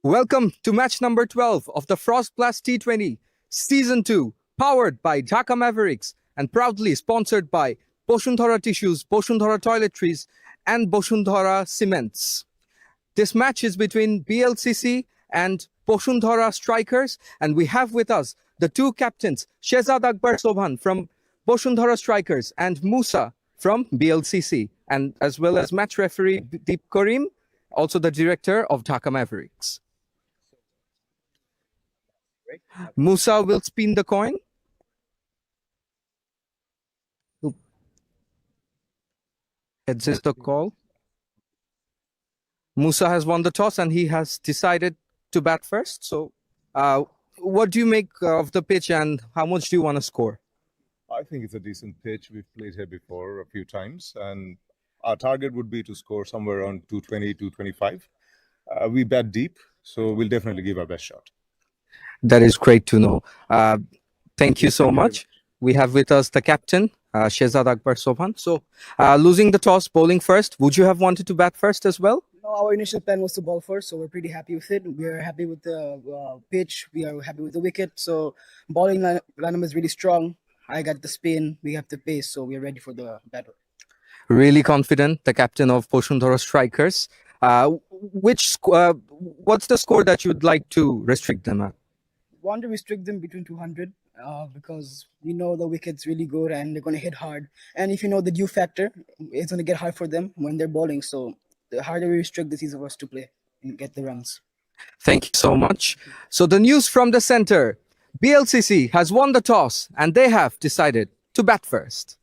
Welcome to match number 12 of the Frost Blast T20 Season 2, powered by Dhaka Mavericks and proudly sponsored by Boshundhara Tissues, Boshundhara Toiletries, and Boshundhara Cements. This match is between BLCC and Boshundhara Strikers, and we have with us the two captains, 𝐁𝐈𝐆 𝐆𝐀𝐆 from Boshundhara Strikers and Musa from BLCC, and as well as match referee Deep Karim, also the director of Dhaka Mavericks. Musa will spin the coin. Heads is the call. Musa has won the toss and he has decided to bat first. So, what do you make of the pitch and how much do you want to score? I think it's a decent pitch. We've played here before a few times, and our target would be to score somewhere around 220, 225. We bat deep, so we'll definitely give our best shot. That is great to know. Thank you so much. We have with us the captain, 𝐁𝐈𝐆 𝐆𝐀𝐆. So, losing the toss, bowling first, would you have wanted to bat first as well? No, our initial plan was to bowl first, so we're pretty happy with it. We are happy with the pitch. We are happy with the wicket. So, bowling lineup is really strong. I got the spin. We have the pace, so we're ready for the battle. Really confident, the captain of Boshundhara Strikers. What's the score that you'd like to restrict them at? Want to restrict them between 200 because we know the wicket's really good and they're going to hit hard. And if you know the dew factor, it's going to get hard for them when they're bowling. So the harder we restrict, the easier for us to play and get the runs. Thank you so much. So the news from the center, BLCC has won the toss and they have decided to bat first.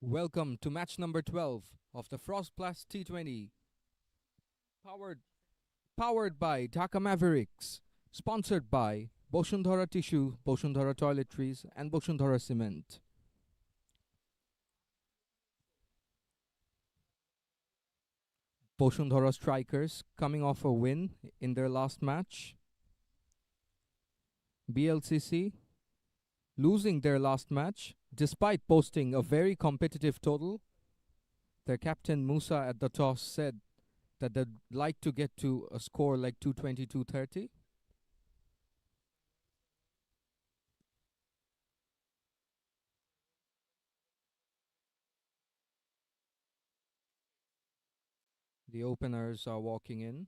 Welcome to match number 12 of the Frost Plus T20. Powered by Dhaka Mavericks. Sponsored by Boshundhara Tissue, Boshundhara Toiletries, and Boshundhara Cement. Boshundhara strikers coming off a win in their last match. BLCC losing their last match despite posting a very competitive total. Their captain Musa at the toss said that they'd like to get to a score like 220, 230. The openers are walking in.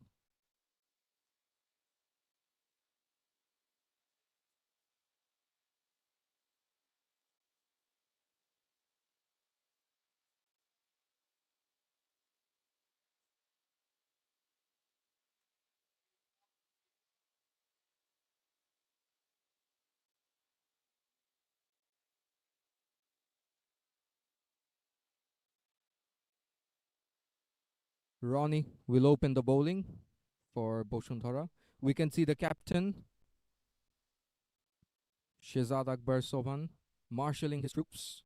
Ronnie will open the bowling for Boshundhara. We can see the captain, Shehzad Akbar Sobhan, marshalling his troops.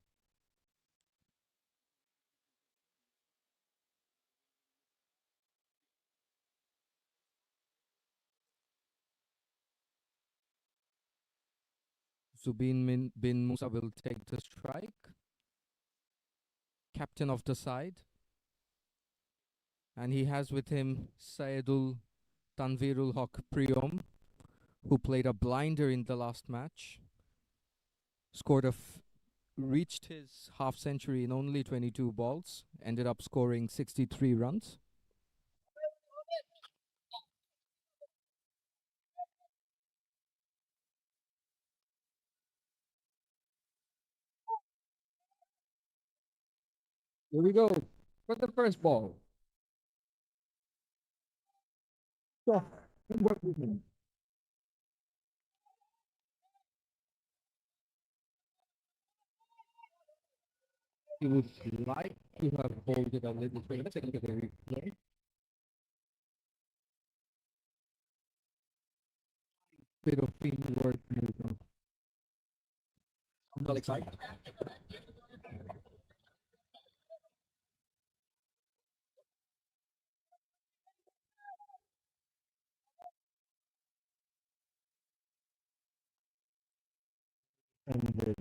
Zubin bin Musa will take the strike. Captain of the side. And he has with him Saeedul Tanvirul Haq Priyom, who played a blinder in the last match. Reached his half century in only 22 balls, ended up scoring 63 runs. Here we go for the first ball. He would like to have folded a little bit. Let's take a look at the replay. Bit of teamwork on the leg side. And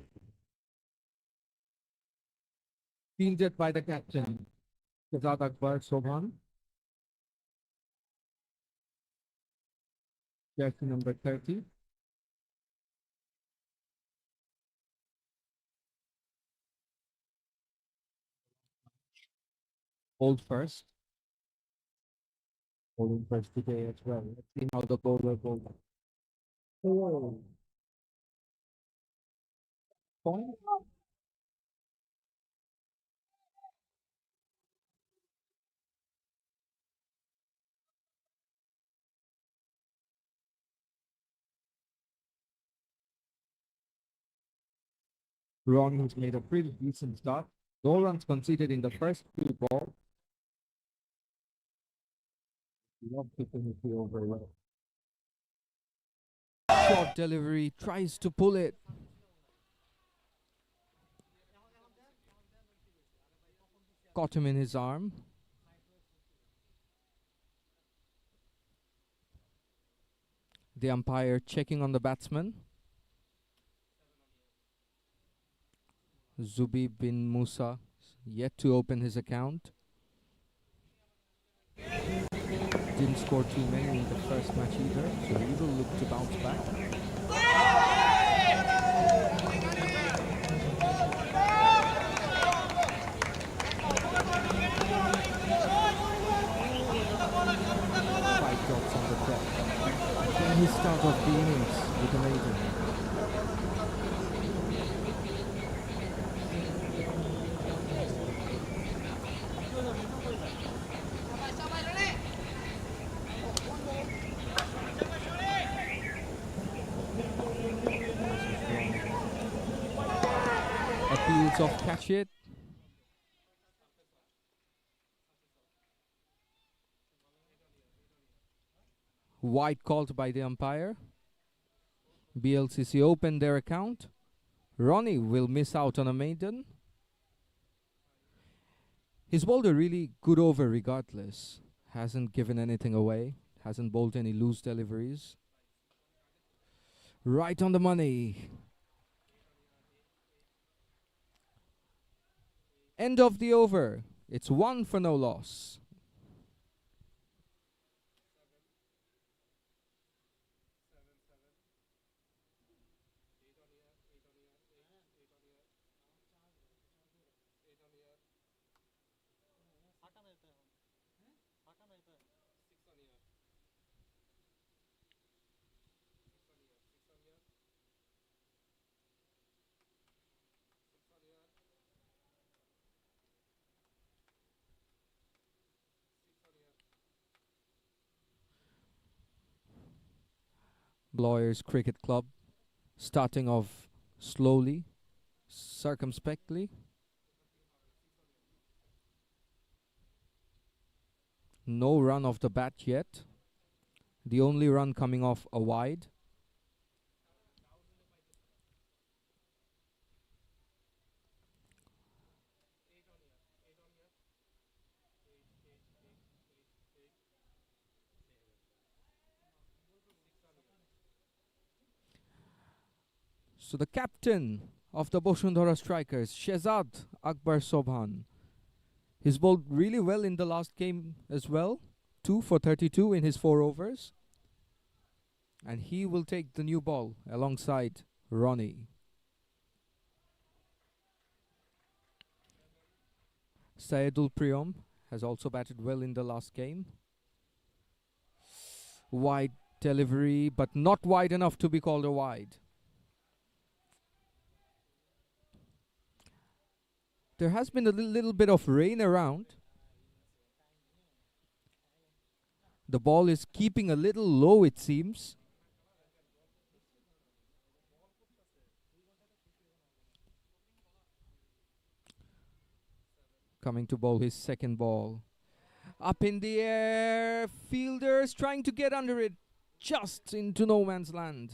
fielded by the captain, Shehzad Akbar Sobhan. Jersey number 30. Hold first. Holding first today as well. Let's see how the bowler goes. Oh. Point. Ron has made a pretty decent start. No runs conceded in the first two balls. Love to finish the over well. Short delivery, tries to pull it. Caught him in his arm. The umpire checking on the batsman. Zubi bin Musa yet to open his account. Didn't score too many in the first match either, so he will look to bounce back. Five drops on the clock. Can he start off the innings with an maiden? Appeals off catch it. Wide called by the umpire. BLCC opened their account. Ronnie will miss out on a maiden. He's bowled a really good over regardless. Hasn't given anything away. Hasn't bowled any loose deliveries. Right on the money. End of the over. It's 1 for no loss. Lawyers Cricket Club starting off slowly, circumspectly. No run off the bat yet. The only run coming off a wide. So the captain of the Boshundhara Strikers, Shehzad Akbar Sobhan, he's bowled really well in the last game as well. 2 for 32 in his 4 overs. And he will take the new ball alongside Ronnie. Saeedul Priyam has also batted well in the last game. Wide delivery, but not wide enough to be called a wide. There has been a little bit of rain around. The ball is keeping a little low, it seems. Coming to bowl his second ball. Up in the air. Fielders trying to get under it. Just into no man's land.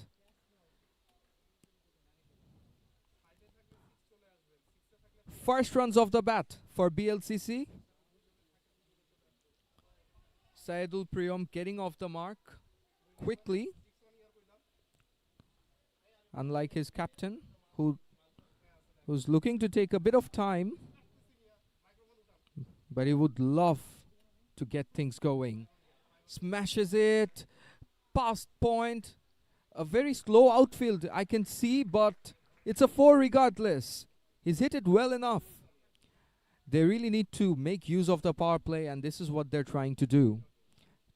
First runs off the bat for BLCC. Saeedul Priyam getting off the mark quickly. Unlike his captain, who's looking to take a bit of time. But he would love to get things going. Smashes it. Past point. A very slow outfield I can see, but it's a 4 regardless. He's hit it well enough. They really need to make use of the power play, and this is what they're trying to do.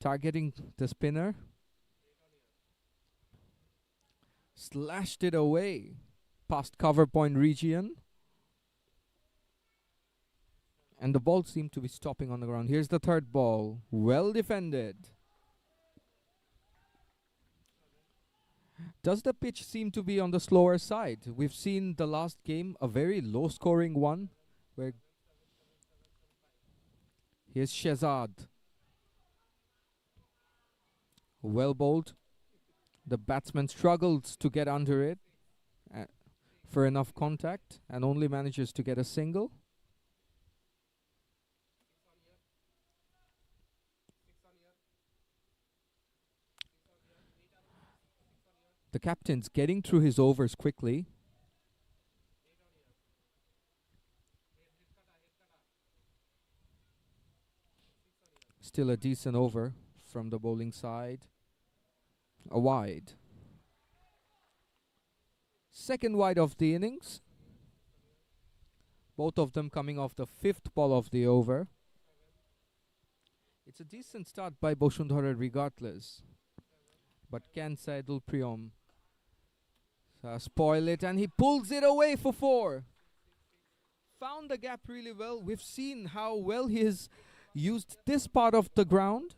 Targeting the spinner. Slashed it away past cover point region. And the ball seemed to be stopping on the ground. Here's the third ball. Well defended. Does the pitch seem to be on the slower side? We've seen the last game, a very low-scoring one. Where here's Shehzad. Well bowled. The batsman struggles to get under it for enough contact and only manages to get a single. The captain's getting through his overs quickly. Still a decent over from the bowling side. A wide. Second wide of the innings. Both of them coming off the 5th ball of the over. It's a decent start by Boshundhara regardless. But can Saeedul Priyam spoil it, and he pulls it away for 4. Found the gap really well. We've seen how well he has used this part of the ground.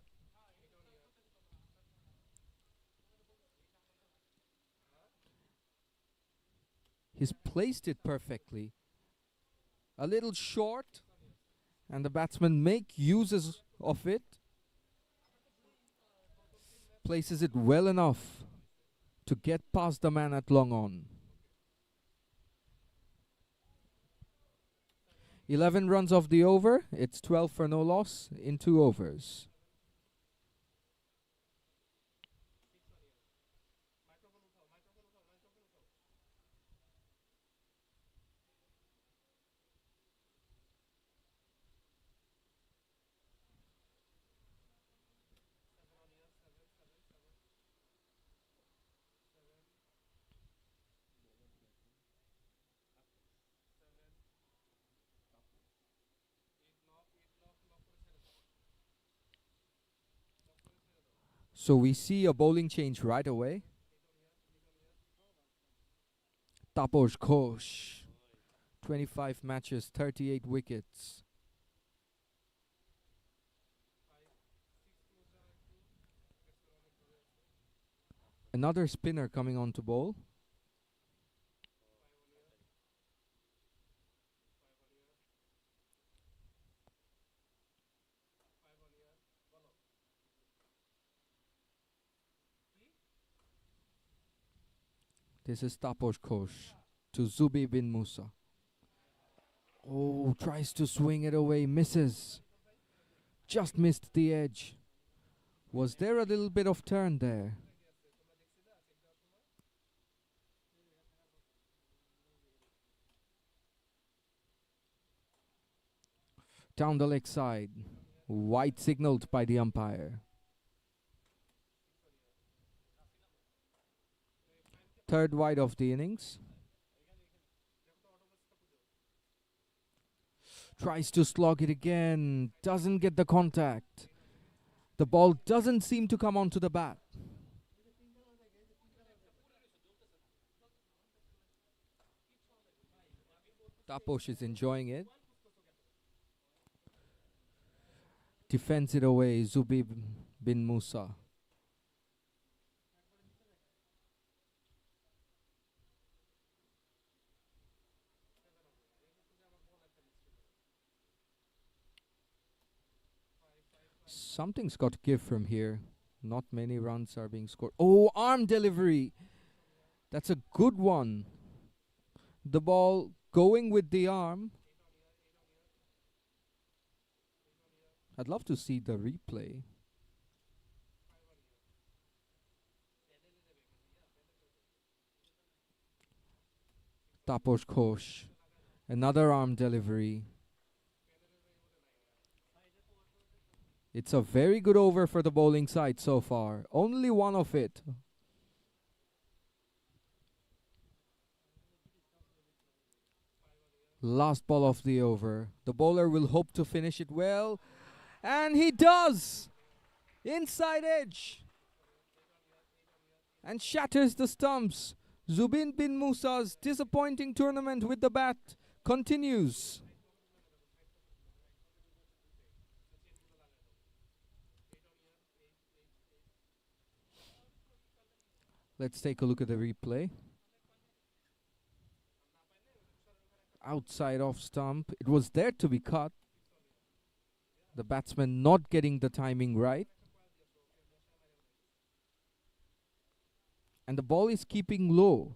He's placed it perfectly. A little short, and the batsmen make uses of it. Places it well enough to get past the man at long on. 11 runs off the over. It's 12 for no loss in 2 overs. So we see a bowling change right away. Taposh Ghosh, 25 matches, 38 wickets. Another spinner coming on to bowl. This is Taposh Ghosh to Zubi bin Musa. Oh, tries to swing it away, misses. Just missed the edge. Was there a little bit of turn there? Down the leg side. White signaled by the umpire. Third wide of the innings. Tries to slog it again. Doesn't get the contact. The ball doesn't seem to come onto the bat. Taposh is enjoying it. Defends it away, Zubi bin Musa. Something's got to give from here. Not many runs are being scored. Oh, arm delivery. That's a good one. The ball going with the arm. I'd love to see the replay. Taposh Ghosh. Another arm delivery. It's a very good over for the bowling side so far. Only one of it. Last ball of the over. The bowler will hope to finish it well. And he does! Inside edge. And shatters the stumps. Zubin bin Musa's disappointing tournament with the bat continues. Let's take a look at the replay. Outside off stump. It was there to be cut. The batsman not getting the timing right. And the ball is keeping low.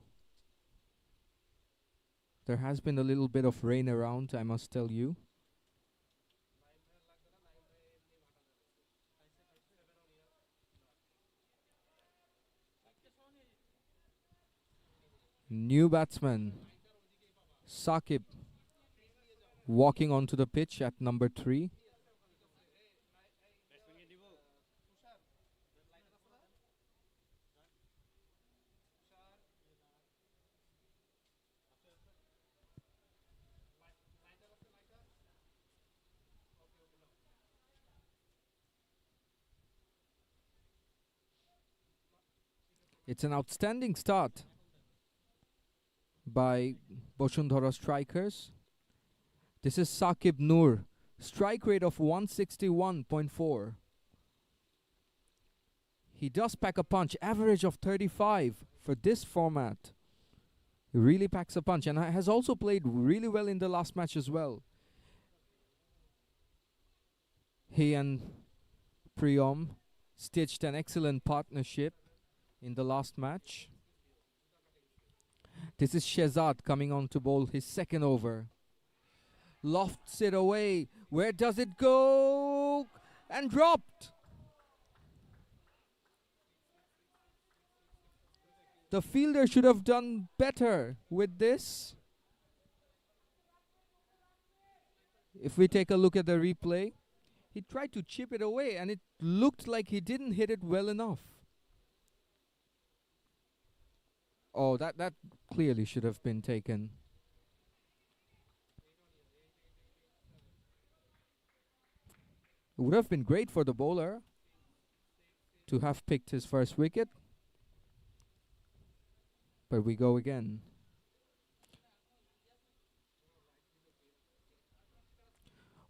There has been a little bit of rain around, I must tell you. New batsman, Saqib, walking onto the pitch at number 3. It's an outstanding start by Boshundhara strikers. This is Saqib Noor, strike rate of 161.4. He does pack a punch, average of 35 for this format. He really packs a punch and has also played really well in the last match as well. He and Priyom stitched an excellent partnership in the last match. This is Shehzad coming on to bowl his second over. Lofts it away. Where does it go? And dropped. The fielder should have done better with this. If we take a look at the replay, he tried to chip it away and it looked like he didn't hit it well enough. Oh, that clearly should have been taken. It would have been great for the bowler to have picked his first wicket. But we go again.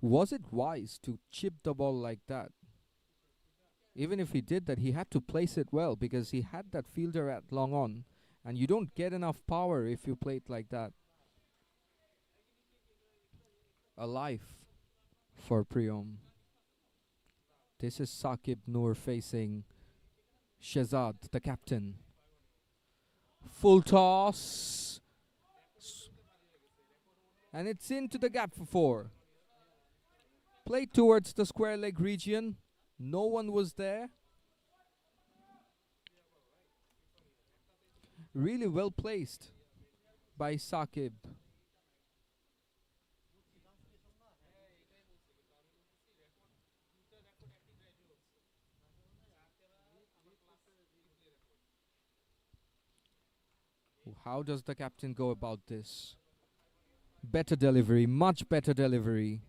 Was it wise to chip the ball like that? Even if he did that, he had to place it well because he had that fielder at long on. And you don't get enough power if you play it like that. A life for Priyom. This is Saqib Noor facing Shehzad, the captain. Full toss. And it's into the gap for 4. Played towards the square leg region. No one was there. Really well placed by Saqib. How does the captain go about this? Better delivery, much better delivery.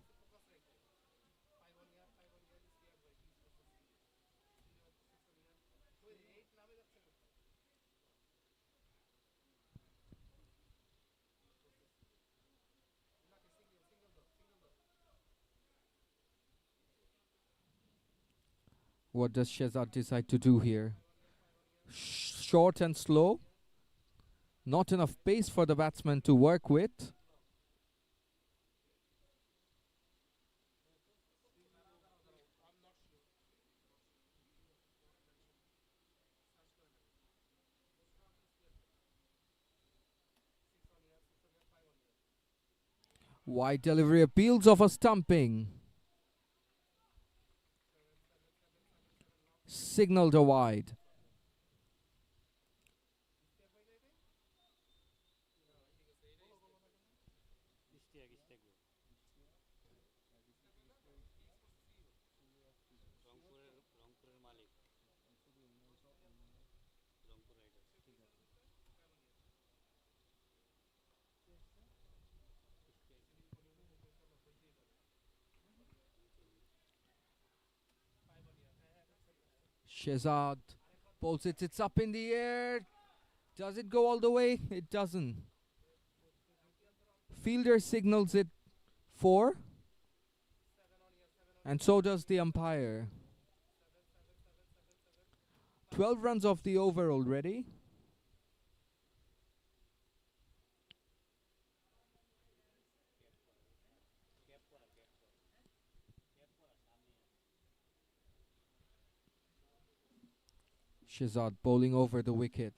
What does Shehzad decide to do here? Short and slow. Not enough pace for the batsman to work with. Wide delivery appeals of a stumping. Signaled a wide. Shehzad pulls it, it's up in the air. Does it go all the way? It doesn't. Fielder signals it 4. And so does the umpire. 12 runs off the over already. Shehzad bowling over the wicket.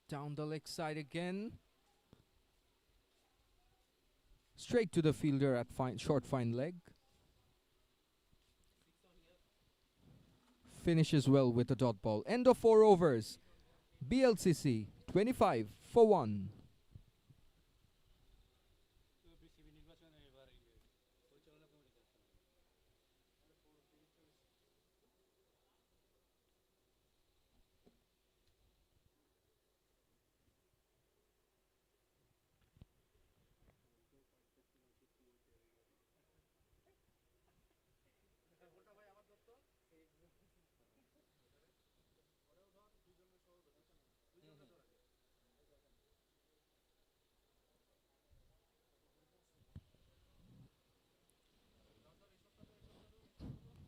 Down the leg side again. Straight to the fielder at short fine leg. Finishes well with the dot ball. End of 4 overs. BLCC 25 for 1.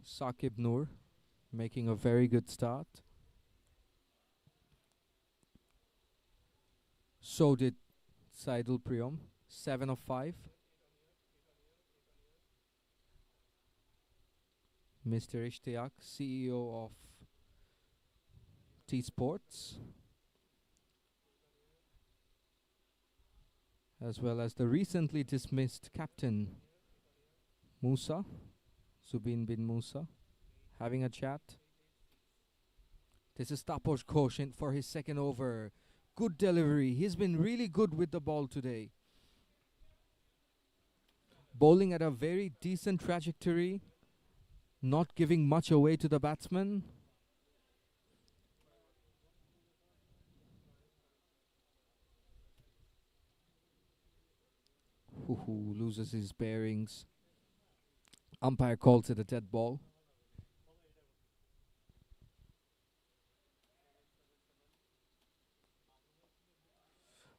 Saqib Noor making a very good start. So did Saidul Priyom, 7 of 5. Mr. Ishtiaq, CEO of T Sports, as well as the recently dismissed captain Musa, Zubin bin Musa, having a chat. This is Taposh Ghosh in for his second over. Good delivery. He's been really good with the ball today. Bowling at a very decent trajectory, not giving much away to the batsman. Hoo loses his bearings. Umpire calls it a dead ball.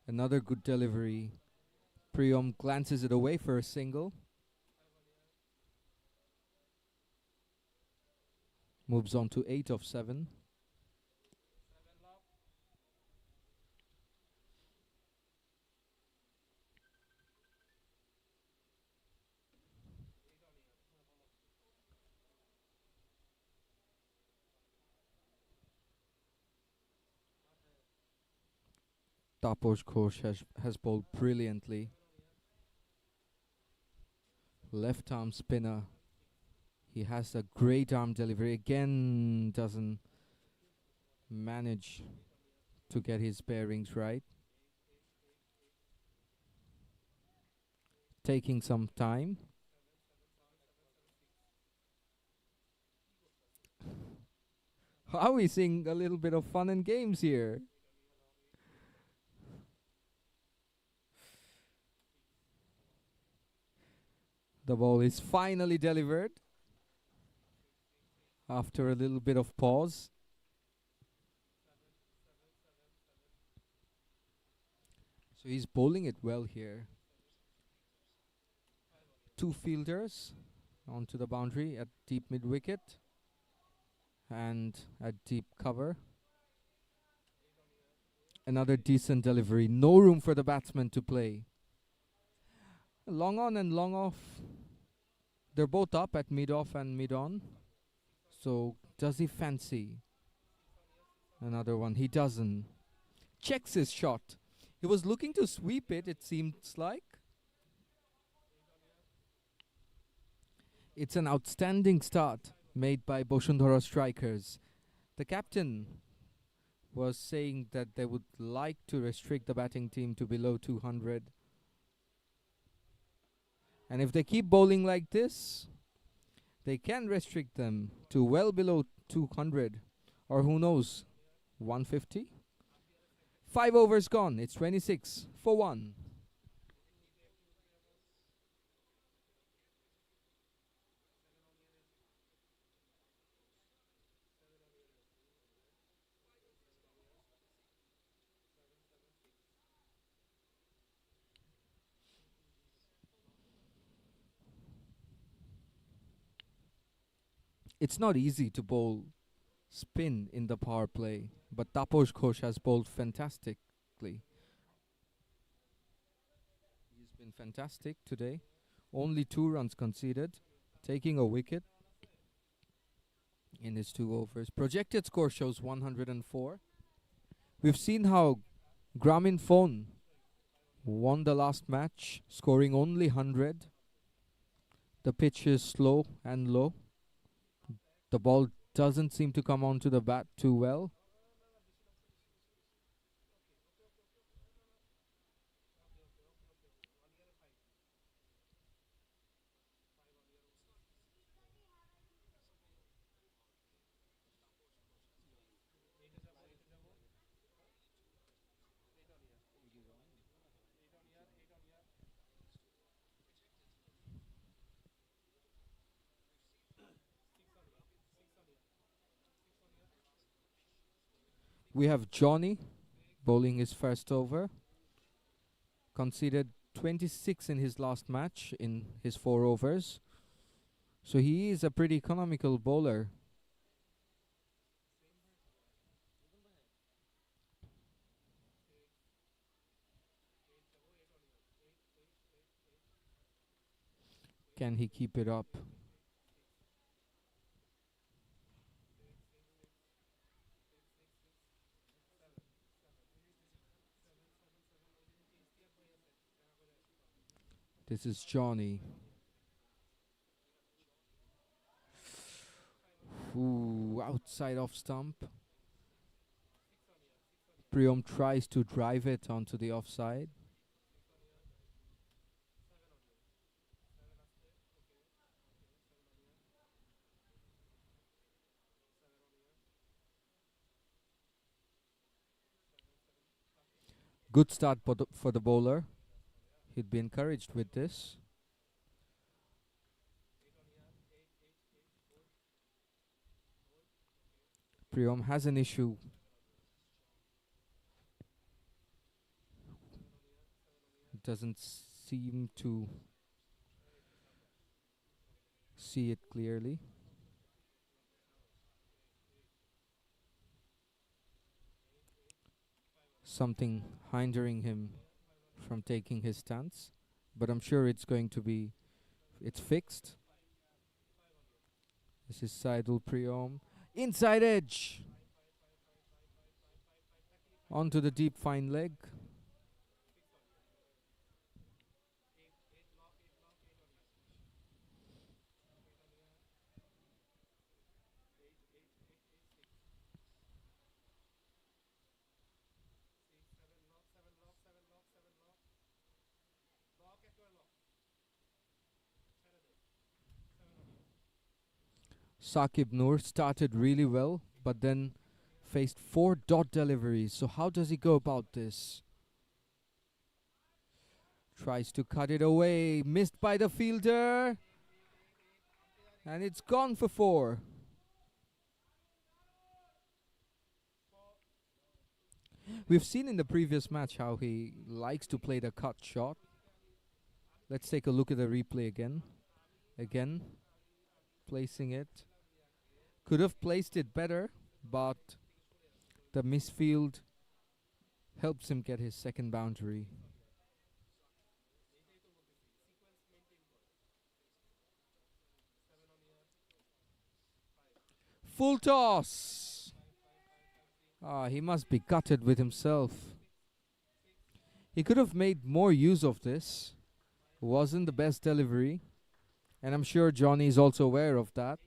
Another good delivery. Priyom glances it away for a single. Moves on to 8 of 7. Taposh Ghosh has bowled brilliantly. Left arm spinner. He has a great arm delivery. Again, doesn't manage to get his bearings right. Taking some time. Are we seeing a little bit of fun and games here? The ball is finally delivered after a little bit of pause. So he's bowling it well here. 2 fielders onto the boundary at deep mid wicket and at deep cover. Another decent delivery. No room for the batsman to play. Long on and long off. They're both up at mid off and mid on. So does he fancy another one? He doesn't. Checks his shot. He was looking to sweep it, it seems like. It's an outstanding start made by Boshundhara strikers. The captain was saying that they would like to restrict the batting team to below 200. And if they keep bowling like this, they can restrict them to well below 200. Or who knows, 150? 5 overs gone. It's 26 for 1. It's not easy to bowl spin in the power play, but Taposh Ghosh has bowled fantastically. He's been fantastic today. Only 2 runs conceded, taking a wicket in his 2 overs. Projected score shows 104. We've seen how Grameenphone won the last match, scoring only 100. The pitch is slow and low. The ball doesn't seem to come onto the bat too well. We have Johnny bowling his first over. Conceded 26 in his last match in his 4 overs. So he is a pretty economical bowler. Can he keep it up? This is Johnny. Ooh, outside off stump. Priyom tries to drive it onto the offside. Good start for the bowler. He'd be encouraged with this. Priyom has an issue. Doesn't seem to see it clearly. Something hindering him from taking his stance, but I'm sure it's fixed. This is Saidul Priyom. Inside edge. Onto the deep fine leg. Saqib Noor started really well, but then faced 4 dot deliveries. So how does he go about this? Tries to cut it away. Missed by the fielder. And it's gone for 4. We've seen in the previous match how he likes to play the cut shot. Let's take a look at the replay again. Again, placing it. Could have placed it better, but the misfield helps him get his second boundary. Full toss. He must be gutted with himself. He could have made more use of this. Wasn't the best delivery. And I'm sure Johnny is also aware of that.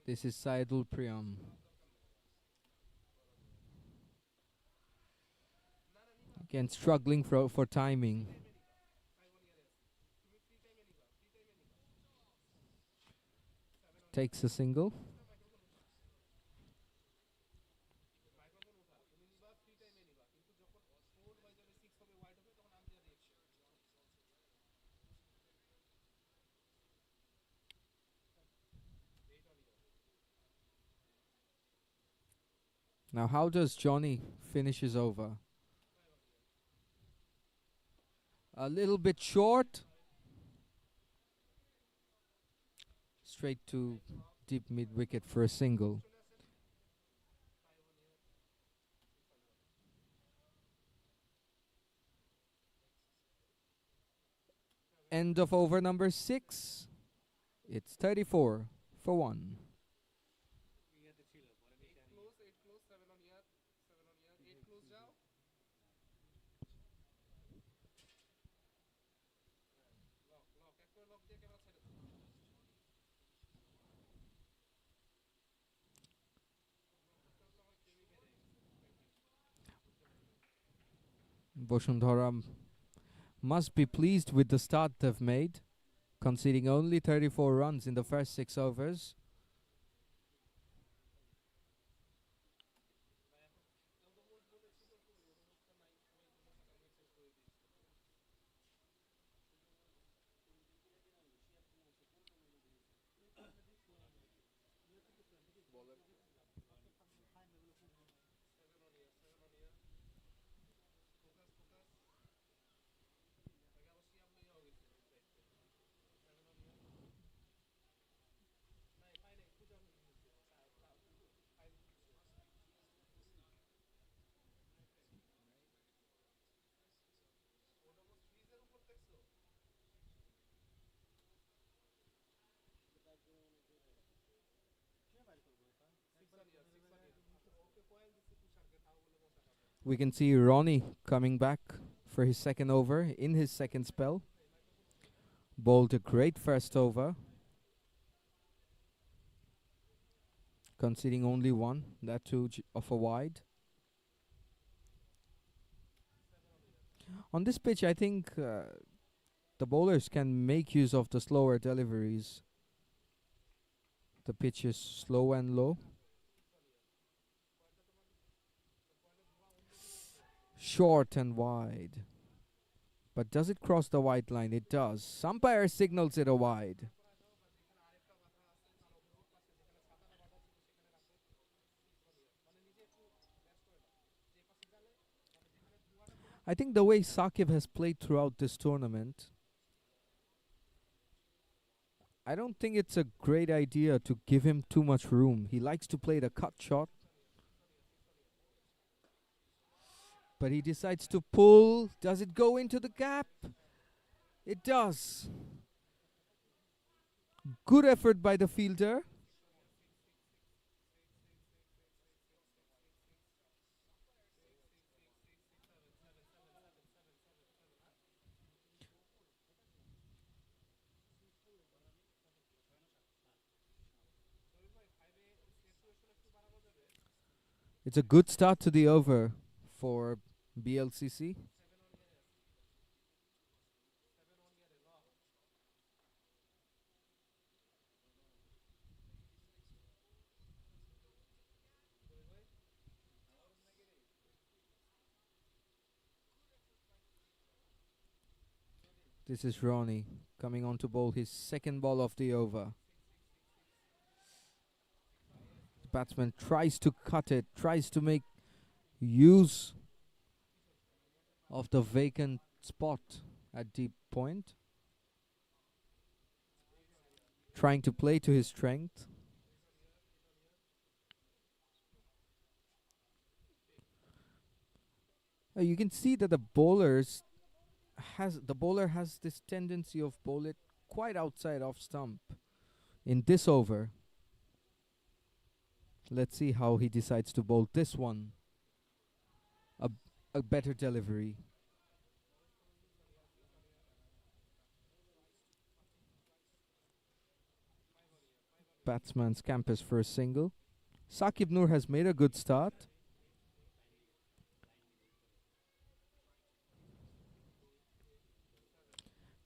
This is Saidul Priyom. Again, struggling for timing. Takes a single. Now, how does Johnny finish his over? A little bit short. Straight to deep mid wicket for a single. End of over number 6. It's 34 for 1. Boshundhara must be pleased with the start they've made, conceding only 34 runs in the first 6 overs. We can see Ronnie coming back for his second over in his second spell. Bowled a great first over, conceding only one, that too of a wide. On this pitch, I think the bowlers can make use of the slower deliveries. The pitch is slow and low. Short and wide. But does it cross the white line? It does. Umpire signals it a wide. I think the way Saqib has played throughout this tournament, I don't think it's a great idea to give him too much room. He likes to play the cut shot. But he decides to pull. Does it go into the gap? It does. Good effort by the fielder. It's a good start to the over for BLCC. This is Ronnie coming on to bowl his second ball of the over. The batsman tries to cut it, tries to make use of the vacant spot at deep point. Trying to play to his strength. You can see that the bowler has this tendency of bowl it quite outside off stump in this over. Let's see how he decides to bowl this one. A better delivery. Batsman scampers for a single. Saqib Noor has made a good start.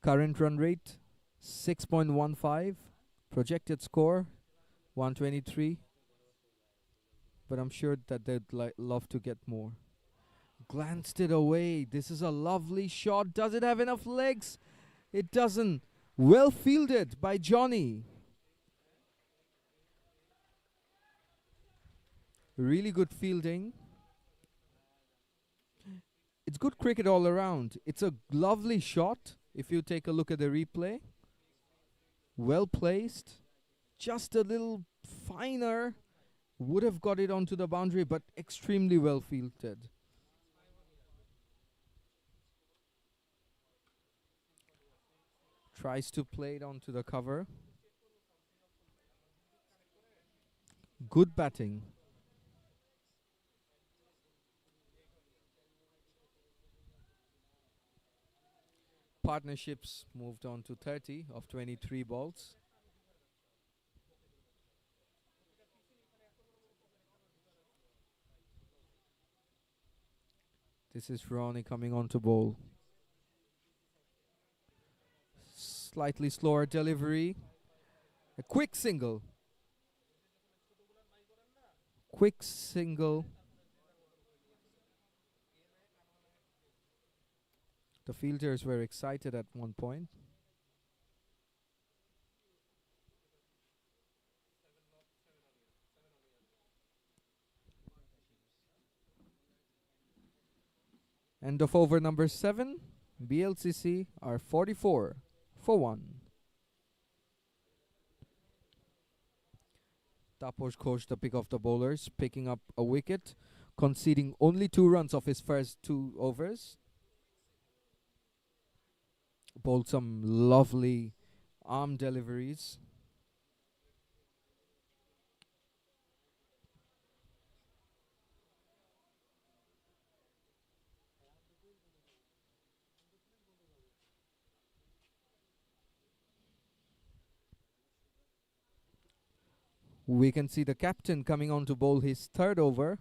Current run rate 6.15. Projected score 123. But I'm sure that they'd love to get more. Glanced it away. This is a lovely shot. Does it have enough legs? It doesn't. Well fielded by Johnny. Really good fielding. It's good cricket all around. It's a lovely shot. If you take a look at the replay. Well placed. Just a little finer. Would have got it onto the boundary, but extremely well fielded. Tries to play it onto the cover. Good batting. Partnerships moved on to 30 of 23 balls. This is Ronnie coming on to bowl. Slightly slower delivery. A quick single. Quick single. The fielders were excited at one point. End of over number 7. BLCC are 44 for 1. Taposh Ghosh, the pick of the bowlers, picking up a wicket, conceding only 2 runs of his first 2 overs. Bowled some lovely arm deliveries. We can see the captain coming on to bowl his third over.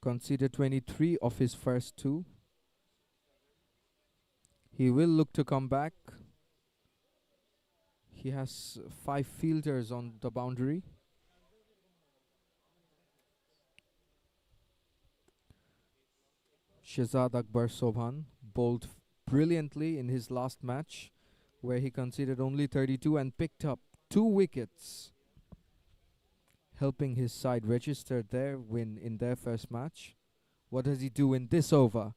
Conceded 23 of his first 2. He will look to come back. He has 5 fielders on the boundary. 𝐁𝐈𝐆 𝐆𝐁𝐈𝐆 bowled brilliantly in his last match, where he conceded only 32 and picked up 2 wickets, helping his side register their win in their first match. What does he do in this over?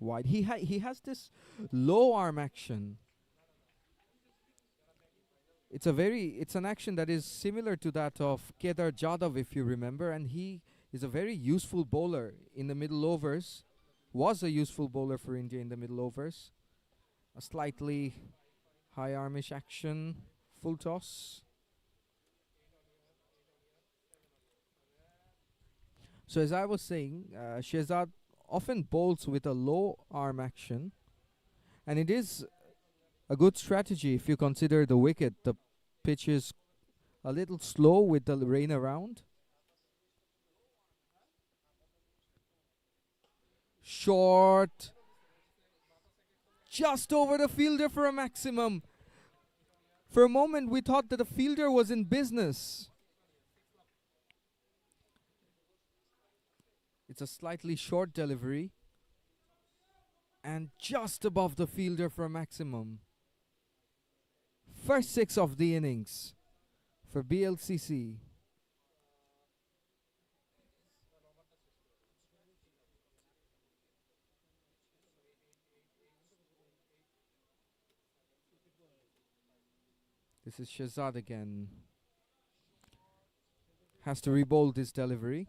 Wide. He has this low arm action. It's an action that is similar to that of Kedar Jadhav, if you remember, and he is a very useful bowler in the middle overs. Was a useful bowler for India in the middle overs. A slightly high armish action, full toss. So as I was saying, Shehzad often bowls with a low arm action, and it is a good strategy if you consider the wicket. The pitch is a little slow with the rain around. Short. Just over the fielder for a maximum. For a moment we thought that the fielder was in business. It's a slightly short delivery. And just above the fielder for a maximum. First 6 of the innings for BLCC. This is Shehzad again. Has to re-bowl this delivery.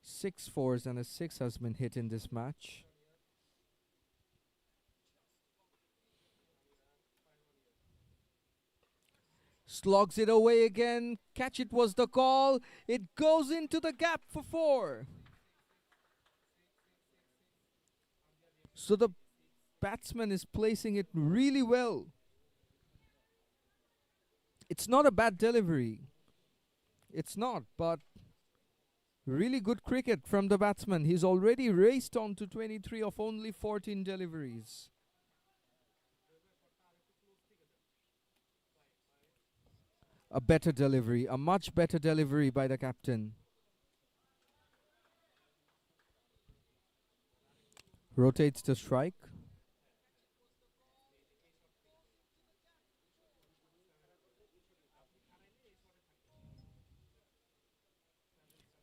Six fours and a 6 has been hit in this match. Slogs it away again. Catch it was the call. It goes into the gap for 4. So the batsman is placing it really well. It's not a bad delivery. It's not, but really good cricket from the batsman. He's already raced on to 23 of only 14 deliveries. A better delivery, a much better delivery by the captain. Rotates the strike.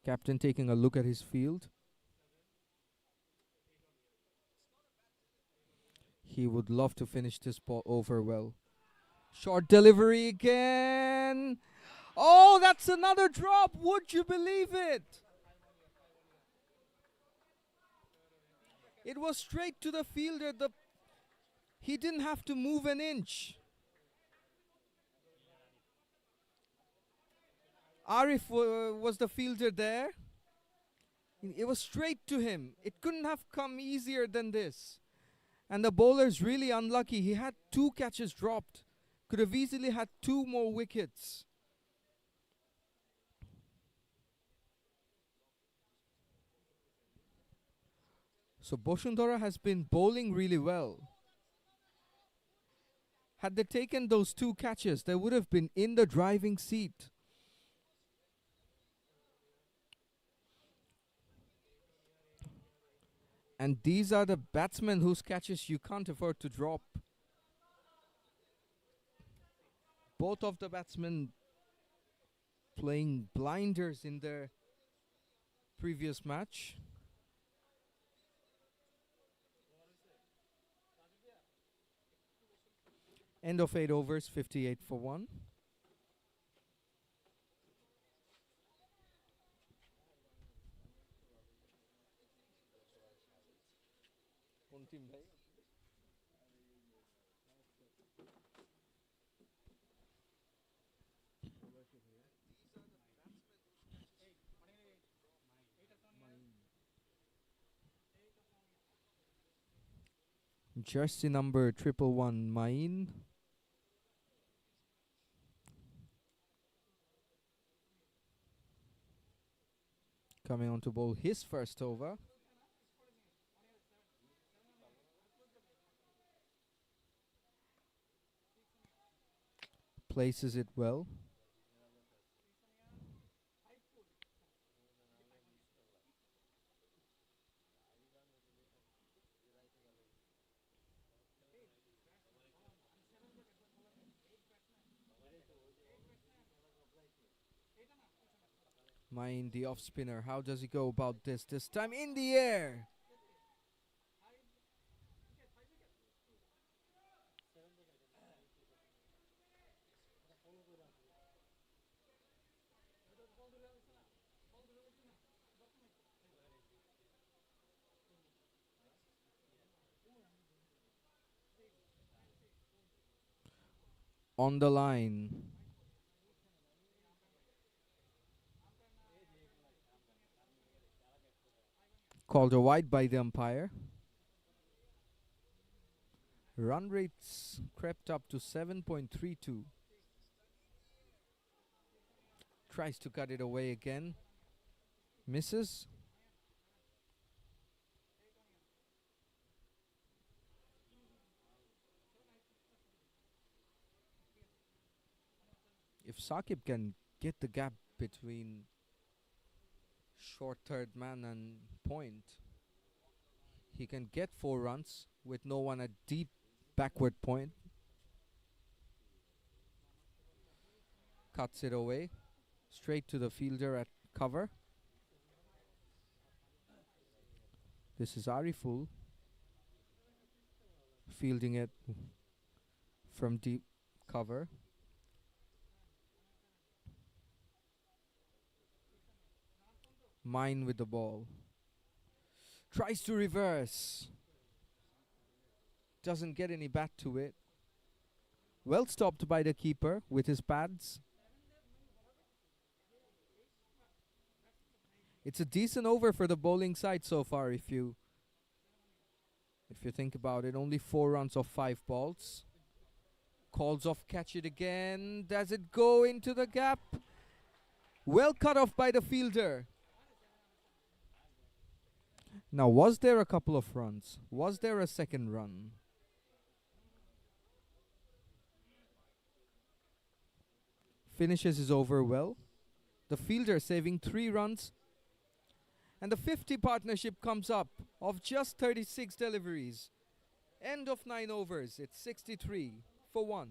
Captain taking a look at his field. He would love to finish this ball over well. Short delivery again. Oh, that's another drop. Would you believe it? It was straight to the fielder. He didn't have to move an inch. Arif was the fielder there. It was straight to him. It couldn't have come easier than this. And the bowler's really unlucky. He had 2 catches dropped. Could have easily had 2 more wickets. So Boshundhara has been bowling really well. Had they taken those 2 catches, they would have been in the driving seat. And these are the batsmen whose catches you can't afford to drop. Both of the batsmen playing blinders in their previous match. End of 8 overs, 58 for 1. Jersey number 111 Main. Coming on to bowl his first over. Places it well. Main, the off spinner. How does he go about this? This time in the air. On the line. Called a wide by the umpire. Run rates crept up to 7.32. Tries to cut it away again. Misses. If Saqib can get the gap between short third man and point, he can get 4 runs with no one at deep backward point. Cuts it away. Straight to the fielder at cover. This is Ariful. Fielding it from deep cover. Main with the ball. Tries to reverse. Doesn't get any bat to it. Well stopped by the keeper with his pads. It's a decent over for the bowling side so far if you think about it. Only 4 runs off 5 balls. Calls off, catch it again. Does it go into the gap? Well cut off by the fielder. Now, was there a couple of runs? Was there a second run? Finishes his over well. The fielder saving 3 runs. And the 50 partnership comes up of just 36 deliveries. End of 9 overs. It's 63 for 1.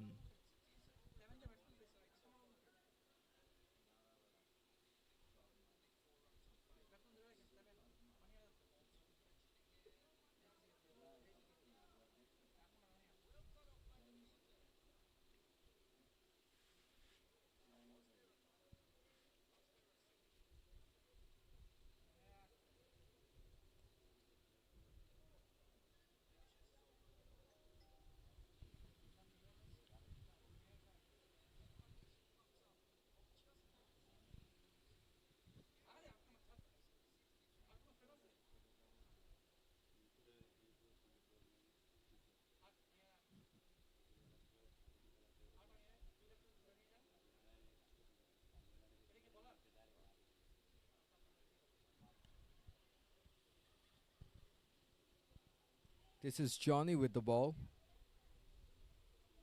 This is Johnny with the ball,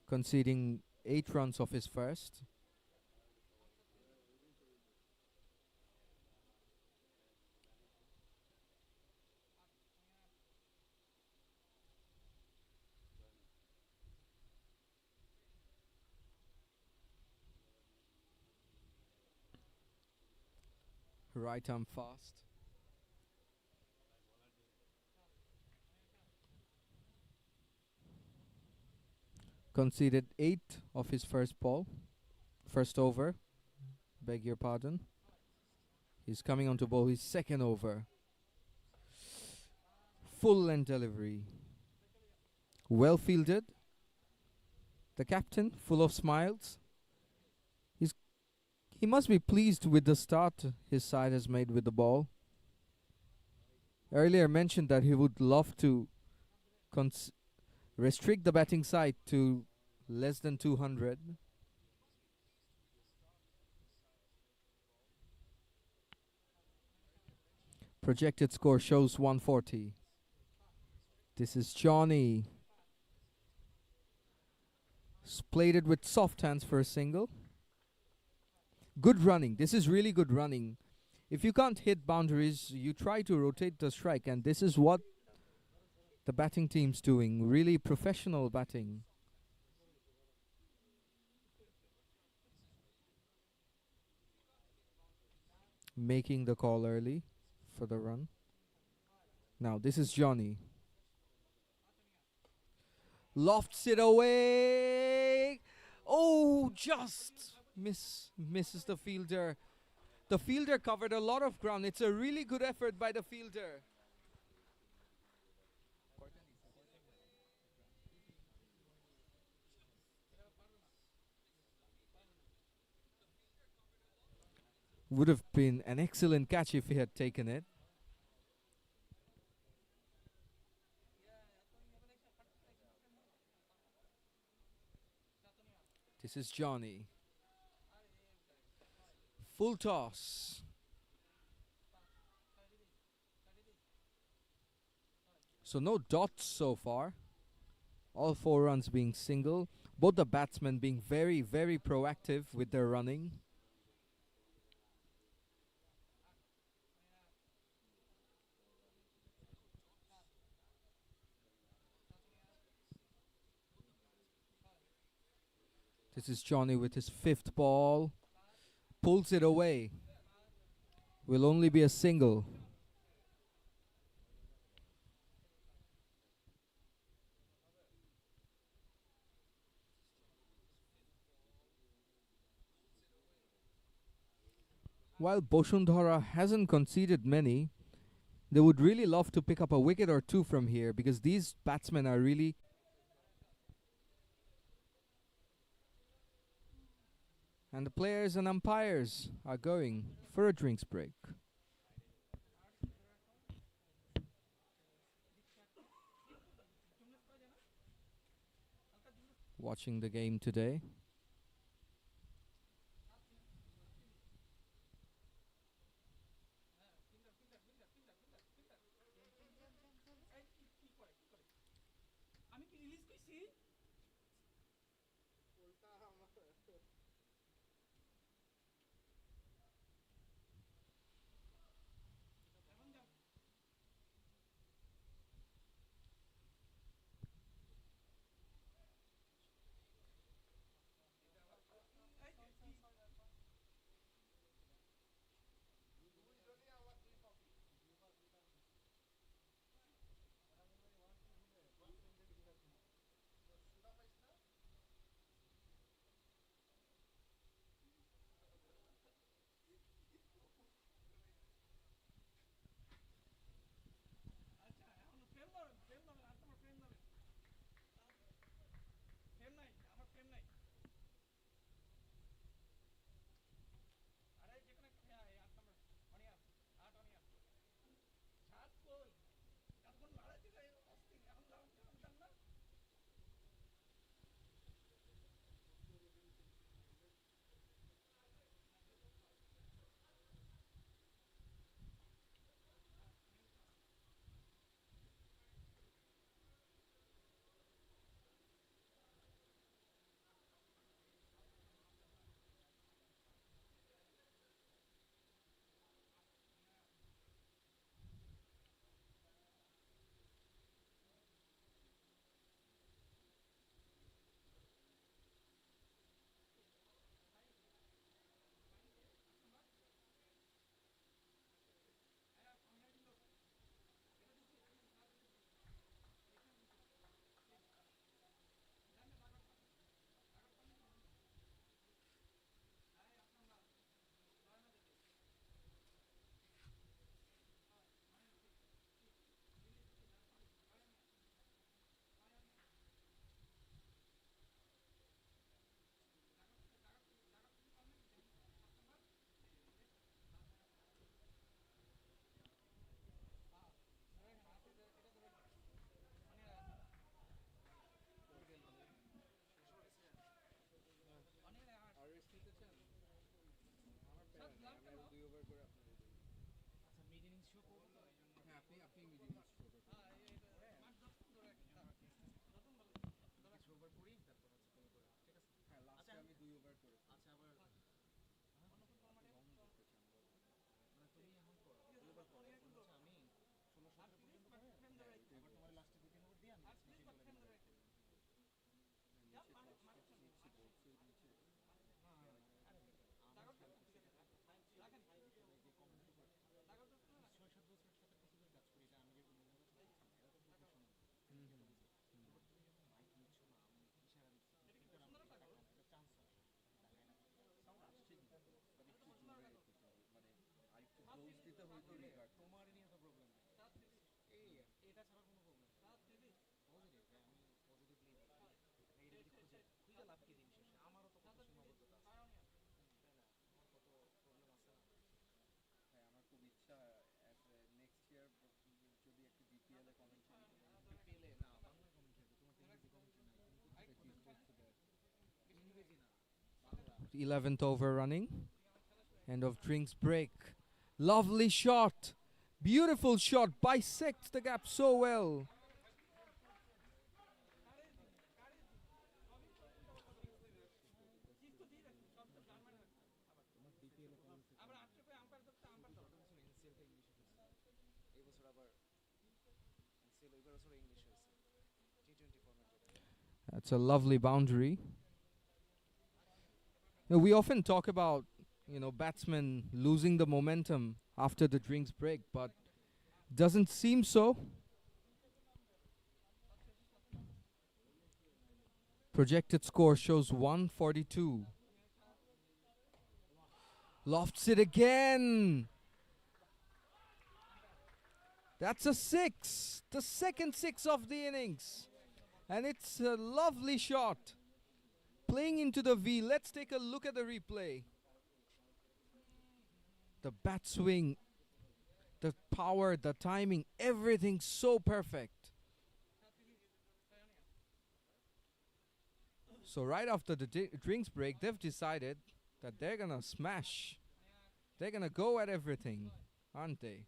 conceding 8 runs off his first. Right arm fast. Conceded 8 of his first over. Beg your pardon. He's coming on to bowl his second over. Full length delivery. Well fielded. The captain, full of smiles. He must be pleased with the start his side has made with the ball. Earlier mentioned that he would love to restrict the batting side to less than 200. Projected score shows 140. This is Johnny. Played it with soft hands for a single. Good running. This is really good running. If you can't hit boundaries, you try to rotate the strike, and this is what the batting team's doing. Really professional batting. Making the call early for the run. Now this is Johnny. Lofts it away. Oh, just misses the fielder. The fielder covered a lot of ground. It's a really good effort by the fielder. Would have been an excellent catch if he had taken it. This is Johnny. Full toss. So no dots so far. All 4 runs being single. Both the batsmen being very, very proactive with their running. This is Johnny with his 5th ball. Pulls it away. Will only be a single. While Boshundhara hasn't conceded many, they would really love to pick up a wicket or 2 from here, because these batsmen are really... And the players and umpires are going for a drinks break. Watching the game today. 11th over running. End of drinks break. Lovely shot. Beautiful shot. Bisects the gap so well. That's a lovely boundary. We often talk about, batsmen losing the momentum after the drinks break, but doesn't seem so. Projected score shows 142. Lofts it again. That's a six. The second six of the innings. And it's a lovely shot. Playing into the V. Let's take a look at the replay. The bat swing, the power, the timing, everything so perfect. So right after the drinks break, they've decided that they're gonna smash. They're gonna go at everything, aren't they?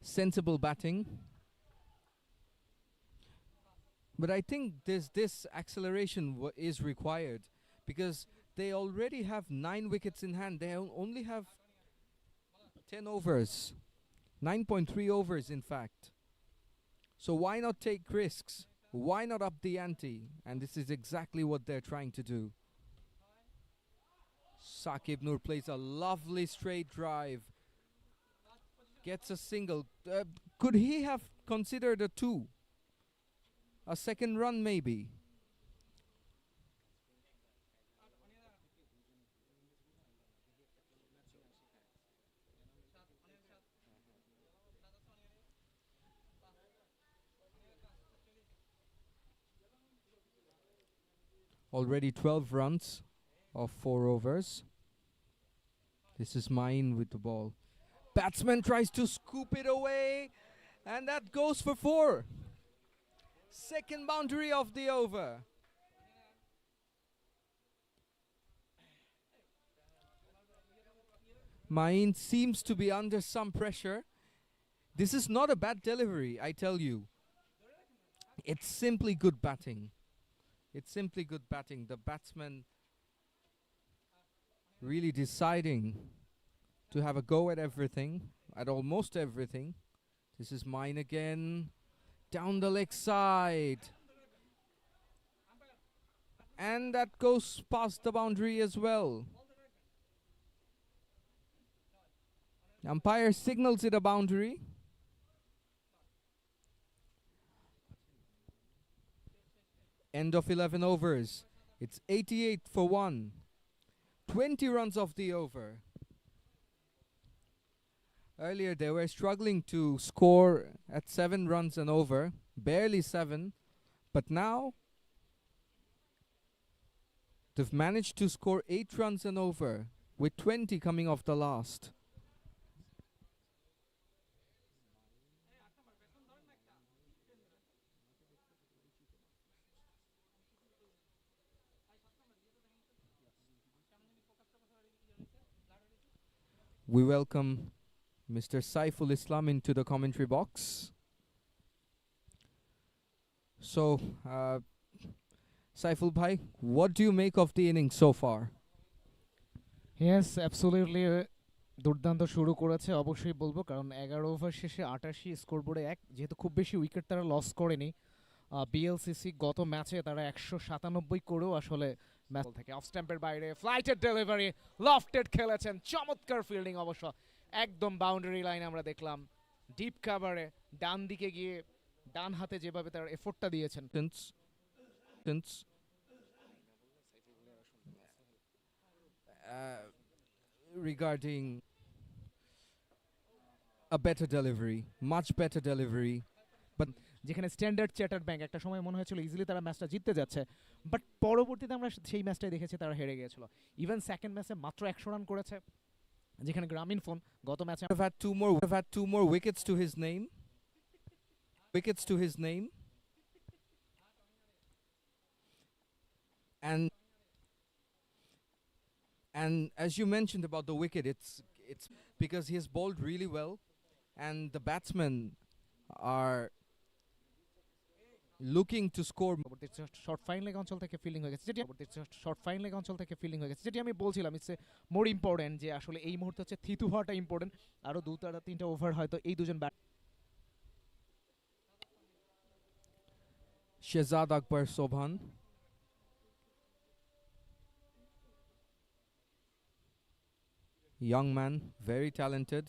Sensible batting. But I think this acceleration is required because they already have 9 wickets in hand. They only have 10 overs. 9.3 overs, in fact. So why not take risks? Why not up the ante? And this is exactly what they're trying to do. Saqib Noor plays a lovely straight drive. Gets a single. Could he have considered a 2? A second run maybe. Already 12 runs of 4 overs. This is Mine with the ball. Batsman tries to scoop it away, and that goes for 4. Second boundary of the over. Mine seems to be under some pressure. This is not a bad delivery, I tell you. It's simply good batting. It's simply good batting. The batsman really deciding to have a go at everything, at almost everything. This is Mine again. Down the leg side. And that goes past the boundary as well. Umpire signals it a boundary. End of 11 overs. It's 88 for 1. 20 runs off the over. Earlier they were struggling to score at 7 runs and over. Barely 7. But now they've managed to score 8 runs and over, with 20 coming off the last. We welcome Mr. Saiful Islam into the commentary box. So, Saiful Bhai, what do you make of the innings so far? Yes absolutely দুর্দান্ত শুরু করেছে অবশ্যই বলবো, কারণ 11 over শেষে 88 স্কোরবোর্ডে এক, যেহেতু খুব বেশি উইকেট তারা লস করেনি। বিএলসিসি গত ম্যাচে তারা 197 করেও আসলে ম্যাচ থেকে অফ স্ট্যাম্পের বাইরে ফ্লাইটেড ডেলিভারি, লফটেড খেলেছেন, চমৎকার ফিল্ডিং অবশ্য, একদম বাউন্ডারি লাইন আমরা দেখলাম, ডিপ কাভারে ডান দিকে গিয়ে ডান হাতে যেভাবে তার এফোর্টটা দিয়েছেন। Since regarding a better delivery, much better delivery, যেখানে স্ট্যান্ডার্ড চ্যাটার ব্যাংক একটা সময় মনে হয়েছিল ইজিলি তারা ম্যাচটা জিততে যাচ্ছে, বাট পরবর্তীতে আমরা সেই ম্যাচটাই দেখেছি তারা হেরে গিয়েছিল। ইভেন সেকেন্ড ম্যাচে মাত্র 100 রান করেছে, যেখানে গ্রামীণ ফোন গত ম্যাচে have had two more wickets to his name. Wickets to his name. And as you mentioned about the wicket, it's because he has bowled really well, and the batsmen are looking to score. Short fine leg অঞ্চল থেকে fielding হয়ে গেছে, যেটি আমি বলছিলাম it's more important, যে আসলে এই মুহূর্তে হচ্ছে থিতু হওয়াটা ইম্পর্টেন্ট। আরও 2-3টা ওভার হয়তো এই দুজন bat Shehzad Akbar Sobhan. Young man, very talented.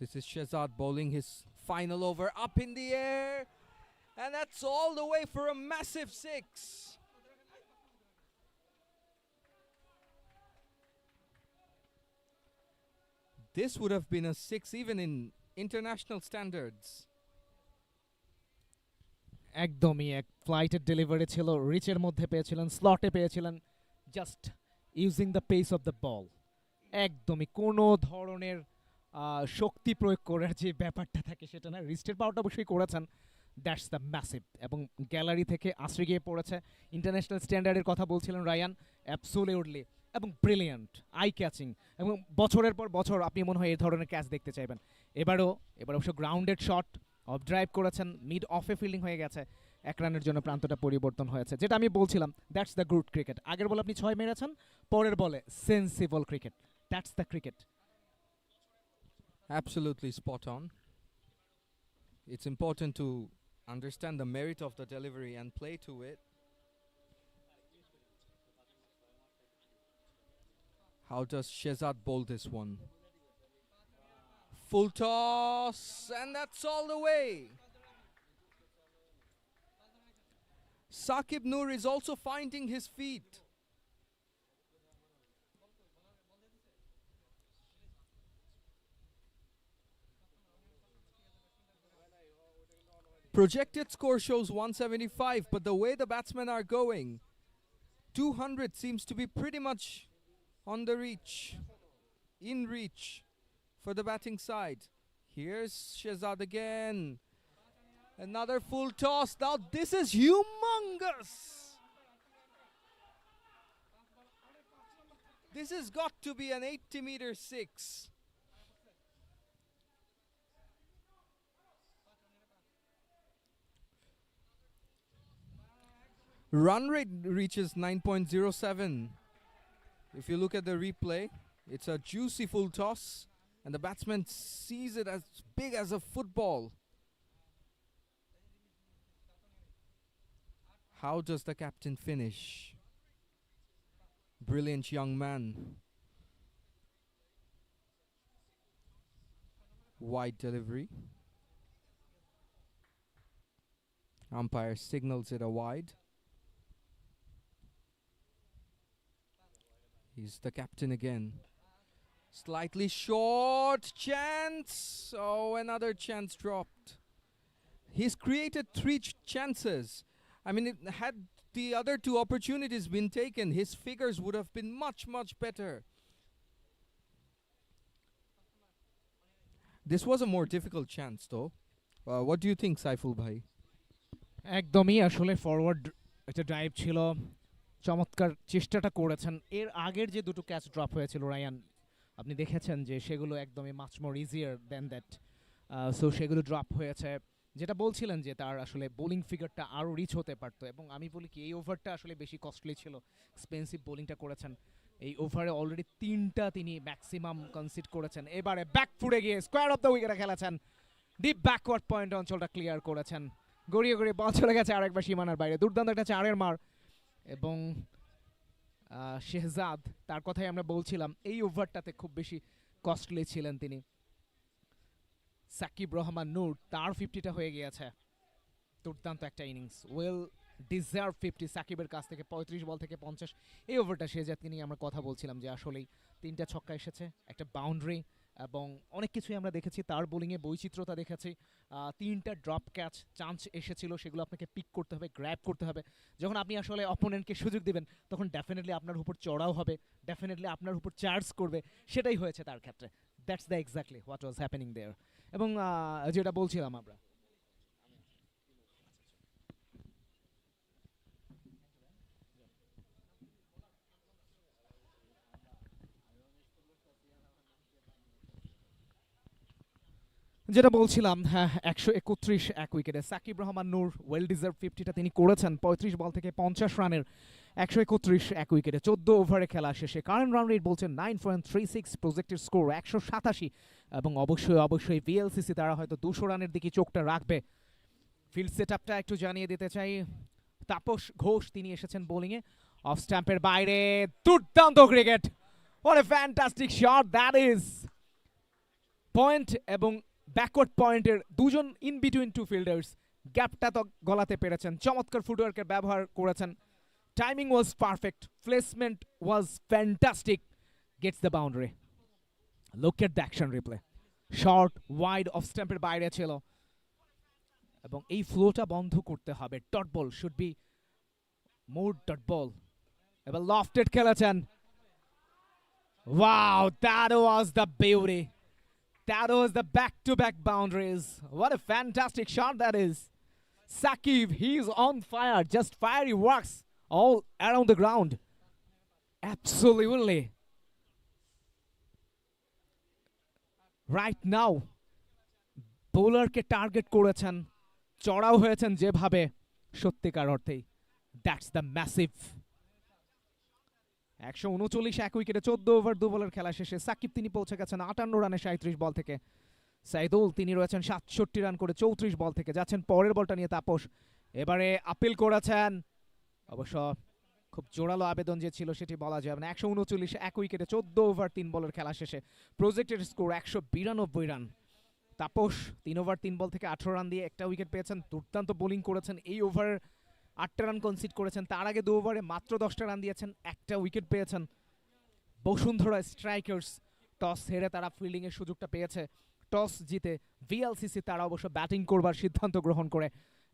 This is Shehzad bowling his final over up in the air, and that's all the way for a massive 6. This would have been a 6 even in international standards. একদমই এক ফ্লাইটের delivery ছিল, রিচের মধ্যে পেয়েছিলেন, স্লটে পেয়েছিলেন, just using the pace of the ball, একদমই কোনো ধরনের শক্তি প্রয়োগ করার যে ব্যাপারটা থাকে সেটা না, রিস্টের পাওয়ারটা অবশ্যই করেছেন, দ্যাটস দ্য ম্যাসিভ। এবং গ্যালারি থেকে আশ্রয় গিয়ে পড়েছে, ইন্টারন্যাশনাল স্ট্যান্ডার্ডের কথা বলছিলেন রায়ান, অ্যাবসোলিউটলি, এবং ব্রিলিয়ান্ট, আই ক্যাচিং, এবং বছরের পর বছর আপনি মনে হয় এই ধরনের ক্যাচ দেখতে চাইবেন। এবার অবশ্য গ্রাউন্ডেড শট, অফ ড্রাইভ করেছেন, মিড অফে ফিল্ডিং হয়ে গেছে, 1 রানের জন্য প্রান্তটা পরিবর্তন হয়েছে, যেটা আমি বলছিলাম দ্যাটস দ্য গুড ক্রিকেট। আগের বলে আপনি 6 মেরেছেন, পরের বলে sensible cricket, that's the cricket. Absolutely spot on. It's important to understand the merit of the delivery and play to it. How does Shehzad bowl this one? Full toss, and that's all the way. Saqib Noor is also finding his feet. Projected score shows 175, but the way the batsmen are going, 200 seems to be pretty much on the reach, in reach for the batting side. Here's Shehzad again. Another full toss. Now this is humongous. This has got to be an 80-meter six. Run rate reaches 9.07. If you look at the replay, it's a juicy full toss, and the batsman sees it as big as a football. How does the captain finish? Brilliant young man. Wide delivery. Umpire signals it a wide. He's the captain again. Slightly short. Chance. Oh, another chance dropped. He's created 3 chances. I mean, had the other 2 opportunities been taken, his figures would have been much, much better. This was a more difficult chance, though. What do you think, Saiful bhai? একদমই আসলে forward একটা drive ছিল, চমৎকার চেষ্টাটা করেছেন। এর আগের যে দুটো ক্যাচ ড্রপ হয়েছিল রায়ান, আপনি দেখেছেন যে সেগুলো একদমই much more easier than that. So সেগুলো ড্রপ হয়েছে। যেটা বলছিলেন যে তার আসলে বোলিং ফিগারটা আরও রিচ হতে পারতো, এবং আমি বলি কি এই ওভারটা আসলে বেশি কস্টলি ছিল, এক্সপেন্সিভ বোলিংটা করেছেন। এই ওভারে অলরেডি 3টা তিনি ম্যাক্সিমাম কনসিড করেছেন। এবারে ব্যাক ফুটে গিয়ে স্কোয়ার অফ দ্য উইকেটে খেলেছেন, ডিপ ব্যাকওয়ার্ড পয়েন্ট অঞ্চলটা ক্লিয়ার করেছেন, গড়িয়ে গড়িয়ে বল চলে গেছে আরেকবার সীমানার বাইরে। দুর্দান্ত একটা 4-এর মার। এবং শেহজাদ, তার কথাই আমরা বলছিলাম, এই ওভারটাতে খুব বেশি কস্টলি ছিলেন তিনি। সাকিব রহমান নূর, তার 50টা হয়ে গিয়েছে। দুর্দান্ত একটা ইনিংস, ওয়েল ডিজার্ভ 50 সাকিবের কাছ থেকে। 35 বল থেকে 50 এই ওভারটা শেহজাদকে নিয়ে আমরা কথা বলছিলাম যে আসলেই 3টা ছক্কা এসেছে, একটা বাউন্ডারি, এবং অনেক কিছুই আমরা দেখেছি তার বোলিংয়ে, বৈচিত্র্যতা দেখেছি। 3টা ড্রপ ক্যাচ চান্স এসেছিল, সেগুলো আপনাকে পিক করতে হবে, গ্র্যাব করতে হবে। যখন আপনি আসলে অপোনেন্টকে সুযোগ দিবেন, তখন ডেফিনেটলি আপনার উপর চড়াও হবে, ডেফিনেটলি আপনার উপর চার্জ করবে। সেটাই হয়েছে তার ক্ষেত্রে। That's the exactly what was happening there. এবং যেটা বলছিলাম আমরা, হ্যাঁ, 131 এক উইকেটে সাকিব রহমান নূর ওয়েল ডিজার্ভ 50টা তিনি করেছেন। 35 বল থেকে 50 রানের 131 এক উইকেটে 14 ওভারে খেলা শেষে। কারেন্ট রান রেট বলছেন 9.36, প্রজেক্টেড স্কোর 187। এবং অবশ্যই ভিএলসিসি তারা হয়তো 200 রানের দিকে চোখটা রাখবে। ফিল্ড সেট আপটা একটু জানিয়ে দিতে চাই। তাপস ঘোষ তিনি এসেছেন বোলিংয়ে, অফ স্ট্যাম্পের বাইরে, দুর্দান্ত cricket, what a fantastic shot that is. Point এবং ব্যাকওয়ার্ড পয়েন্টের দুজন ইন বিটুইন 2 ফিল্ডার্স, গ্যাপটা তো গলাতে পেরেছেন, চমৎকার ফুটওয়ার্কের ব্যবহার করেছেন। Timing was perfect, placement was fantastic, gets the boundary. Look at the action replay, short wide off স্ট্যাম্পের বাইরে ছিল, এবং এই ফ্লোটা বন্ধ করতে হবে। Dot ball should be more dot ball. এবার লফটেড খেলেছেন, wow, that was the beauty, that was the back-to-back boundaries. What a fantastic shot that is. Sakib, he's on fire, just fiery works all around the ground. Absolutely. Right now, বোলারকে target করেছেন, চড়াও হয়েছেন যেভাবে, সত্যিকার অর্থেই that's the massive. 139 এক উইকেটে 14 over 2 বলের খেলা শেষে সাকিব তিনি পৌঁছে গেছেন 58 রানে 37 বল থেকে। সাইদুল তিনি রয়েছেন 67 রান করে 34 বল থেকে। যাচ্ছেন পরের বলটা নিয়ে তাপস, এবারে আপিল করেছেন, অবশ্য খুব জোরালো আবেদন যে ছিল সেটি বলা যাবে না। 139 এক উইকেটে 14 ওভার 3 বলের খেলা শেষে, projected score 192 run. Tapas 3 over 3 বল থেকে 18 রান দিয়ে একটা উইকেট পেয়েছেন, দুর্দান্ত বোলিং করেছেন। এই ওভারের 8টা রান কনসিড করেছেন, তার আগে 2 ওভারে মাত্র 10টা রান দিয়েছেন, একটা উইকেট পেয়েছেন। বসুন্ধরা স্ট্রাইকার্স টস হেরে তারা ফিল্ডিং এর সুযোগটা পেয়েছে, টস জিতে ভিএলসিসি তারা অবশ্য ব্যাটিং করবার সিদ্ধান্ত গ্রহণ করে,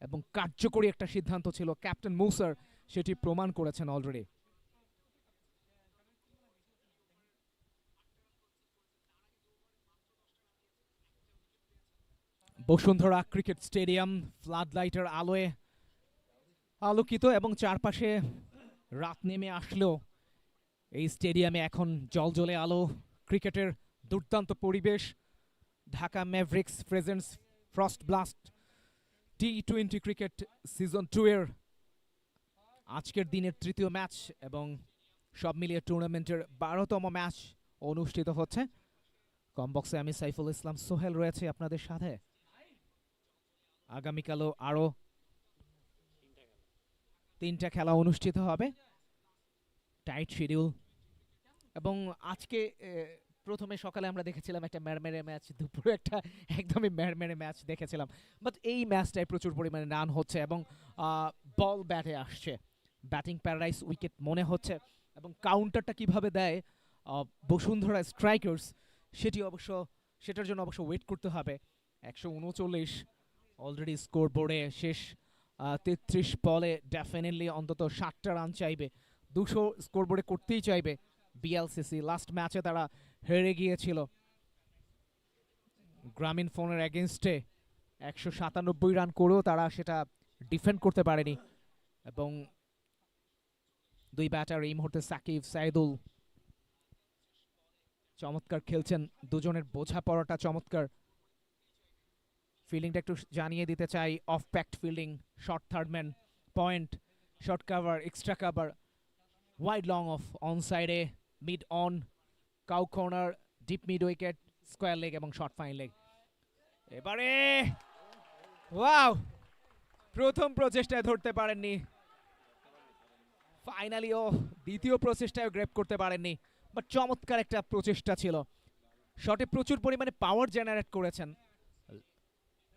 এবং কার্যকরী একটা সিদ্ধান্ত ছিল ক্যাপ্টেন মুসার, সেটি প্রমাণ করেছেন already. Bashundhara cricket stadium flood লাইটের আলোয় আলোকিত এবং চারপাশে রাত নেমে আসলেও এই স্টেডিয়ামে এখন জলজলে আলো, ক্রিকেটের দুর্দান্ত পরিবেশ। Dhaka Mavericks presents frost blast T20 cricket season 2 এর আজকের দিনের তৃতীয় ম্যাচ এবং সব মিলিয়ে টুর্নামেন্টের 12তম ম্যাচ অনুষ্ঠিত হচ্ছে। কমবক্সে আমি সাইফুল ইসলাম সোহেল রয়েছে আপনাদের সাথে। আগামীকালও আরও 3টা খেলা অনুষ্ঠিত হবে, টাইট শিডিউল। এবং আজকে প্রথমে সকালে আমরা দেখেছিলাম একটা ম্যারমেরে ম্যাচ, দুপুরে একটা একদমই ম্যারমেরে ম্যাচ দেখেছিলাম। বাট এই ম্যাচটায় প্রচুর পরিমাণে রান হচ্ছে এবং বল ব্যাটে আসছে, ব্যাটিং প্যারাডাইস উইকেট মনে হচ্ছে। এবং কাউন্টারটা কিভাবে দেয় বসুন্ধরা স্ট্রাইকার্স সেটার জন্য অবশ্য ওয়েট করতে হবে। 139 অলরেডি স্কোর বোর্ডে শেষ 33 বলে ডেফিনেটলি অন্তত 60টা রান চাইবে, 200 স্কোর বোর্ডে করতেই চাইবে বিএলসিসি। লাস্ট ম্যাচে তারা হেরে গিয়েছিল গ্রামীণ ফোনের এগেনস্টে, 197 রান করেও তারা সেটা ডিফেন্ড করতে পারেনি। এবং দুই ব্যাটার এই মুহূর্তে সাকিব সাইদুল চমৎকার খেলছেন, দুজনের বোঝাপড়াটা চমৎকার। ফিল্ডিংটা একটু জানিয়ে দিতে চাই, off packed fielding, short third man, point, short cover, extra cover, wide long off, on সাইডে, mid on, cow corner, deep mid wicket, square leg এবং শর্ট ফাইন লেগ। এবারে ওয়াও, প্রথম প্রচেষ্টায় ধরতে পারেননি, ফাইনালিও দ্বিতীয় প্রচেষ্টায় গ্রেপ করতে পারেননি। বাট চমৎকার একটা প্রচেষ্টা ছিল, শটে প্রচুর পরিমাণে পাওয়ার জেনারেট করেছেন।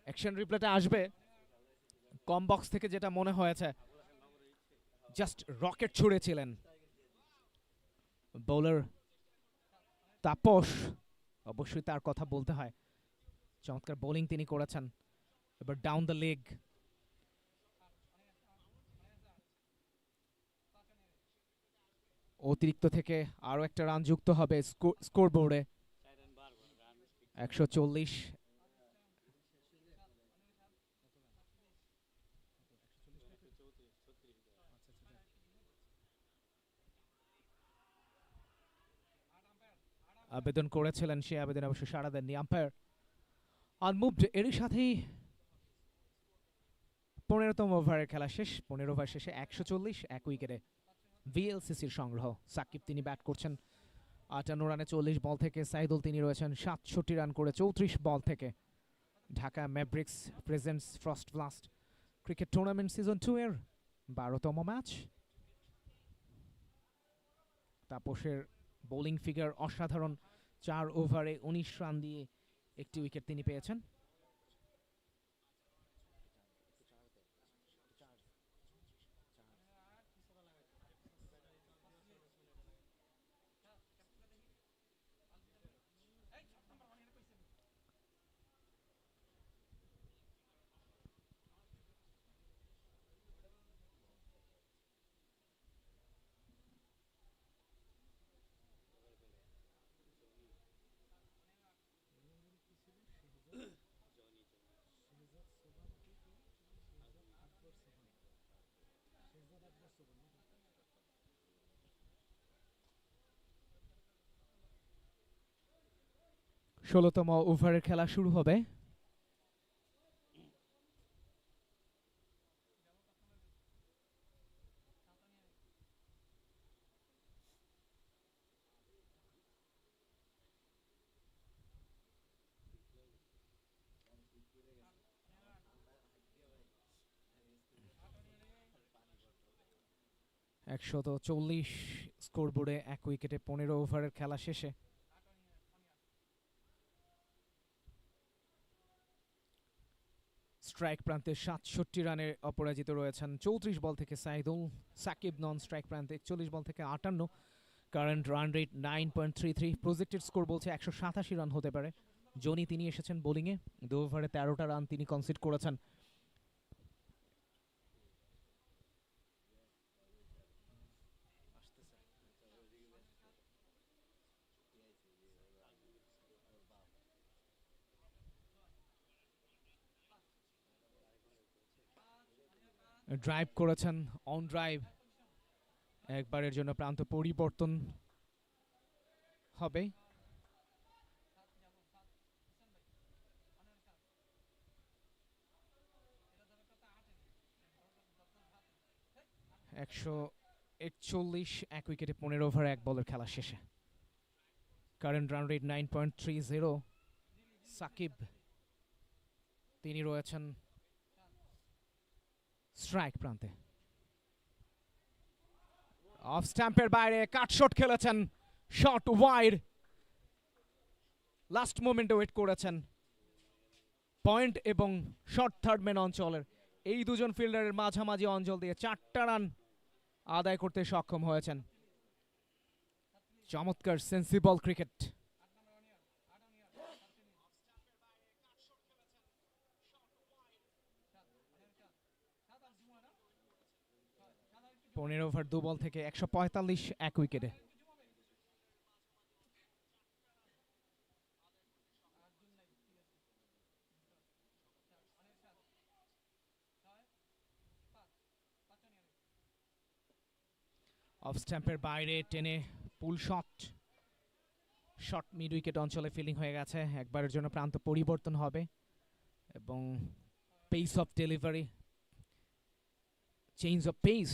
অ্যাকশন রিপ্লেটা আসবে, কম বক্স থেকে যেটা মনে হয়েছে জাস্ট রকেট ছুড়েছিলেন বোলার তাপস, অবশ্যই তার কথা বলতে হয়, চমৎকার বোলিং তিনি করেছেন। এবার ডাউন দ্য লেগ, অতিরিক্ত থেকে আরো একটা রান যুক্ত হবে স্কোর বোর্ডে। 140 আবেদন করেছিলেন, সে আবেদন অবশ্য সাড়া দেননি আম্পায়ার। আনমুভড, এরই সাথেই 15তম ওভারের খেলা শেষ। 15 ওভার শেষে 140, 1 উইকেটে ভিএলসিসির সংগ্রহ। সাকিব তিনি ব্যাট করছেন 58 রানে 40 বল থেকে, সাইদুল তিনি রয়েছেন 67 রান করে 34 বল থেকে। Dhaka Mavericks presents frost blast cricket tournament season 2 এর 12তম ম্যাচ। তাপসের বোলিং ফিগার অসাধারণ, 4 ওভারে 19 রান দিয়ে একটি উইকেট তিনি পেয়েছেন। ষোলোতম ওভারের খেলা শুরু হবে। একশত 40 স্কোর বোর্ডে 1 উইকেটে 15 ওভারের খেলা শেষে। স্ট্রাইক প্রান্তে 67 রানে অপরাজিত রয়েছেন 34 বল থেকে সাইদুল। সাকিব নন স্ট্রাইক প্রান্তে 41 বল থেকে 58, current run rate 9.33, projected score বলছে 187 রান হতে পারে। জনি তিনি এসেছেন বোলিংয়ে, 2 ওভারে 13টা রান তিনি কনসিড করেছেন। ড্রাইভ করেছেন, অন ড্রাইভ। একবারের জন্য প্রান্ত পরিবর্তন হবে। একশো 41 এক উইকেটে 15 ওভার 1 বলের খেলা শেষে। Current run rate 9.30। সাকিব তিনি রয়েছেন স্ট্রাইক প্রান্তে। অফ স্ট্যাম্পের বাইরে কাট শট খেলেছেন, শট ওয়াইড। লাস্ট মোমেন্টে ওয়েট করেছেন পয়েন্ট এবং শর্ট থার্ড ম্যান অঞ্চলের এই দুজন ফিল্ডারের মাঝামাঝি অঞ্চল দিয়ে 4টা রান আদায় করতে সক্ষম হয়েছেন। চমৎকার সেন্সিবল ক্রিকেট। পনেরো ওভার 2 বল থেকে 145 এক উইকেটে। অফ স্ট্যাম্পের বাইরে টেনে পুল শট, শট মিড উইকেট অঞ্চলে ফিল্ডিং হয়ে গেছে। একবারের জন্য প্রান্ত পরিবর্তন হবে এবং pace of delivery, change of pace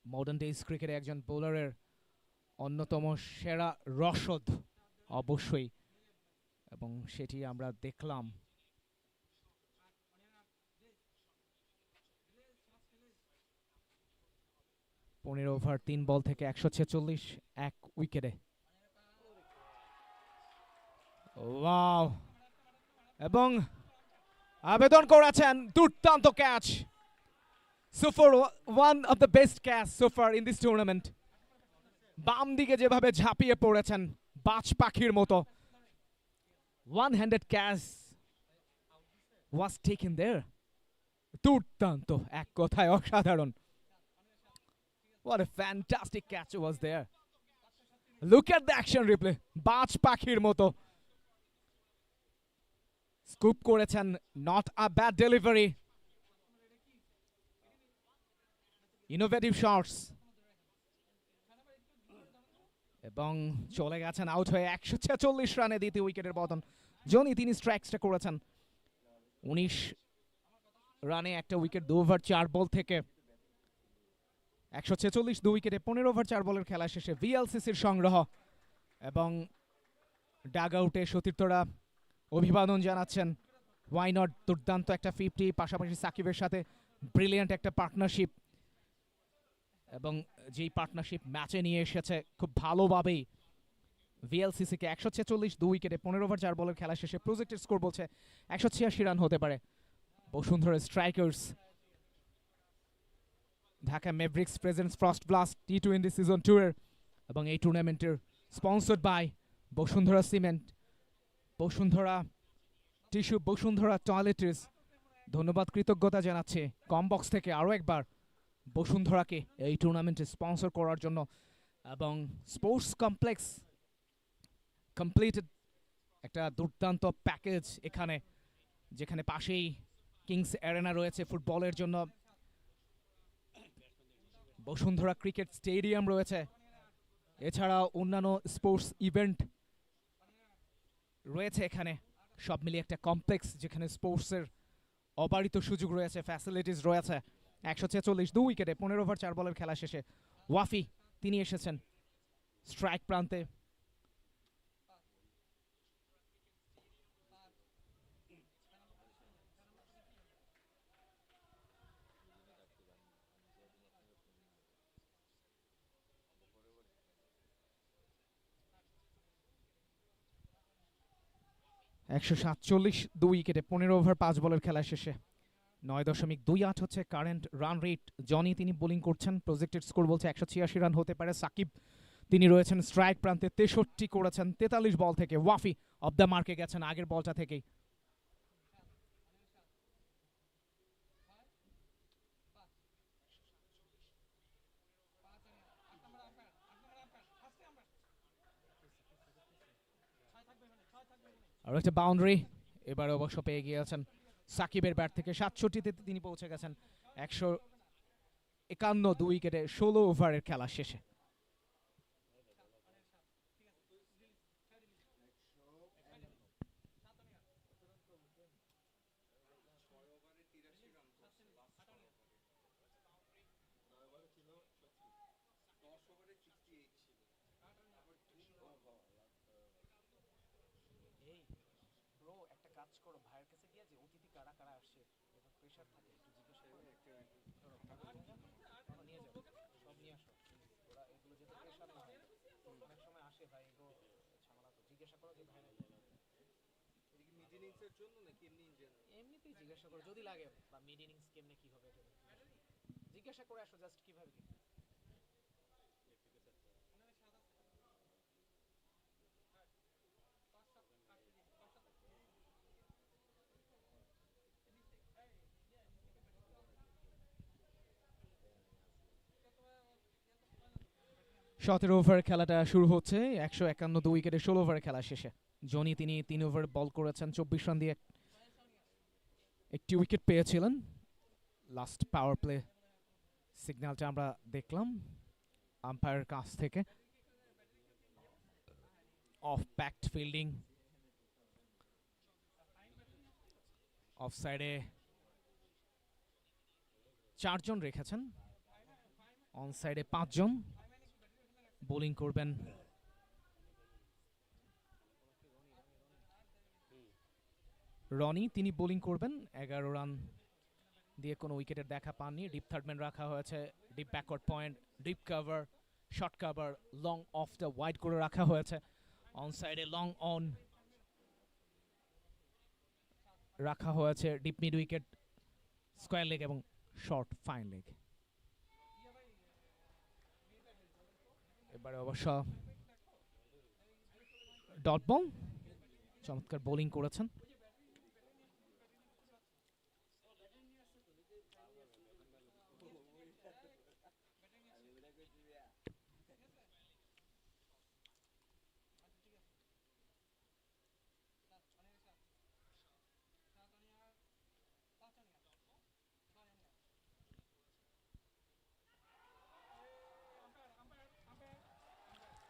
modern days ক্রিকেটে একজন বোলারের অন্যতম সেরা রসদ অবশ্যই, এবং সেটি আমরা দেখলাম। পনেরো ওভার 3 বল থেকে 146 এক উইকেটে। ওয়াও, এবং আবেদন করেছেন দুর্দান্ত catch. So far, one of the best catch so far in this tournament. বাম দিকে যেভাবে ঝাঁপিয়ে পড়েছেন বাজ পাখির মতো, one-handed catch was taken there. দুর্দান্ত, এক কথায় অসাধারণ। What a fantastic catch was there. Look at the action replay. বাজ পাখির মতো স্কুপ করেছেন, not a bad delivery. Innovative shots, এবং চলে গেছেন আউট হয়ে 146 রানে দ্বিতীয় উইকেটের পতন। জনি তিনি স্ট্রাইকসটা করেছেন 19 রানে, একটা উইকেট 2 ওভার 4 বল থেকে 146 2 উইকেটে 15 ওভার 4 বলের খেলা শেষে ভিএলসিসির সংগ্রহ। এবং ডাগ আউটে সতীর্থরা অভিবাদন জানাচ্ছেন। ওয়াই নট, দুর্দান্ত একটা 50, পাশাপাশি সাকিবের সাথে ব্রিলিয়ান্ট একটা পার্টনারশিপ, এবং যেই পার্টনারশিপ ম্যাচে নিয়ে এসেছে খুব ভালোভাবেই ভিএলসিসিকে। 146 2 উইকেটে 15 ওভার 4 বলের খেলা শেষে প্রজেক্টেড স্কোর বলছে 186 রান হতে পারে। Bashundhara Strikers, Dhaka Mavericks presents frost blast টি20 সিজন 2 এর, এবং এই টুর্নামেন্টের sponsored by Bashundhara cement, Bashundhara tissue, Bashundhara toiletries. ধন্যবাদ, কৃতজ্ঞতা জানাচ্ছে কম বক্স থেকে আরও একবার বসুন্ধরাকে এই টুর্নামেন্টে স্পন্সর করার জন্য। এবং স্পোর্টস কমপ্লেক্স কমপ্লিটেড, একটা দুর্দান্ত প্যাকেজ এখানে, যেখানে পাশেই কিংস অ্যারেনা রয়েছে ফুটবলের জন্য, বসুন্ধরা ক্রিকেট স্টেডিয়াম রয়েছে, এছাড়াও অন্যান্য স্পোর্টস ইভেন্ট রয়েছে এখানে। সব মিলিয়ে একটা কমপ্লেক্স যেখানে স্পোর্টসের অবারিত সুযোগ রয়েছে, ফ্যাসিলিটিস রয়েছে। 146 2 উইকেটে 15 ওভার 4 বলের খেলা শেষে ওয়াফি তিনি এসেছেন স্ট্রাইক প্রান্তে। একশো 147 2 উইকেটে 15 ওভার 5 বলের খেলা শেষে 9.28 হচ্ছে কারেন্ট রান রেট। জনি তিনি বোলিং করছেন, প্রজেক্টেড স্কোর বলছে 186 রান হতে পারে। সাকিব তিনি রয়েছেন স্ট্রাইক প্রান্তে, 63 করেছেন 43 বল থেকে। ওয়াফি অফ দ্য মার্কে গেছেন আগের বলটা থেকেই। আর একটা বাউন্ডারি এবারে অবশ্য পেয়ে গিয়েছেন সাকিবের ব্যাট থেকে। 67তে তিনি পৌঁছে গেছেন 51 উইকেটে 16 ওভারের খেলা শেষে। একটা কাজ করো, ভাইয়ের কাছে গিয়ে যে অতিথি কারা কারা আসছে, এটা প্রেসার থাকে, একটু জিজ্ঞাসা করে নিয়ে যাও, সব নিয়ে আসো, ওরা এগুলো যেতে প্রেসার না হয়। অনেক সময় আসে ভাই, এগুলো ঝামেলা, তো জিজ্ঞাসা করো যে ভাই এমনিতেই জিজ্ঞাসা করো যদি লাগে, বা মিড ইনিংস কেমনে কি হবে এটা জিজ্ঞাসা করে আসো, জাস্ট কিভাবে কি। সতেরো ওভার খেলাটা শুরু হচ্ছে, 151 উইকেটে 16 ওভারের খেলা শেষে। জনি তিনি 3 ওভার বল করেছেন, 24 রান দিয়ে একটি উইকেট পেয়েছিলেন। লাস্ট পাওয়ার প্লে সিগন্যালটা আমরা দেখলাম আম্পায়ারের কাছ থেকে। অফ প্যাক্ট ফিল্ডিং, অফ সাইডে 4 জন রেখেছেন, অন সাইডে 5 জন। বোলিং করবেন রনি, তিনি বোলিং করবেন। 11 রান দিয়ে কোনো উইকেটের দেখা পাননি। ডিপ থার্ডম্যান রাখা হয়েছে, deep backward point, deep cover, short cover, long of the wide করে রাখা হয়েছে। অন সাইডে লং অন রাখা হয়েছে, deep mid wicket, square leg এবং শর্ট ফাইন লেগ। এবারে অবশ্য ডট বল, চমৎকার বোলিং করেছেন।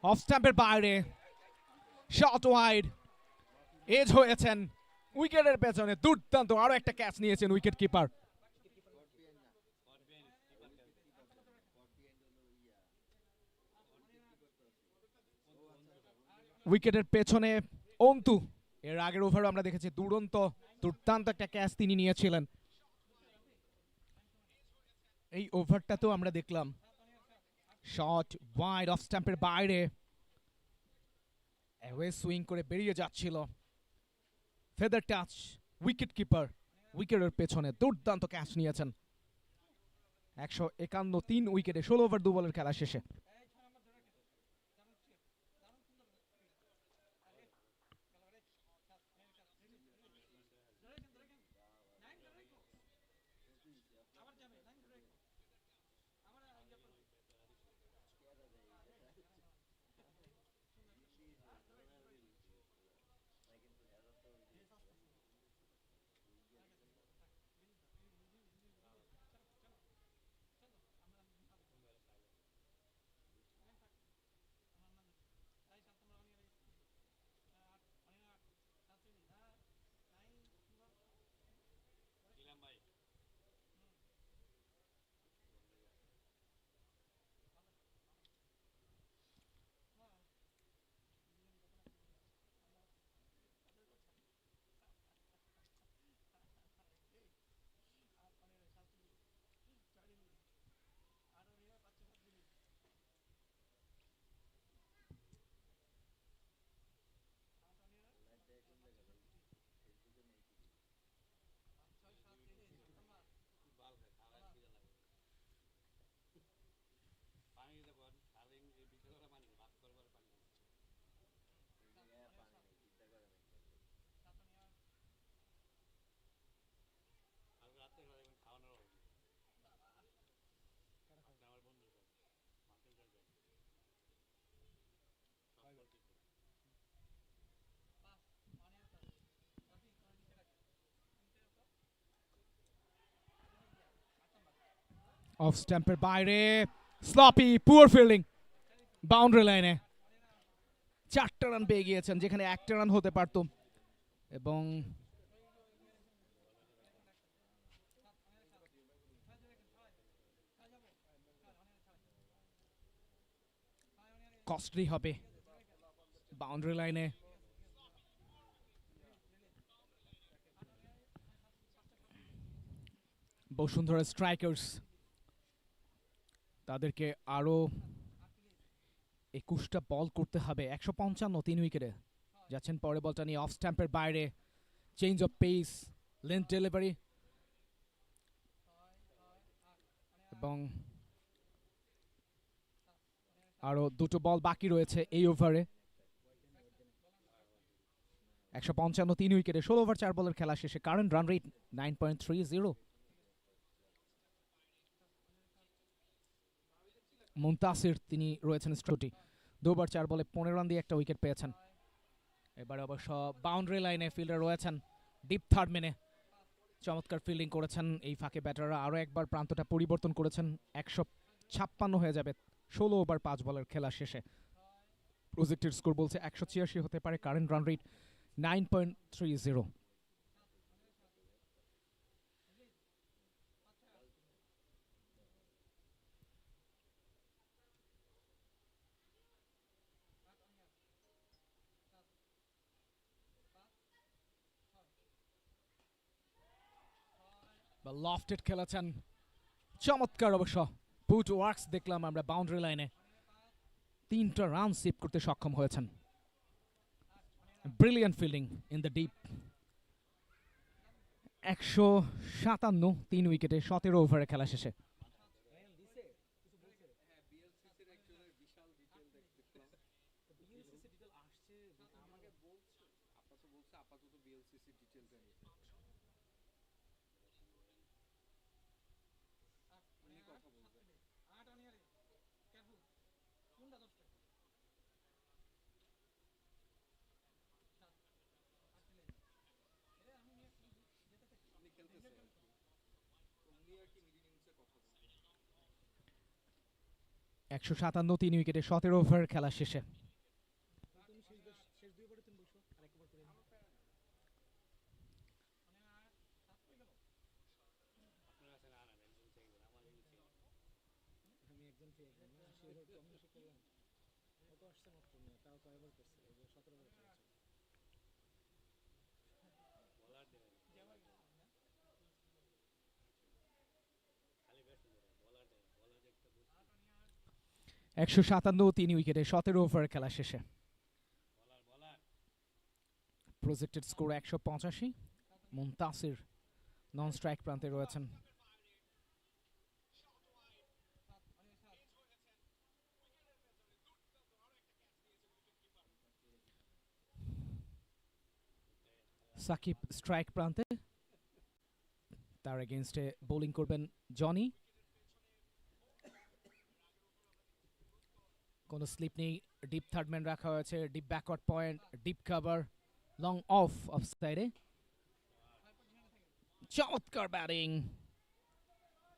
অফ স্ট্যাম্পের বাইরে, শট ওয়াইড, এজ হয়েছেন উইকেটের পেছনে। দুর্দান্ত আরো একটা ক্যাচ নিয়েছেন উইকেট কিপার। উইকেটের পেছনে অন্তু, এর আগের ওভারও আমরা দেখেছি দুর্দান্ত একটা ক্যাচ তিনি নিয়েছিলেন। এই ওভারটাতেও আমরা দেখলাম শট ওয়াইড, অফ স্ট্যাম্পের বাইরে, অ্যাওয়ে সুইং করে বেরিয়ে যাচ্ছিল। ফেদার টাচ, উইকেট কিপার উইকেটের পেছনে দুর্দান্ত ক্যাচ নিয়েছেন। 151 3 উইকেটে 16 ওভার 2 বলের খেলা শেষে। অফ স্ট্যাম্পের বাইরে স্লপি পুয়ার ফিল্ডিং বাউন্ডারি লাইনে 4টা রান পেয়ে গিয়েছেন যেখানে 1টা রান হতে পারত এবং কস্টলি হবে বাউন্ডারি লাইনে। বসুন্ধরা স্ট্রাইকার্স তাদেরকে আরো 21টা বল করতে হবে। 155 3 উইকেটে যাচ্ছেন পরে বলটা নিয়ে অফ স্ট্যাম্পের বাইরে change of pace length delivery এবং আরো 2টো বল বাকি রয়েছে এই ওভারে। 155 3 উইকেটে 16 ওভার 4 বলের খেলা শেষে কারেন্ট রান রেট 9.30। মুনতাসির তিনি রয়েছেন স্ট্রোটি 2 ওভার 4 বলে 15 রান দিয়ে একটা উইকেট পেয়েছেন। এবারে অবশ্য বাউন্ডারি লাইনে ফিল্ডার রয়েছেন ডিপ থার্ড মেনে চমৎকার ফিল্ডিং করেছেন এই ফাঁকে ব্যাটাররা আরো একবার প্রান্তটা পরিবর্তন করেছেন। 156 হয়ে যাবে 16 ওভার 5 বলের খেলা শেষে। প্রজেক্টেড স্কোর বলছে 186 হতে পারে। Current run rate 9.30। লফটেড খেলেছেন চমৎকার অবশ্য ফুট ওয়ার্কস দেখলাম আমরা বাউন্ডারি লাইনে 3টা রান সেভ করতে সক্ষম হয়েছেন। Brilliant fielding in the deep. 157 3 উইকেটে 17 ওভারে খেলা শেষে। একশো 3 উইকেটে 17 ওভার খেলা শেষে। একশো 3 উইকেটে 17 ওভার খেলা শেষে। Projected score 185। মুনতাসির নন স্ট্রাইক প্রান্তে রয়েছেন। সাকিব স্ট্রাইক প্রান্তে, তার এগেইনস্টে বোলিং করবেন জনি। কোনো স্লিপ নেই, ডিপ থার্ড ম্যান রাখা হয়েছে, deep backward point, deep cover, long of সাইডে। চমৎকার ব্যাটিং,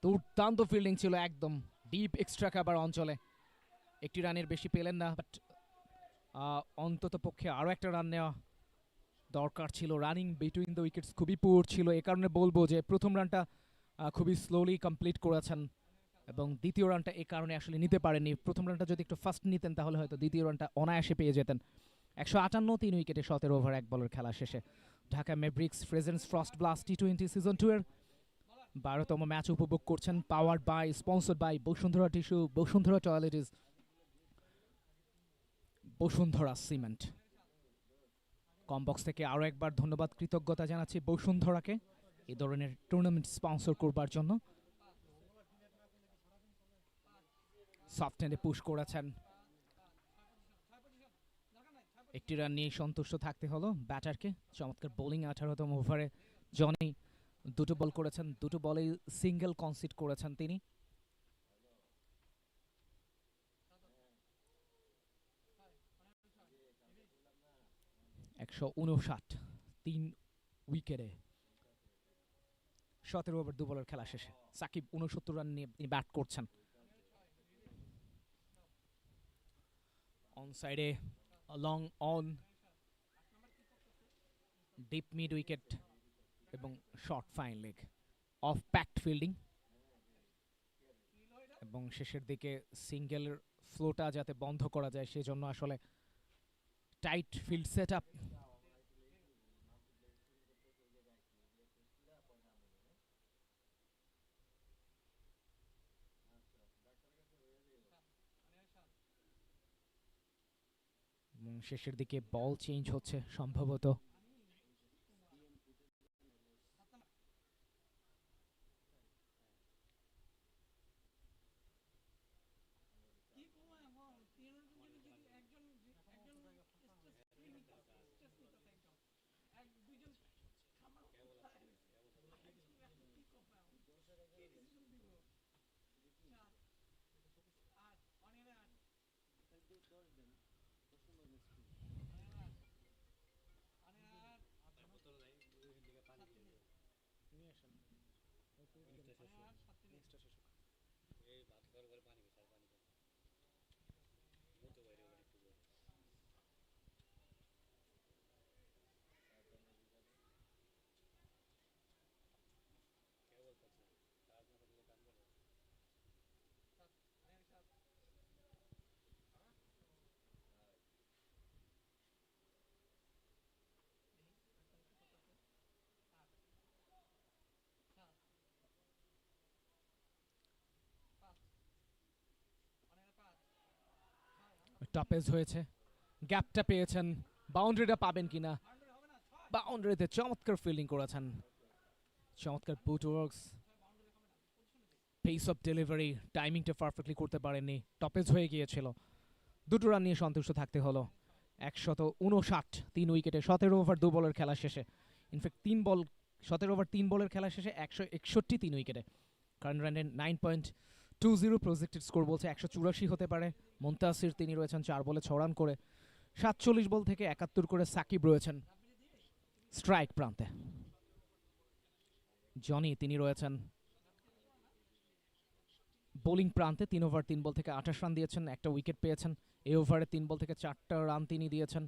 দুর্দান্ত ফিল্ডিং ছিল একদম ডিপ এক্সট্রা কভার অঞ্চলে। একটি রানের বেশি পেলেন না, বাট অন্তত পক্ষে আরো একটা রান নেওয়া দরকার ছিল। রানিং বিটুইন দ্য উইকেটস খুবই পুয়ার ছিল, এ কারণে বলবো যে প্রথম রানটা খুবই স্লোলি কমপ্লিট করেছেন এবং দ্বিতীয় রানটা এ কারণে আসলে নিতে পারেননি। প্রথম রানটা যদি একটু ফাস্ট নিতেন তাহলে হয়তো দ্বিতীয় রানটা অনায়াসে পেয়ে যেতেন। 158 3 উইকেটে 17 ওভার 1 বলের খেলা শেষে। Dhaka Mavericks presents frost blast টি20 সিজন 2 এর 12তম ম্যাচ উপভোগ করছেন। Powered by, sponsored by Bashundhara tissue, Bashundhara toiletries, Bashundhara cement. কমবক্স থেকে আরো একবার ধন্যবাদ, কৃতজ্ঞতা জানাচ্ছি বসুন্ধরাকে এই ধরনের টুর্নামেন্ট স্পন্সর করবার জন্য। সফট হ্যান্ডে পুশ করেছেন, একটি রান নিয়ে সন্তুষ্ট থাকতে হলো ব্যাটারকে। চমৎকার বোলিং 18তম ওভারে জনি 2টো বল করেছেন, 2টো বলেই সিঙ্গেল কনসিড করেছেন তিনি। একশো 3 উইকেটে 17 ওভার 2 বলের খেলা শেষে। সাকিব 69 রান নিয়ে তিনি ব্যাট করছেন। অন সাইডে long on, deep mid wicket এবং short fine leg, off packed fielding এবং শেষের দিকে সিঙ্গেলের ফ্লোটা যাতে বন্ধ করা যায় সেজন্য আসলে টাইট ফিল্ড সেট আপ। শেষের দিকে বল চেঞ্জ হচ্ছে সম্ভবত। টপেজ হয়েছে, গ্যাপটা পেয়েছেন, বাউন্ডারিটা পাবেন কিনা। বাউন্ডারিতে চমৎকার ফিল্ডিং করেছেন, চমৎকার বুট ওয়ার্কস, পেস অফ ডেলিভারি, টাইমিংটা পারফেক্টলি করতে পারেননি, টপেজ হয়ে গিয়েছিল। 2 রান নিয়ে সন্তুষ্ট থাকতে হলো। 159 3 উইকেটে 17 ওভার 2 বলের খেলা শেষে। ইনফ্যাক্ট 17 ওভার 3 বলের খেলা শেষে 161 3 উইকেটে। কারেন্ট রান 9.20, প্রজেক্টেড স্কোর বলছে 184 হতে পারে। মুনতাসির তিনি রয়েছেন 4 বলে 6 রান করে। 47 বল থেকে 71 করে সাকিব রয়েছেন স্ট্রাইক প্রান্তে। জনি তিনি রয়েছেন বোলিং প্রান্তে, 3 ওভার 3 বল থেকে 28 রান দিয়েছেন, একটা উইকেট পেয়েছেন। এই ওভারে 3 বল থেকে 4টা রান তিনি দিয়েছেন।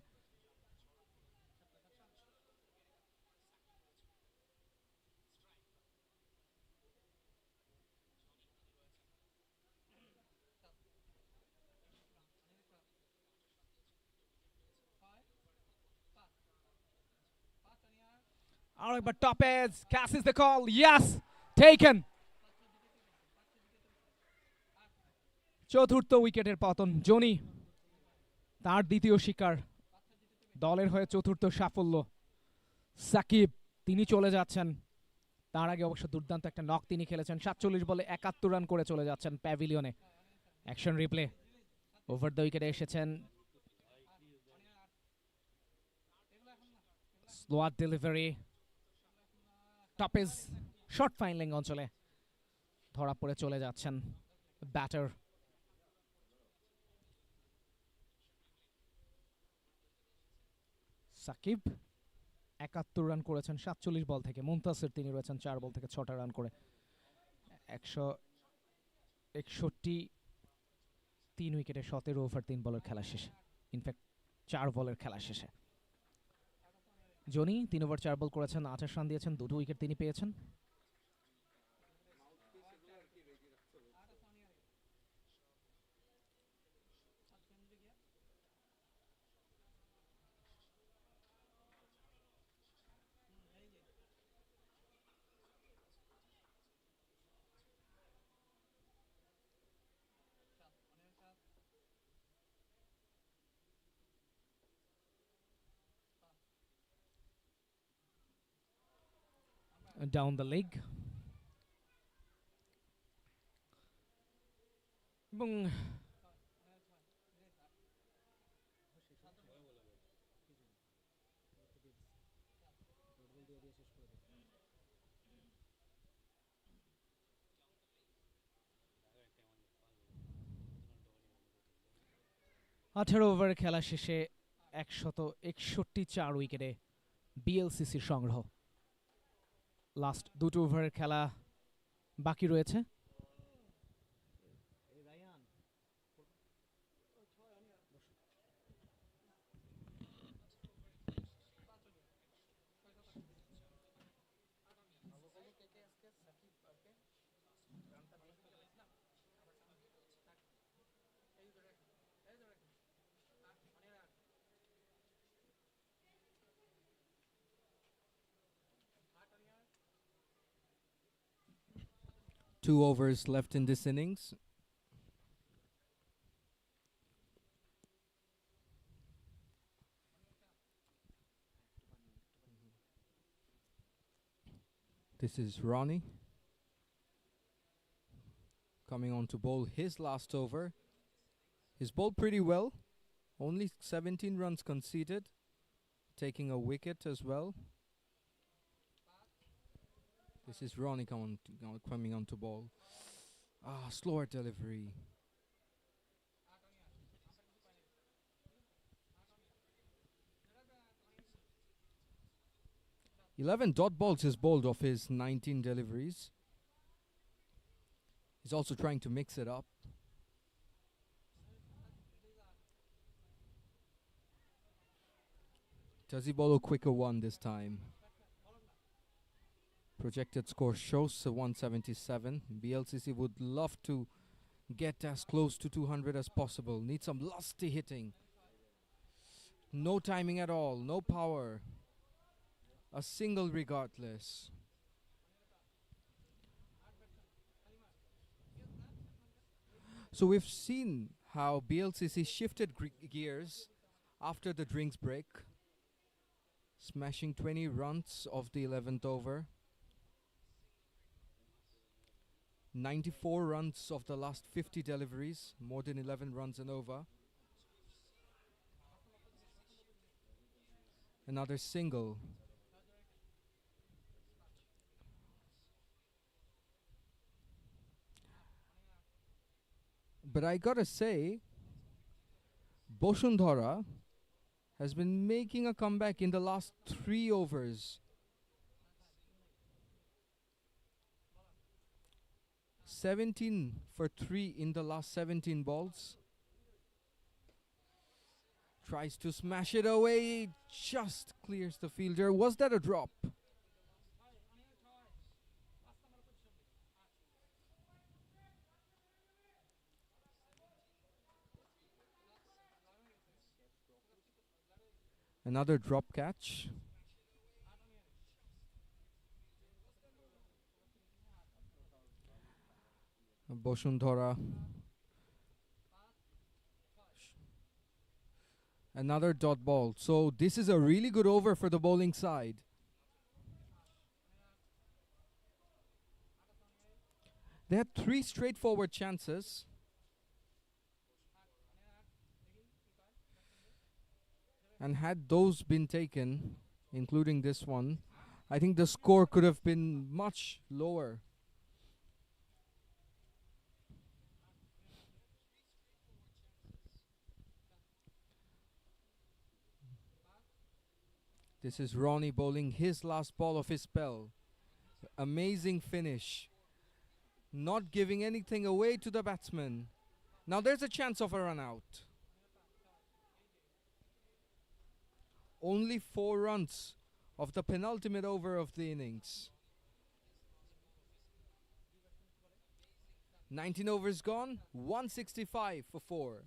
আর একবার topaz, catch is the call, yes, taken. চতুর্থ উইকেটের পতন, জনি তার দ্বিতীয় শিকার, দলের হয়ে চতুর্থ সাফল্য। সাকিব তিনি চলে যাচ্ছেন, তার আগে অবশ্য দুর্দান্ত একটা নক তিনি খেলেছেন। 47 বলে 71 রান করে চলে যাচ্ছেন প্যাভিলিয়নে। অ্যাকশন রিপ্লে, ওভার দ্য উইকেটে এসেছেন, slower delivery, topaz short fine leg অঞ্চলে ধরা পড়ে চলে যাচ্ছেন ব্যাটার। সাকিব 71 রান করেছেন 47 বল থেকে। মুনতাসির তিনি রয়েছেন 4 বল থেকে 6টা রান করে। 161 3 উইকেটে 17 ওভার 3 বলের খেলা শেষে, ইনফ্যাক্ট 4 বলের খেলা শেষে। জনি 3 ওভার 4 বল করেছেন, 28 রান দিয়েছেন, 2 উইকেট তিনি পেয়েছেন। Down the leg এবং 18 ওভারের খেলা শেষে 161 4 উইকেটে বিএলসিসির সংগ্রহ। লাস্ট দুটো ওভারের খেলা বাকি রয়েছে। Two overs left in this innings. This is Ronnie coming on to bowl his last over. He's bowled pretty well. Only 17 runs conceded, taking a wicket as well. This is Ronnie coming on to bowl. Slower delivery. 11 dot balls is bowled of his 19 deliveries. He's also trying to mix it up. Does he bowl a quicker one this time? Projected score shows 177. BLCC would love to get as close to 200 as possible. Need some lusty hitting. No timing at all, no power. A single regardless. So we've seen how BLCC shifted gears after the drinks break, smashing 20 runs of the 11th over. 94 runs of the last 50 deliveries, more than 11 runs and over. Another single. But I gotta say, Boshundhara has been making a comeback in the last 3 overs. 17 for 3 in the last 17 balls. Tries to smash it away, just clears the fielder. Was that a drop? Another drop catch. Boshundhara. Another dot ball. So this is a really good over for the bowling side. They had 3 straightforward chances. And had those been taken, including this one, I think the score could have been much lower. This is Ronnie bowling his last ball of his spell. Amazing finish. Not giving anything away to the batsman. Now there's a chance of a run out. Only 4 runs of the penultimate over of the innings. 19 overs gone, 165 for 4.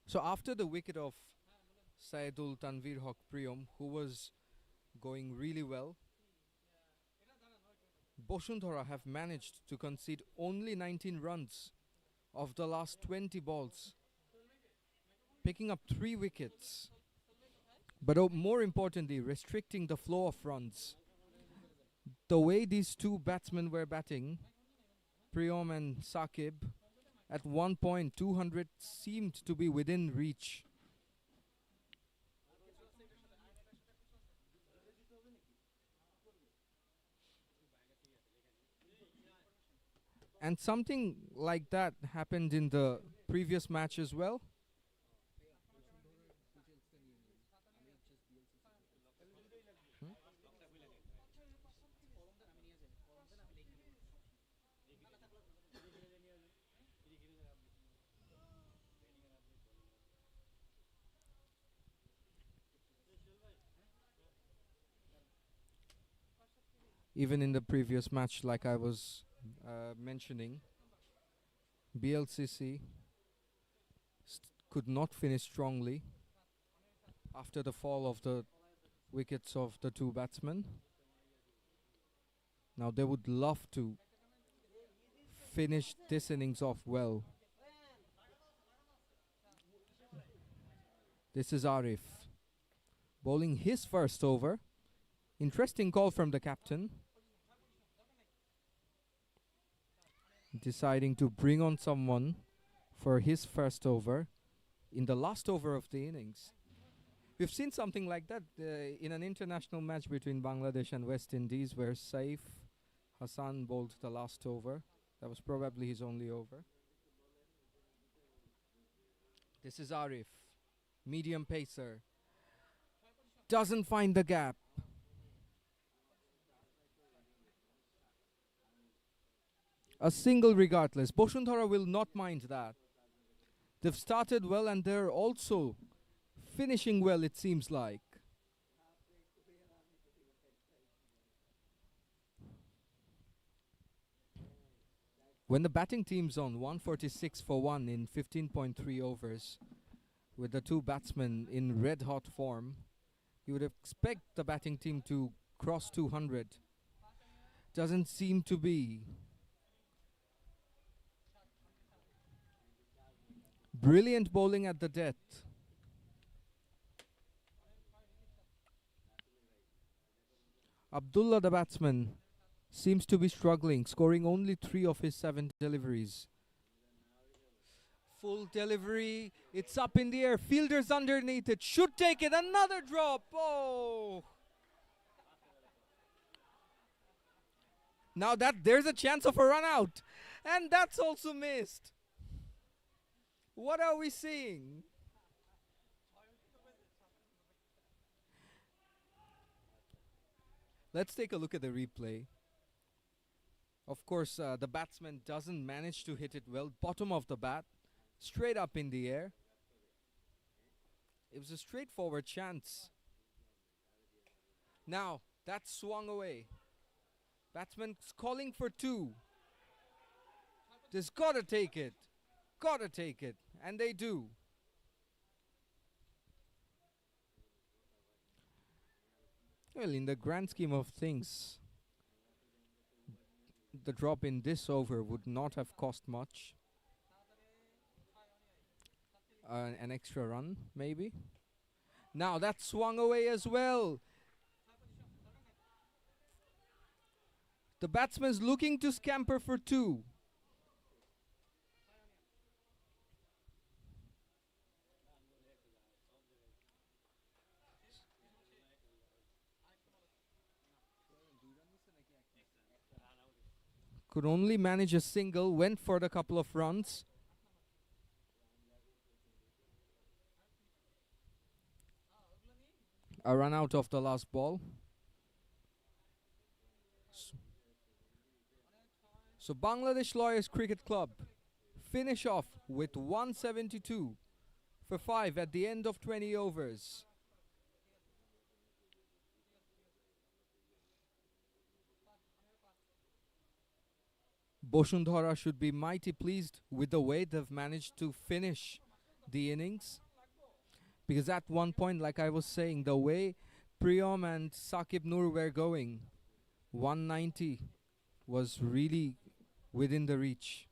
So after the wicket of Saidul Tanvir Haq Priyam, who was going really well, Boshundhara have managed to concede only 19 runs of the last 20 balls, picking up 3 wickets. But more importantly, restricting the flow of runs. The way these two batsmen were batting, Priyam and Saqib, at one point 200 seemed to be within reach. And something like that happened in the previous match as well. Even in the previous match, like I was mentioning, BLCC could not finish strongly after the fall of the wickets of the two batsmen. Now they would love to finish this innings off well. This is Arif bowling his first over. Interesting call from the captain. Deciding to bring on someone for his first over in the last over of the innings. We've seen something like that in an international match between Bangladesh and West Indies where Saif Hassan bowled the last over. That was probably his only over. This is Arif, medium pacer. Doesn't find the gap. A single regardless. Boshundhara will not mind that. They've started well and they're also finishing well, it seems like. When the batting team's on 146 for 1 in 15.3 overs, with the two batsmen in red-hot form, you would expect the batting team to cross 200. Doesn't seem to be. Brilliant bowling at the death. Abdullah, the batsman, seems to be struggling, scoring only 3 of his 7 deliveries. Full delivery, it's up in the air, fielders underneath it, should take it, another drop, oh! Now there's a chance of a run out, and that's also missed. What are we seeing? Let's take a look at the replay. Of course, the batsman doesn't manage to hit it well. Bottom of the bat, straight up in the air. It was a straightforward chance. Now, that swung away. Batsman's calling for 2. Just gotta take it. Gotta take it. And they do. Well, in the grand scheme of things, the drop in this over would not have cost much. An extra run, maybe. Now that swung away as well. The batsman's looking to scamper for 2. Could only manage a single, went for the couple of runs. A run out of the last ball. So Bangladesh Lawyers Cricket Club finish off with 172 for 5 at the end of 20 overs. Boshundhara should be mighty pleased with the way they've managed to finish the innings. Because at one point, like I was saying, the way Priyam and Saqib Noor were going, 190 was really within the reach.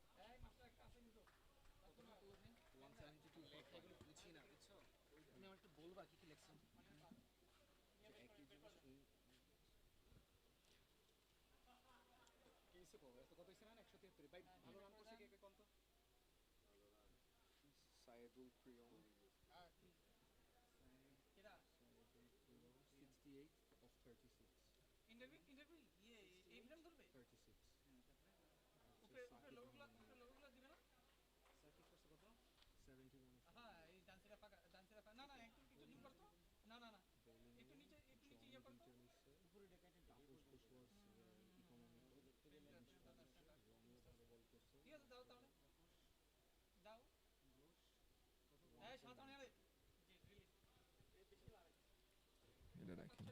এটা দেখেন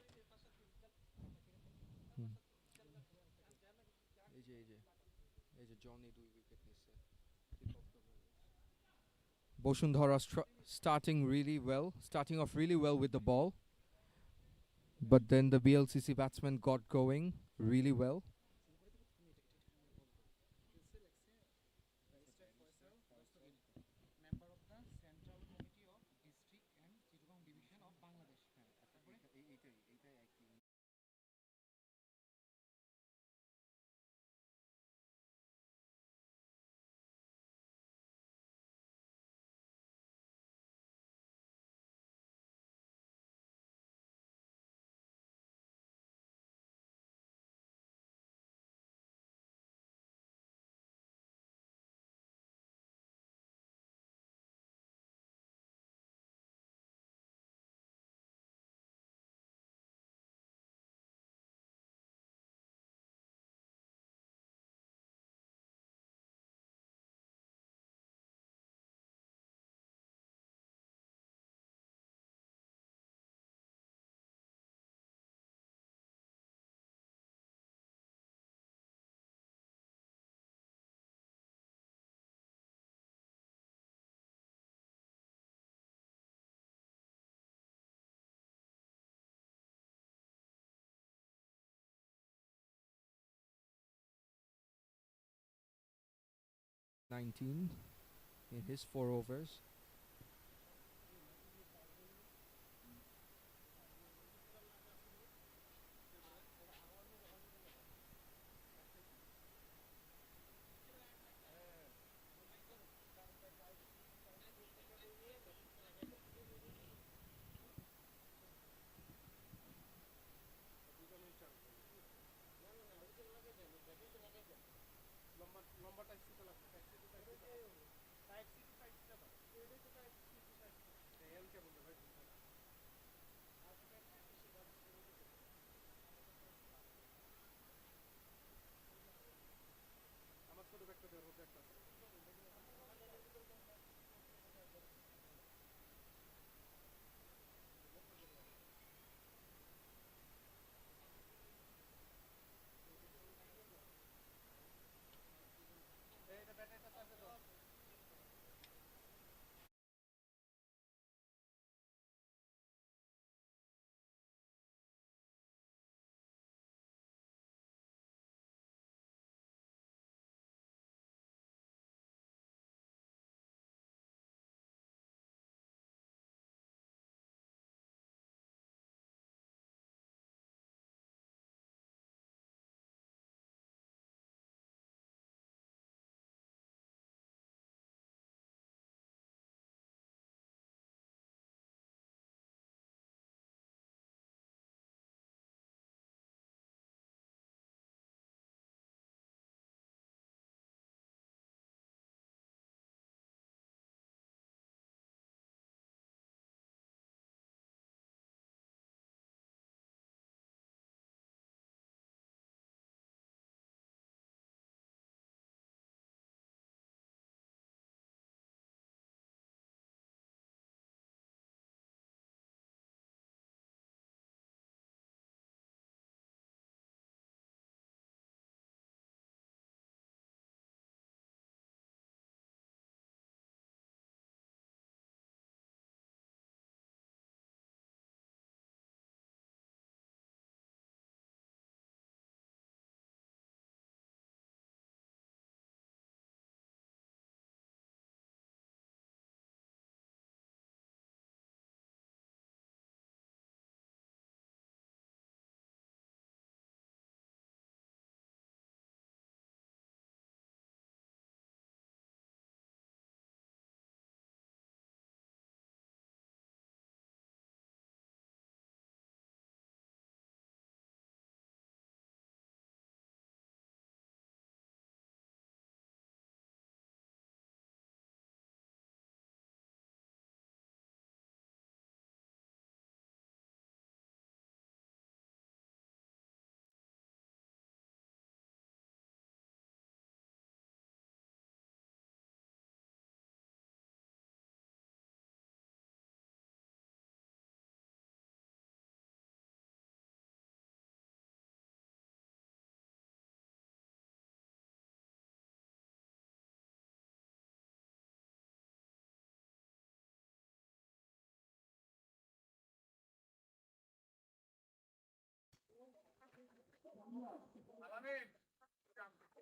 হুম। এই যে Johnny 2 wicket নিচ্ছে Bosundhara starting off really well with the ball, but then the BLCC batsman got going really well. member of the Central Committee of District and Chittagong Division of Bangladesh. In his 4 overs.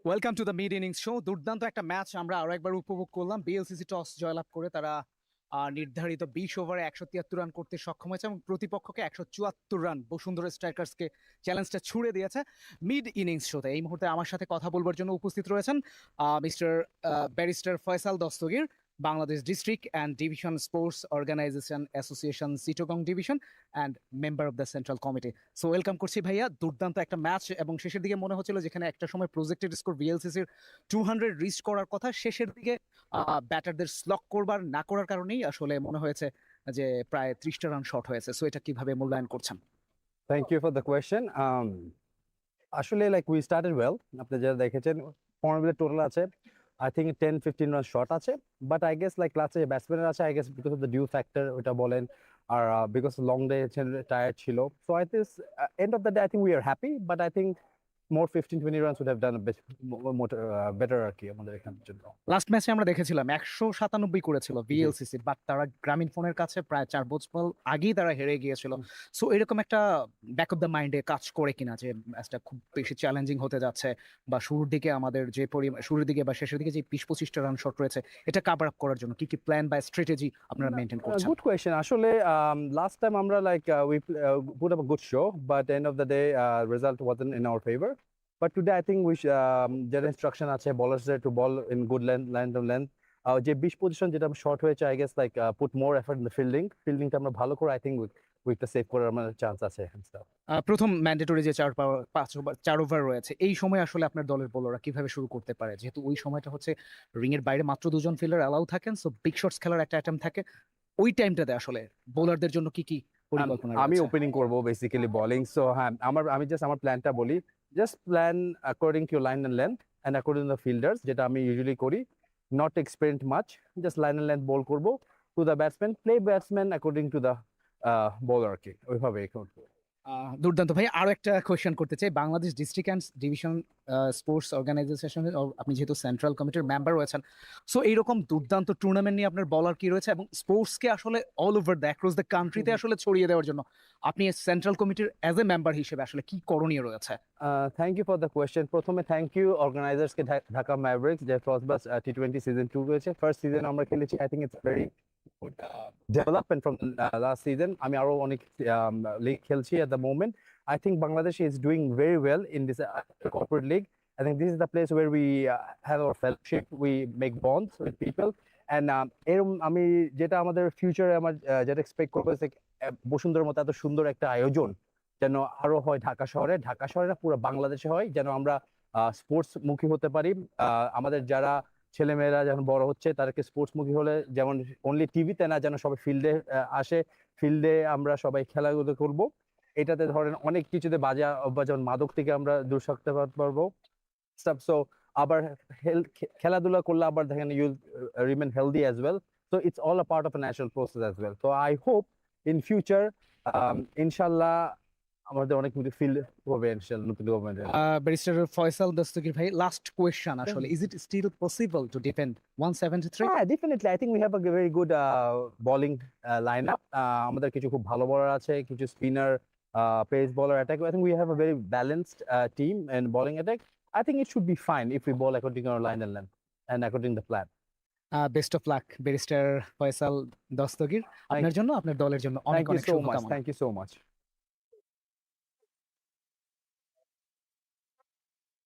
Welcome to the mid innings show. দুর্দান্ত একটা match আমরা আরো একবার উপভোগ করলাম। BLCC toss জয়লাভ করে তারা নির্ধারিত 20 ওভারে 173 রান করতে সক্ষম হয়েছে এবং প্রতিপক্ষকে 174 রান বসুন্ধরা স্ট্রাইকার্সকে চ্যালেঞ্জটা ছুড়ে দিয়েছে। মিড ইনিংস শোতে এই মুহূর্তে আমার সাথে কথা বলবার জন্য উপস্থিত রয়েছেন mister barrister Faisal Dastagir, Bangladesh district and division sports organization association Chittagong division and member of the central committee. So welcome করছি ভাইয়া। দুর্দান্ত একটা ম্যাচ এবং শেষের দিকে মনে হচ্ছিল যেখানে একটা সময় প্রজেক্টেড স্কোর বিএলসিসির 200 রিচ করার কথা, শেষের দিকে ব্যাটারদের স্লক করবার না করার কারণেই আসলে মনে হয়েছে যে প্রায় 30টা রান শর্ট হয়েছে। সো এটা কিভাবে মূল্যায়ন করছেন? Thank you for the question. আসলে like we started well. আপনি যেটা দেখেছেন 15 মিনিট টোটাল আছে। I think 10-15 রান শর্ট আছে। But I guess like লাস্টে ব্যাটসম্যানের আছে, I guess because of the due factor ওটা বলেন আর because long day টায়ার্ড ছিল। So I think end of the day I think we are happy, but I think more 15-20 runs would have done a bit more better আর কি আমাদের এখানের জন্য। Last ম্যাচে আমরা দেখেছিলাম 197 করেছিল বিএলসিসি, বাট তারা গ্রামীণ ফোনের কাছে প্রায় 4 বল আগেই তারা হেরে গিয়েছিল। সো এরকম একটা ব্যাক অফ দ্য মাইন্ডে কাজ করে কিনা যে ম্যাচটা খুব বেশি চ্যালেঞ্জিং হতে যাচ্ছে, বা শুরুর দিকে আমাদের যে শুরুর দিকে বা শেষের দিকে যে 20-25টা রান শর্ট রয়েছে এটা কাভার আপ করার জন্য কি কি প্ল্যান বা স্ট্র্যাটেজি আপনারা মেইনটেইন করছেন? Good question. আসলে last time আমরা like we put up a good show, but end of the day result wasn't in our favor. But today I think we যেটা instruction আছে bowlers to ball in good length of length. যে 20 position যেটা short হয়েছে, I guess like put more effort in the fieldingটা আমরা ভালো করে I think উইকটা save করার আমাদের চান্স আছে। প্রথম ম্যান্ডেটরি যে 4 ওভার রয়েছে এই সময় আসলে আপনার দলের বোলাররা কিভাবে শুরু করতে পারে, যেহেতু ওই সময়টা হচ্ছে রিং এর বাইরে মাত্র 2জন ফিল্ডার অ্যালাউ থাকেন, সো বিগ শটস খেলার একটা অ্যাটেম্প থাকে। ওই টাইমটাতে আসলে বোলারদের জন্য কি কি পরিকল্পনা আমি রয়েছে? ওপেনিং করব বেসিক্যালি বোলিং। সো হ্যাঁ, আমি জাস্ট আমার প্ল্যানটা বলি, just plan according to line and length and according to the fielders, যেটা আমি ইউজুয়ালি করি। Not experiment much, just line and length bowl করব to the batsman, play batsman according to the bowler কি ওইভাবে করব। দুর্দান্ত ভাই। আরো একটা কোয়েশ্চেন করতে চাই, Bangladesh district and division sports organization আপনি যেহেতু সেন্ট্রাল কমিটির মেম্বার রয়েছেন, সো এইরকম দুর্দান্ত টুর্নামেন্ট নিয়ে আপনার বলার কি রয়েছে এবং স্পোর্টসকে আসলে all over the across the কান্ট্রিতে আসলে ছড়িয়ে দেওয়ার জন্য আপনি সেন্ট্রাল কমিটির অ্যাজ এ মেম্বার হিসেবে আসলে কি করণীয় রয়েছে? Thank you for the question. প্রথমে থ্যাংক ইউ অর্গানাইজার্সকে, ঢাকা ম্যাভরিক্স, যে ফ্রস্টবাস T20 সিজন 2 রয়েছে। ফার্স্ট সিজন আমরা খেলেছি, I think it's very development from last season. আমি আরো অনেক লিগ খেলছি at the moment. I think Bangladesh is doing very well in this corporate league. I think this is the place where we have our fellowship, we make bonds with people, and এরকম আমি যেটা আমাদের ফিউচারে আমার যেটা expect করবো যে বসুন্ধরার মতো এত সুন্দর একটা আয়োজন যেন আরো হয় ঢাকা শহরে, ঢাকা শহরে না পুরো বাংলাদেশে হয়, যেন আমরা স্পোর্টস মুখী হতে পারি। আমাদের যারা ছেলেমেয়েরা যখন বড় হচ্ছে তাদেরকে স্পোর্টস মুখী হলে যেমন অনলি টিভিতে না, যেন সবাই ফিল্ডে আসে, ফিল্ডে আমরা সবাই খেলাধুলা করব। এটাতে ধরেন অনেক কিছুতে বাজে অভ্যাস, যেমন মাদক থেকে আমরা দূর থাকতে পারবো। সো আবার খেলাধুলা করলে আবার দেখেন you remain healthy as well. So it's all a part of a national process as well. তো আই হোপ ইন ফিউচার ইনশাল্লাহ আমাদের অনেক ফিল্ড হবে ইনশাআল্লাহ নতুন গভর্নমেন্টের। ব্যারিস্টার ফয়সাল দস্তগীর ভাই, লাস্ট কোয়েশ্চন আসলে, is it still possible to defend 173? Yeah, definitely. I think we have a very good bowling lineup. আমাদের কিছু খুব ভালো bowler আছে, কিছু spinner, pace bowler attack. I think we have a very balanced team and bowling attack. I think it should be fine if we bowl according to our line and length and according to the plan. Best of luck barrister Faisal Dastagir, আপনার জন্য আপনার দলের জন্য অনেক Thank you অনেক so much. শুভকামনা। Thank you so much.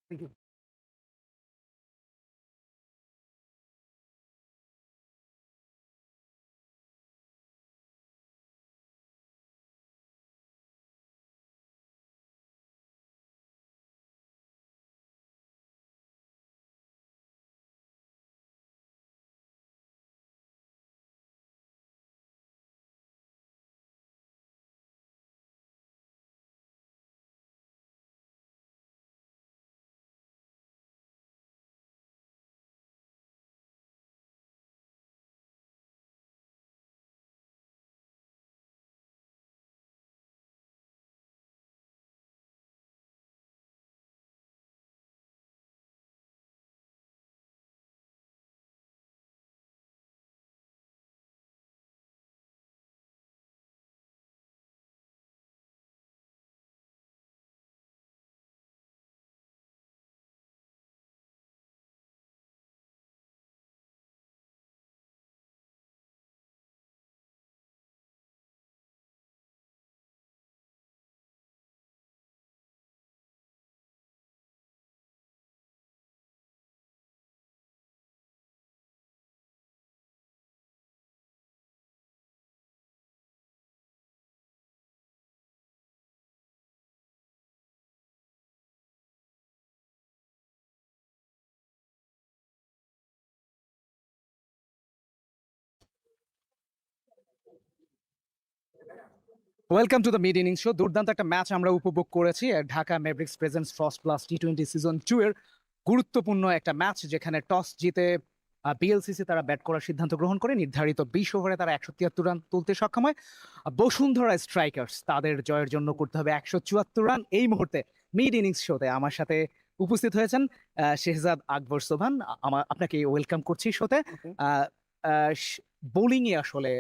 Thank you. Welcome to the mid innings show. দুর্দান্ত একটা ম্যাচ আমরা উপভোগ করেছি। Dhaka Mavericks presents frost plus T20 season 2 এর গুরুত্বপূর্ণ একটা ম্যাচ, যেখানে টস জিতে বিএলসিসি তারা ব্যাট করার সিদ্ধান্ত গ্রহণ করে নির্ধারিত 20 ওভারে তারা 173 রান তুলতে সক্ষম হয়। বসুন্ধরা স্ট্রাইকার্স তাদের জয়ের জন্য করতে হবে 174 রান। এই মুহূর্তে মিড ইনিংস শোতে আমার সাথে উপস্থিত হয়েছেন শেহজাদ আকবর সোবহান। আপনাকে ওয়েলকাম করছি শোতে। বোলিং এ আসলে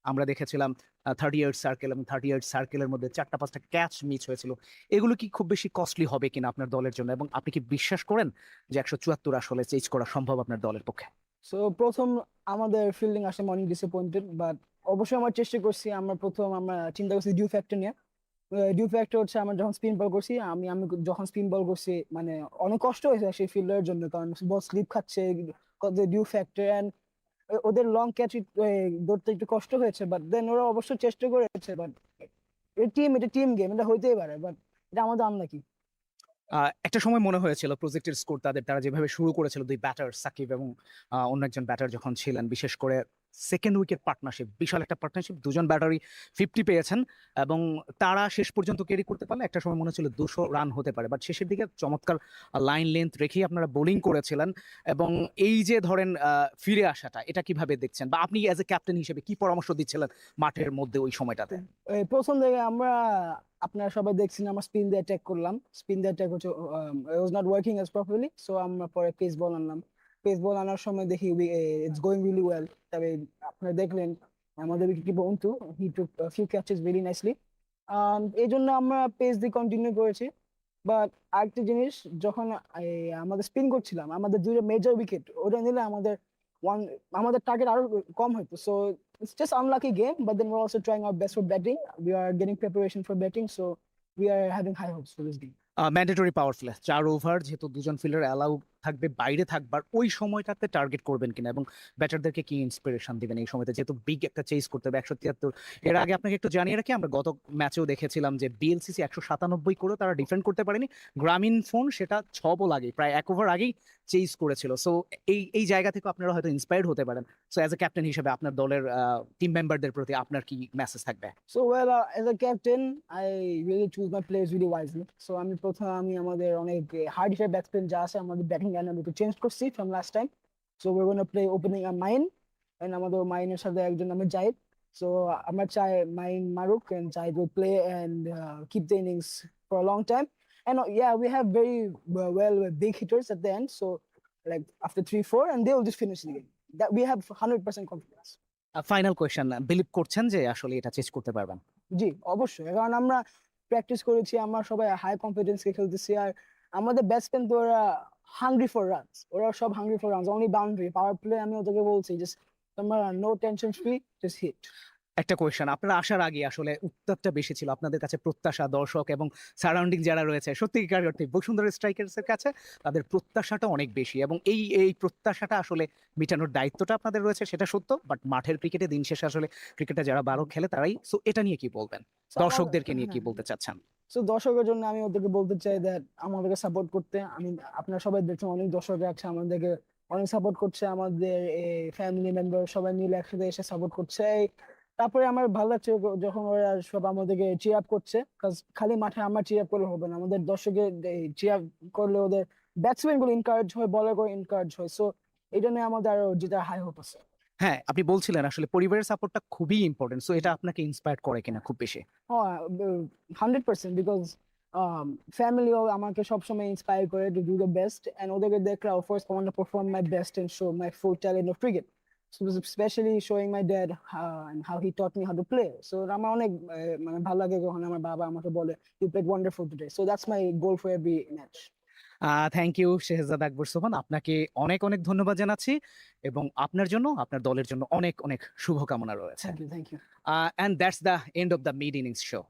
আমরা দেখেছিলাম 38 সার্কেল এবং 38 সার্কেলের মধ্যে 4-5টা ক্যাচ মিস হয়েছিল। এগুলো কি খুব বেশি কস্টলি হবে কিনা আপনার দলের জন্য, এবং আপনি কি বিশ্বাস করেন যে 174 আসলে চেজ করা সম্ভব আপনার দলের পক্ষে? সো প্রথম আমাদের ফিল্ডিং আসলে অনেক ডিসঅ্যাপয়েন্টেড, বাট অবশ্যই আমরা চেষ্টা করছি। আমরা চিন্তা করছি ডিউ ফ্যাক্টর নিয়ে। ডিউ ফ্যাক্টর হচ্ছে আমরা যখন স্পিন বল করছি, আমি আমি যখন স্পিন বল করছি, মানে অনেক কষ্ট হয়েছে সেই ফিল্ডারের জন্য, কারণ বল স্লিপ খাচ্ছে, ডিউ ফ্যাক্টর এন্ড ওদের লং ক্যাচ ধরতে একটু কষ্ট হয়েছে। বাট দেন ওরা অবশ্যই চেষ্টা করেছে। বাট এটা টিম গেম, এটা হইতেই পারে, বাট এটা আমাদের আনলাকি। একটা সময় মনে হয়েছিল প্রজেক্টের স্কোর তারা যেভাবে শুরু করেছিল, দুই ব্যাটার সাকিব এবং অন্য একজন ব্যাটার যখন ছিলেন, বিশেষ করে সেকেন্ড উইকেট পার্টনারশিপ, বিশাল একটা পার্টনারশিপ, দুজন ব্যাটারই 50 পেয়েছেন এবং তারা শেষ পর্যন্ত ক্যারি করতে পারলে একটা সময় মনে হচ্ছিল 200 রান হতে পারে। বাট শেষের দিকে চমৎকার লাইন লেন্থ রেখেই আপনারা বোলিং করেছিলেন। এবং এই যে ধরেন ফিরে আসাটা, এটা কিভাবে দেখছেন, বা আপনি অ্যাজ এ ক্যাপ্টেন হিসেবে কি পরামর্শ দিচ্ছিলেন মাঠের মধ্যে ওই সময়টাতে? প্রথম দিকে আপনারা সবাই দেখছেন আমরা স্পিন দিয়ে অ্যাটাক করলাম। স্পিন দিয়ে অ্যাটাক হচ্ছে was not working as properly. So আমরা পরে পেস বল আনলাম। পেস বল আনার সময় দেখি ইটস গোয়িং রিয়েলি ওয়েল। তবে আপনারা দেখলেন আমাদের উইকেটকিপার অন্তু, হি টুক ফিউ ক্যাচেস ভেরি নাইসলি। এই জন্য আমরা পেস দিয়ে কন্টিনিউ করেছি। বাট আরেকটা জিনিস, যখন আমাদের স্পিন করছিলাম, আমাদের দুইটা মেজর উইকেট ওটা নিলে ওয়ান আমাদের টার্গেট আরো কম হতো। So it's just unlucky game, but then we're also trying our best for batting. We are getting preparation for batting, so we are having high hopes for this game. Mandatory power play 4 over, যেহেতু দুজন fielder allow থাকবে বাইরে থাকবার, ওই সময়টাতে target করবেন কিনা এবং ব্যাটারদেরকে কি ইন্সপিরেশন দিবেন এই সময়তে, যেহেতু বিগ একটা চেজ করতে হবে 173? এর আগে আপনাকে একটু জানিয়ে রাখি, আমরা গত ম্যাচেও দেখেছিলাম যে বিএলসিসি 197 করে তারা ডিফেন্ড করতে পারেনি। গ্রামীণ ফোন সেটা 6 বল আগেই, প্রায় 1 ওভার আগেই চেজ করেছিল। সো এই জায়গা থেকে আপনারা হয়তো ইন্সপায়ার্ড হতে পারেন। সো অ্যাজ এ ক্যাপ্টেন হিসেবে আপনার দলের টিম মেম্বারদের প্রতি আপনার কি মেসেজ থাকবে? So well, as a captain, I really choose my players really wisely. So আমি আমাদের অনেক হার্ড হিটার ব্যাটসম্যান যা আছে আমাদের ব্যাটিং লাইন আমি একটু চেঞ্জ করছি from last time. So we're going to play opening a mine, and আমাদের মাইনের সাথে একজন নামে জাহিদ। So আমরা চাই মাইন মারুক and Zahid will play and keep the innings for a long time. And yeah, we have very big hitters at the end. So like after 3-4, and they will just finish the game. That we have 100% confidence. Final question, believe করছেন যে আসলে এটা change করতে পারবেন? জি অবশ্যই, কারণ আমরা practice করেছি, আমরা সবাই হাই কনফিডেন্সে খেলতেছি। আর আমাদের ব্যাটসম্যান তো ওরা হাংরি ফর রানস, ওরা সব hungry for runs, only boundary power play. আমি ওদেরকে বলছি জাস্ট তোমরা no tension free, just hit. একটা কোয়েশ্চেন, আপনারা আসার আগে আসলে উত্তাপটা বেশি ছিল, আপনাদের কাছে প্রত্যাশা, দর্শক এবং সারাউন্ডিং যারা রয়েছে, সত্যিকার অর্থে বসুন্ধরা স্ট্রাইকার্স এর কাছে তাদের প্রত্যাশাটা অনেক বেশি, এবং এই প্রত্যাশাটা আসলে মেটানোর দায়িত্বটা আপনাদের রয়েছে, সেটা সত্য। বাট মাঠের ক্রিকেটে দিন শেষে আসলে ক্রিকেটে যারা 12 খেলে তারাই। সো এটা নিয়ে কি বলবেন, দর্শকদেরকে নিয়ে কি বলতে চাচ্ছেন? সো দর্শকের জন্য আমি ওদেরকে বলতে চাই দ্যাট আমাদেরকে সাপোর্ট করতে। আপনারা সবাই দেখছেন অনেক দর্শক আছে আমাদেরকে অনেক সাপোর্ট করছে, আমাদের ফ্যামিলি মেম্বার সবাই মিলে একসাথে এসে সাপোর্ট করছে। তারপরে আমার ভালো লাগছে যখন ওরা সব আমাদেরকে চিয়ার আপ করছে, খালি মাঠে আমরা চিয়ার আপ করলে হবে না, আমাদের দর্শকের চিয়ার করলে ওদের ব্যাটসম্যান গুলো ইনকারেজ হয়, বলার করে ইনকারেজ হয়। সো এটা নিয়ে আমাদের আরো যেটা হাই হোপ আছে। হ্যাঁ, আপনি বলছিলেন আসলে পরিবারের সাপোর্টটা খুবই ইম্পর্টেন্ট। সো এটা আপনাকে ইন্সপায়ার করে কিনা খুব বেশি? হ্যাঁ 100%, বিকজ ফ্যামিলিও আমাকে সবসময় ইন্সপায়ার করে to do the best, and ওদেরকে দেখলে of course I want to perform my best and show my full talent of cricket, specially showing my dad and how he taught me how to play. So আমার অনেক মানে ভালো লাগে যখন আমার বাবা আমাকে বলে you played wonderful today. So that's my goal for every match. Thank you Shehzad Akbar Sohan, আপনাকে অনেক অনেক ধন্যবাদ জানাচ্ছি এবং আপনার জন্য, আপনার দলের জন্য অনেক অনেক শুভকামনা রয়েছে। Thank you. And that's the end of the mid innings show.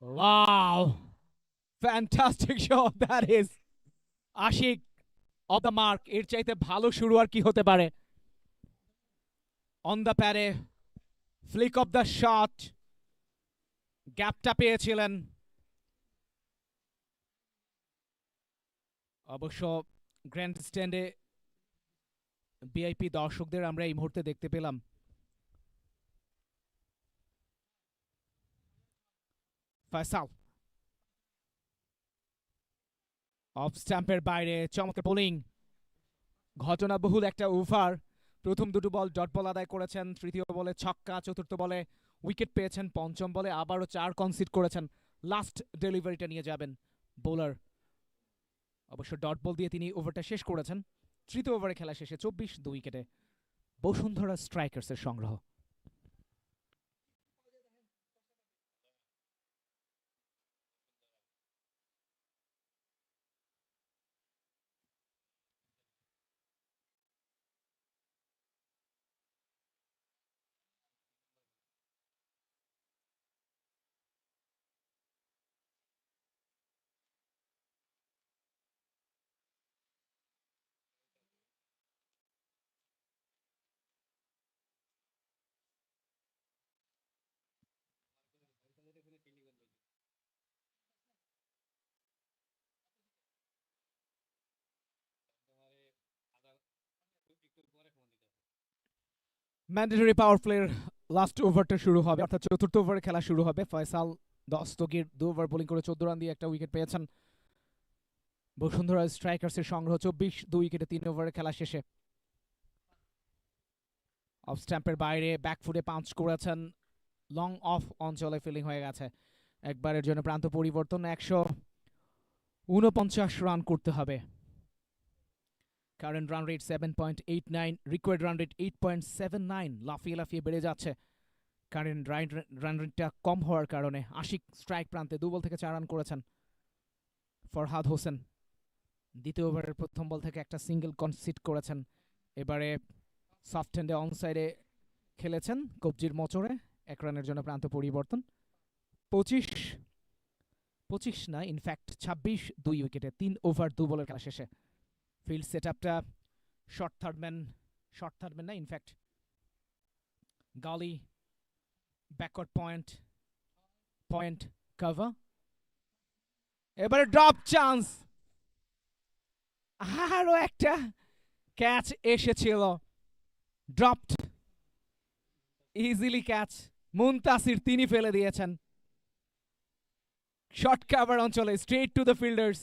Wow! Fantastic shot that is. Ashik off the mark, এর চাইতে ভালো শুরু আর কি হতে পারে? অন দ্য প্যাডে ফ্লিক অফ দ্য শট, গ্যাপটা পেয়েছিলেন। অবশ্য গ্র্যান্ড স্ট্যান্ডে ভিআইপি দর্শকদের আমরা এই মুহূর্তে দেখতে পেলাম। ফয়সাল অফ স্ট্যাম্পের বাইরে, চমৎকার বোলিং, ঘটনাবহুল একটা ওভার। প্রথম দুটো বল ডট বল আদায় করেছেন, তৃতীয় বলে ছক্কা, চতুর্থ বলে উইকেট পেয়েছেন, পঞ্চম বলে আবারও 4 কনসিড করেছেন। লাস্ট ডেলিভারিটা নিয়ে যাবেন বোলার। অবশ্য ডট বল দিয়ে তিনি ওভারটা শেষ করেছেন। তৃতীয় ওভারে খেলা শেষে 24 উইকেটে বসুন্ধরা স্ট্রাইকার্সের সংগ্রহ। ম্যান্ডেটরি পাওয়ার প্লের লাস্ট ওভারটা শুরু হবে, অর্থাৎ চতুর্থ ওভারে খেলা শুরু হবে। ফয়সাল দস্তগীর 2 ওভার বোলিং করে 14 রান দিয়ে একটা উইকেট পেয়েছেন। বসুন্ধরা স্ট্রাইকার্সের সংগ্রহ 24 উইকেটে 3 ওভারে খেলা শেষে। অফ স্ট্যাম্পের বাইরে ব্যাকফুটে পাঞ্চ করেছেন, লং অফ অঞ্চলে ফিল্ডিং হয়ে গেছে। একবারের জন্য প্রান্ত পরিবর্তন, 149 রান করতে হবে। Current run rate 7.89, required run rate 8.79, লাফিয়ে লাফিয়ে বেড়ে যাচ্ছে। কারেন্ট রান রেটটা কম হওয়ার কারণে আশিক স্ট্রাইক প্রান্তে 2 বল থেকে 4 রান করেছেন। ফরহাদ হোসেন দ্বিতীয় ওভারের প্রথম বল থেকে একটা সিঙ্গেল কনসিড করেছেন। এবারে সফট হ্যান্ডে অন সাইডে খেলেছেন কবজির মোচড়ে, 1 রানের জন্য প্রান্ত পরিবর্তন। 25 না, ইনফ্যাক্ট 26 2 উইকেটে 3 ওভার 2 বলের খেলা শেষে। ফিল্ড সেট আপটা শর্ট থার্ডম্যান না, ইনফ্যাক্ট গালি ব্যাকওয়ার্ড পয়েন্ট কভার। এবারে ড্রপ চান্স, আরো একটা ক্যাচ এসেছিল, ড্রপড, ইজিলি ক্যাচ। মুনতাসির তিনি ফেলে দিয়েছেন শর্ট কাভার অঞ্চলে, স্ট্রেট টু দ্য ফিল্ডার্স।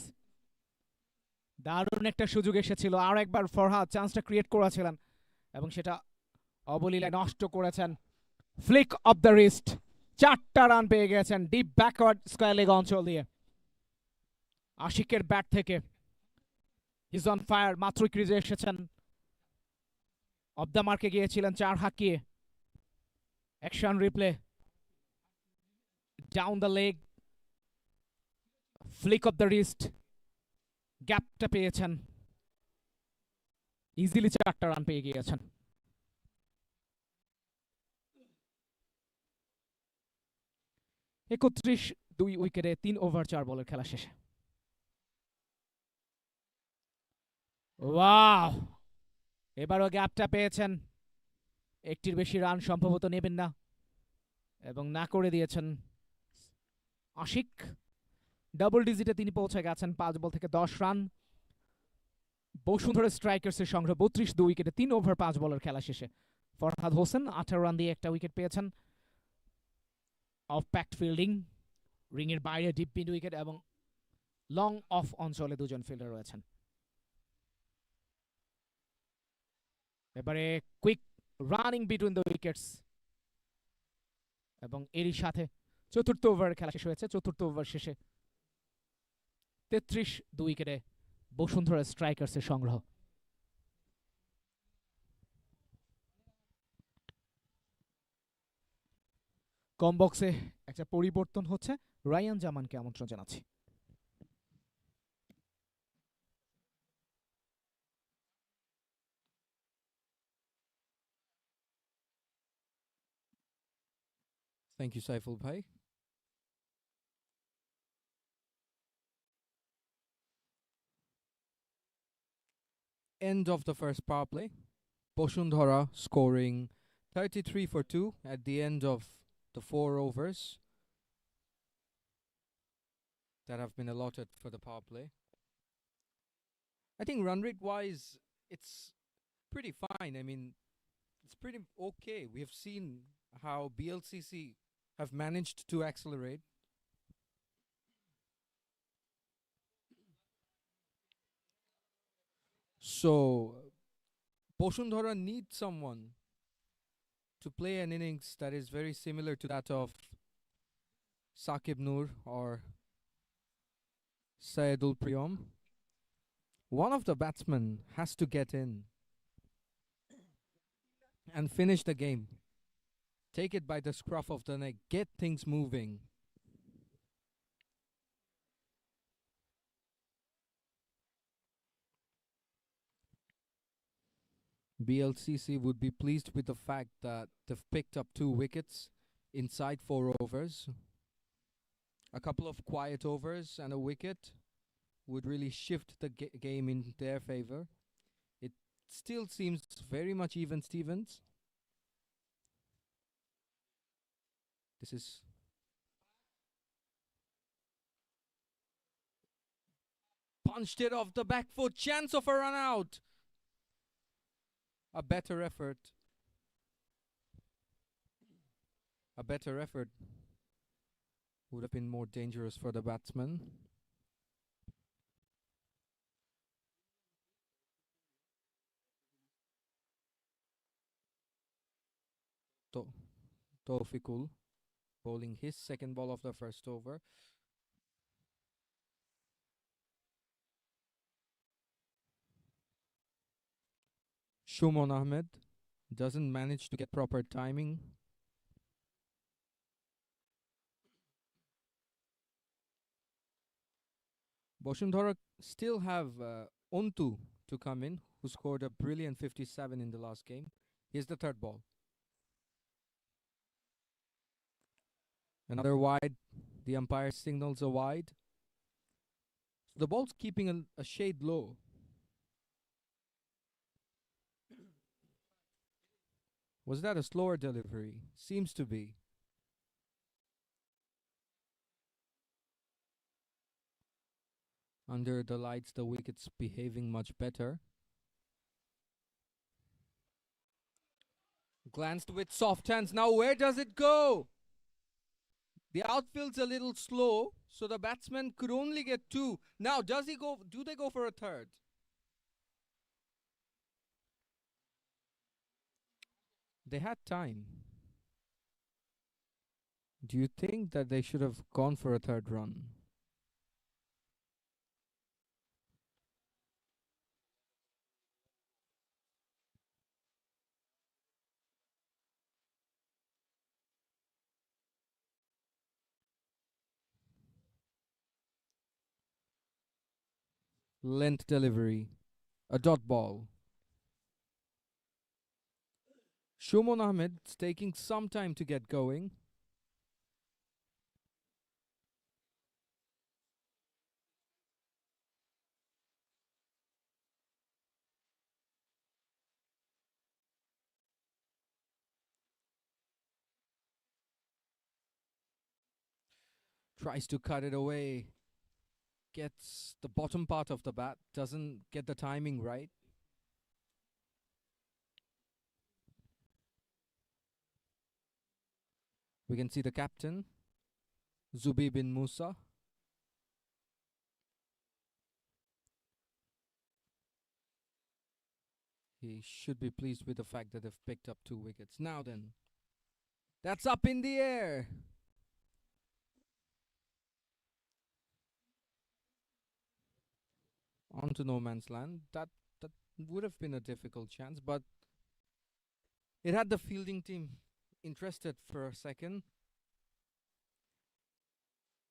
দারুণ একটা সুযোগ এসেছিল, আর একবার ফরহাদ চান্সটা ক্রিয়েট করেছিলেন এবং সেটা অবলীলায় নষ্ট করেছেন। ফ্লিক অফ দ্য রিস্ট, 4টা রান পেয়ে গেছেন ডিপ ব্যাকওয়ার্ড স্কয়ার লেগ অঞ্চল দিয়ে। আশিকের ব্যাট থেকে ইজ অন ফায়ার, মাত্রই ক্রিজে এসেছেন। অফ দ্য মার্কে গিয়েছিলেন 4 হাঁকিয়ে। Action replay, down the leg, flick off the wrist, গ্যাপটা পেয়েছেন, ইজিলি 4টা রান পেয়ে গিয়েছেন। একত্রিশ 2 উইকেটে 3 ওভার 4 বলের খেলা শেষে। ওয়াও, এবারও গ্যাপটা পেয়েছেন, একটির বেশি রান সম্ভবত নেবেন না এবং না করে দিয়েছেন আশিক। ডাবল ডিজিটে তিনি পৌঁছে গেছেন, 5 বল থেকে 10 রান। বসুন্ধরা স্ট্রাইকার্সের সংগ্রহ 32 2 উইকেটে 3 ওভার 5 বলের খেলা শেষে। ফরহাদ হোসেন 18 রান দিয়ে একটা উইকেট পেয়েছেন। অফ প্যাক্ট ফিল্ডিং, রিং এর বাইরে ডিপ মিড উইকেট এবং লং অফ অঞ্চলে 2জন ফিল্ডার রয়েছেন। এবারে quick running between the wickets এবং এরই সাথে চতুর্থ ওভারের খেলা শেষ হয়েছে। চতুর্থ ওভার শেষে 33 2 উইকেটে বসুন্ধরা স্ট্রাইকার্সের সংগ্রহ। কম বক্সে একটা পরিবর্তন হচ্ছে, রায়ান জামানকে আমন্ত্রণ জানাচ্ছি। Thank you, Saiful Bhai. end of the first power play. Boshundhara scoring 33 for 2 at the end of the 4 overs that have been allotted for the power play. I think run rate wise, it's pretty fine. I mean, it's pretty okay. We have seen how BLCC have managed to accelerate. So, Boshundhara needs someone to play an innings that is very similar to that of Saqib Noor or Saidul Priyam. One of the batsmen has to get in and finish the game. Take it by the scruff of the neck, get things moving. BLCC would be pleased with the fact that they've picked up 2 wickets inside 4 overs. A couple of quiet overs and a wicket would really shift the game in their favor. It still seems very much even Stevens. This is punched it off the back foot, chance of a run out. A better effort would have been more dangerous for the batsman. Tawfiqul bowling his second ball of the first over. Shumon Ahmed doesn't manage to get proper timing. Boshundhara still have Ontu to come in, who scored a brilliant 57 in the last game. Here's the third ball. Another wide. The umpire signals a wide. The ball's keeping a shade low. Was that a slower delivery? Seems to be. Under the lights, the wicket's behaving much better. Glanced with soft hands. Now where does it go? The outfield's a little slow, so the batsman could only get 2. Now does he go? Do they go for a third? They had time. Do you think that they should have gone for a third run? Length delivery. A dot ball. Shumon Ahmed's taking some time to get going. Tries to cut it away. Gets the bottom part of the bat. Doesn't get the timing right. We can see the captain, Zubi bin Musa. He should be pleased with the fact that they've picked up 2 wickets. Now then, that's up in the air. Onto no man's land. That would have been a difficult chance, but it had the fielding team interested for a second.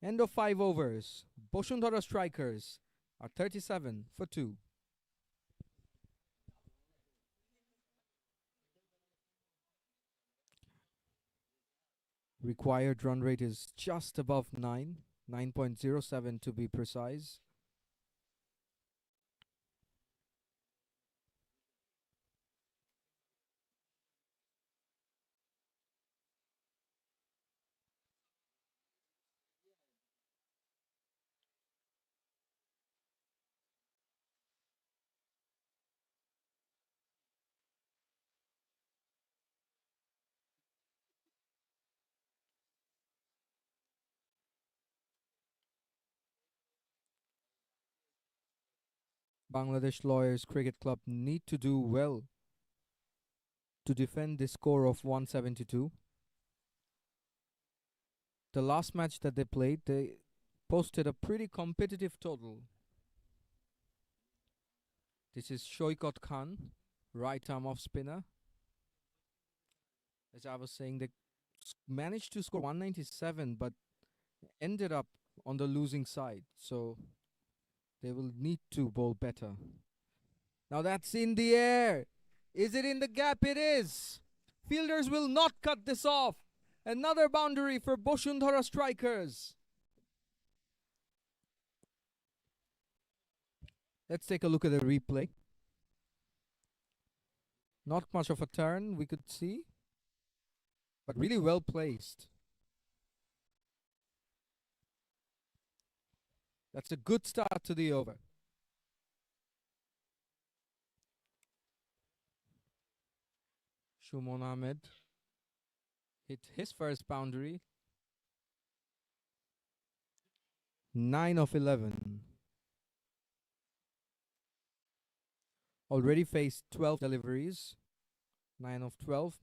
End of 5 overs. Boshundhara strikers are 37 for 2. Required run rate is just above 9, 9.07 to be precise. Bangladesh Lawyers Cricket Club need to do well to defend this score of 172. The last match that they played, they posted a pretty competitive total. This is Shoykot Khan, right arm off spinner. As I was saying, they managed to score 197, but ended up on the losing side. So they will need to bowl better. Now that's in the air. Is it in the gap? It is. Fielders will not cut this off. Another boundary for Boshundhara strikers. Let's take a look at the replay. Not much of a turn we could see, but really well placed. That's a good start to the over. Shumon Ahmed hit his first boundary. 9 of 11. Already faced 12 deliveries. 9 of 12.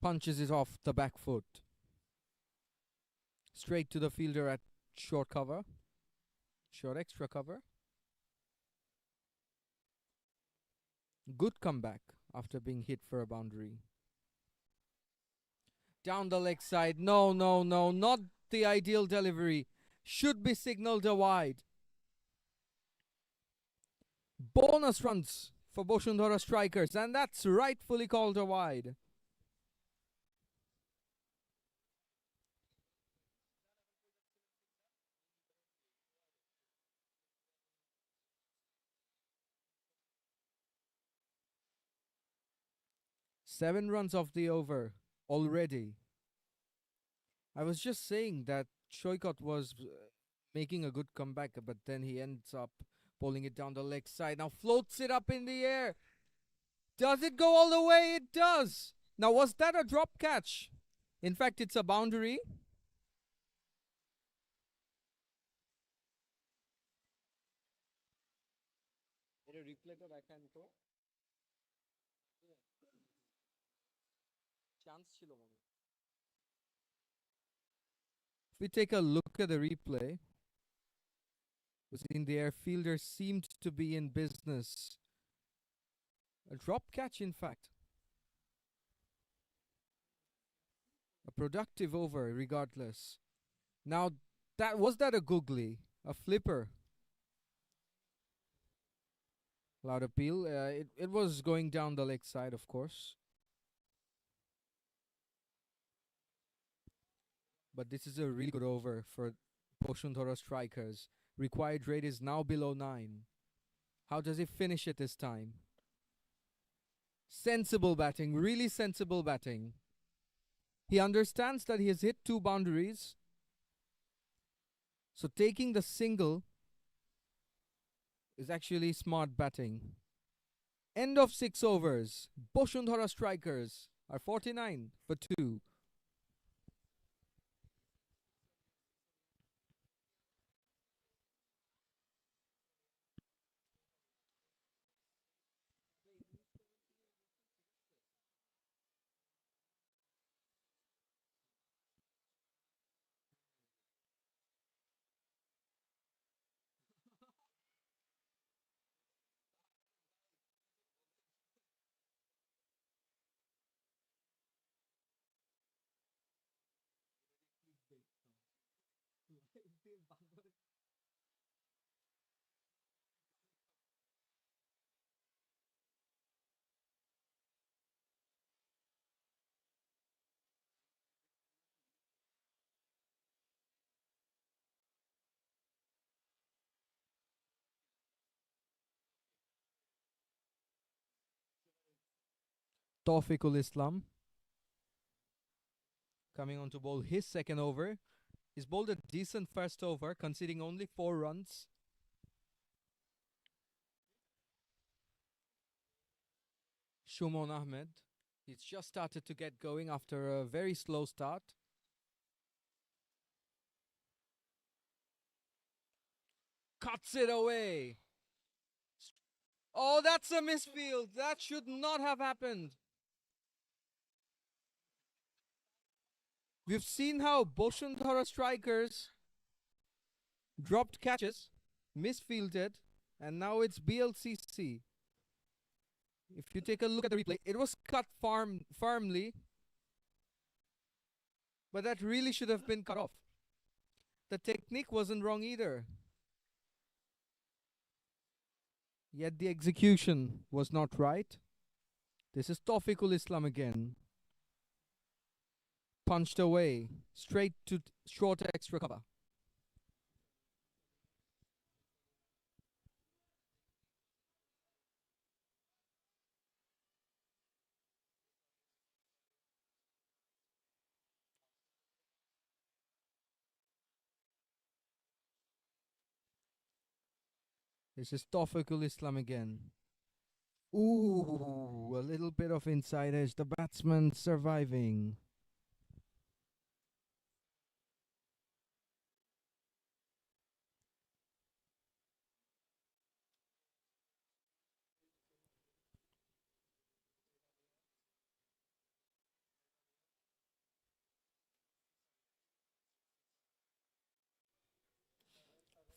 Punches it off the back foot. Straight to the fielder at short cover. Short extra cover. Good comeback after being hit for a boundary. Down the leg side. No, no, no. Not the ideal delivery. Should be signaled a wide. Bonus runs for Boshundhara strikers, and that's rightfully called a wide. Seven runs off the over already. I was just saying that Shoykot was making a good comeback, but then he ends up pulling it down the leg side. Now floats it up in the air. Does it go all the way? It does. Now, was that a drop catch? In fact, it's a boundary. If we take a look at the replay, in the air, fielder seemed to be in business. A drop catch, in fact. A productive over, regardless. Now, was that a googly? A flipper? Loud appeal. It was going down the leg side, of course. But this is a really good over for Boshundhara strikers. Required rate is now below 9. How does he finish it this time? Sensible batting, really sensible batting. He understands that he has hit 2 boundaries. So taking the single is actually smart batting. End of 6 overs. Boshundhara strikers are 49 for 2. Tawfiqul Islam coming on to bowl his second over. He's bowled a decent first over, conceding only 4 runs. Shumon Ahmed, he's just started to get going after a very slow start. cuts it away. Oh, that's a misfield. That should not have happened. We've seen how Boshundhara strikers dropped catches, misfielded, and now it's BLCC. If you take a look at the replay, it was cut firmly, but that really should have been cut off. The technique wasn't wrong either. Yet the execution was not right. This is 𝐿 Islam again. Punched away, straight to short extra cover. This is 𝐿 Islam again. Ooh, a little bit of inside edge. The batsman surviving.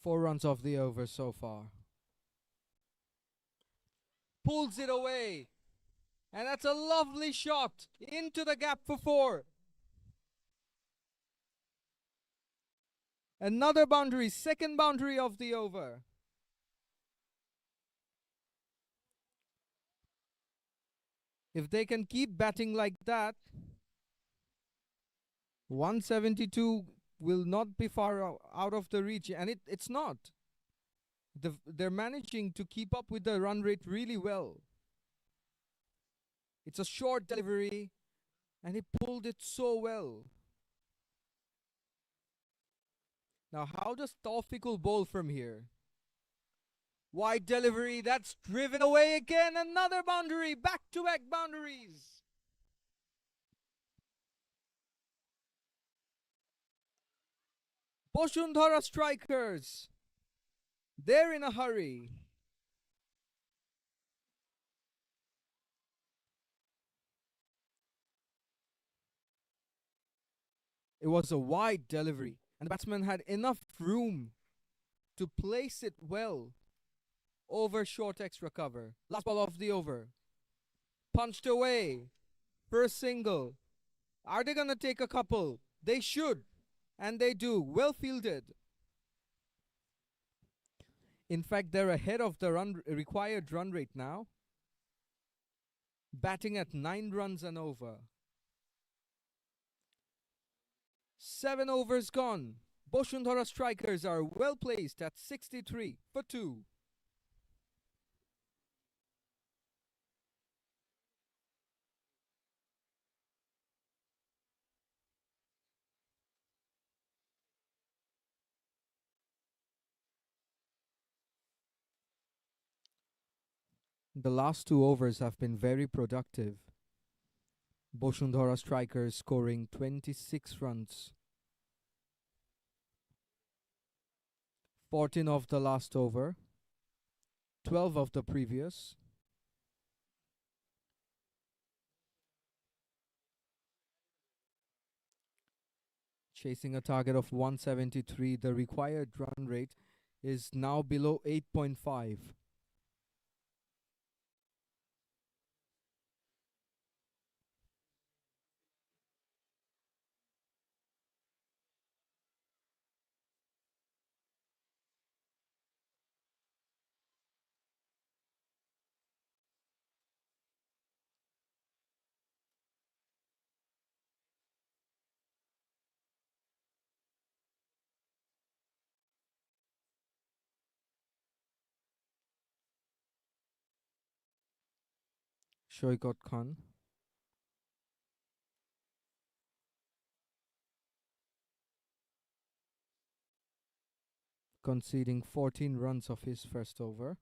Four runs off the over so far. Pulls it away. And that's a lovely shot into the gap for four. Another boundary, second boundary of the over. If they can keep batting like that, 172 will not be far out of the reach, and it's not. They're managing to keep up with the run rate really well. It's a short delivery, and he pulled it so well. Now, how does 𝐿 bowl from here? Wide delivery, that's driven away again. Another boundary, back-to-back boundaries. Boshundhara strikers, they're in a hurry. It was a wide delivery, and the batsman had enough room to place it well over short extra cover. Last ball of the over. Punched away for a single. Are they going to take a couple? They should, and they do. Well fielded. In fact, they're ahead of the required run rate now. Batting at 9 runs and over. 7 overs gone. Boshundhara strikers are well placed at 63 for 2. The last 2 overs have been very productive. Boshundhara strikers scoring 26 runs. 14 of the last over. 12 of the previous. Chasing a target of 173. The required run rate is now below 8.5. 𝐒𝐭𝐈𝐄 conceding 14 runs of his first over.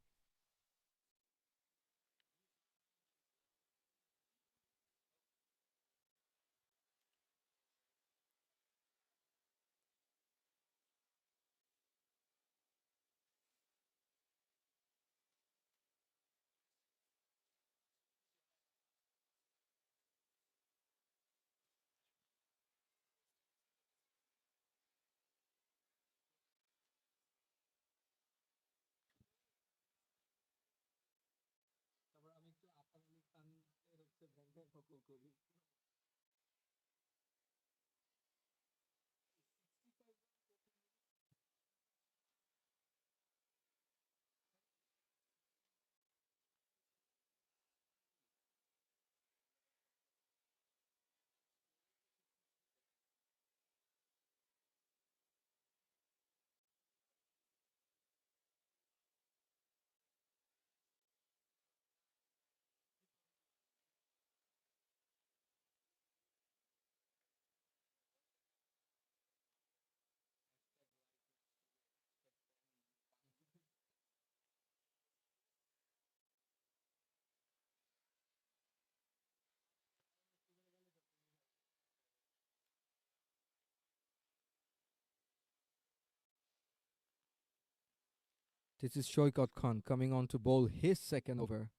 This is Shoykot Khan coming on to bowl his second over.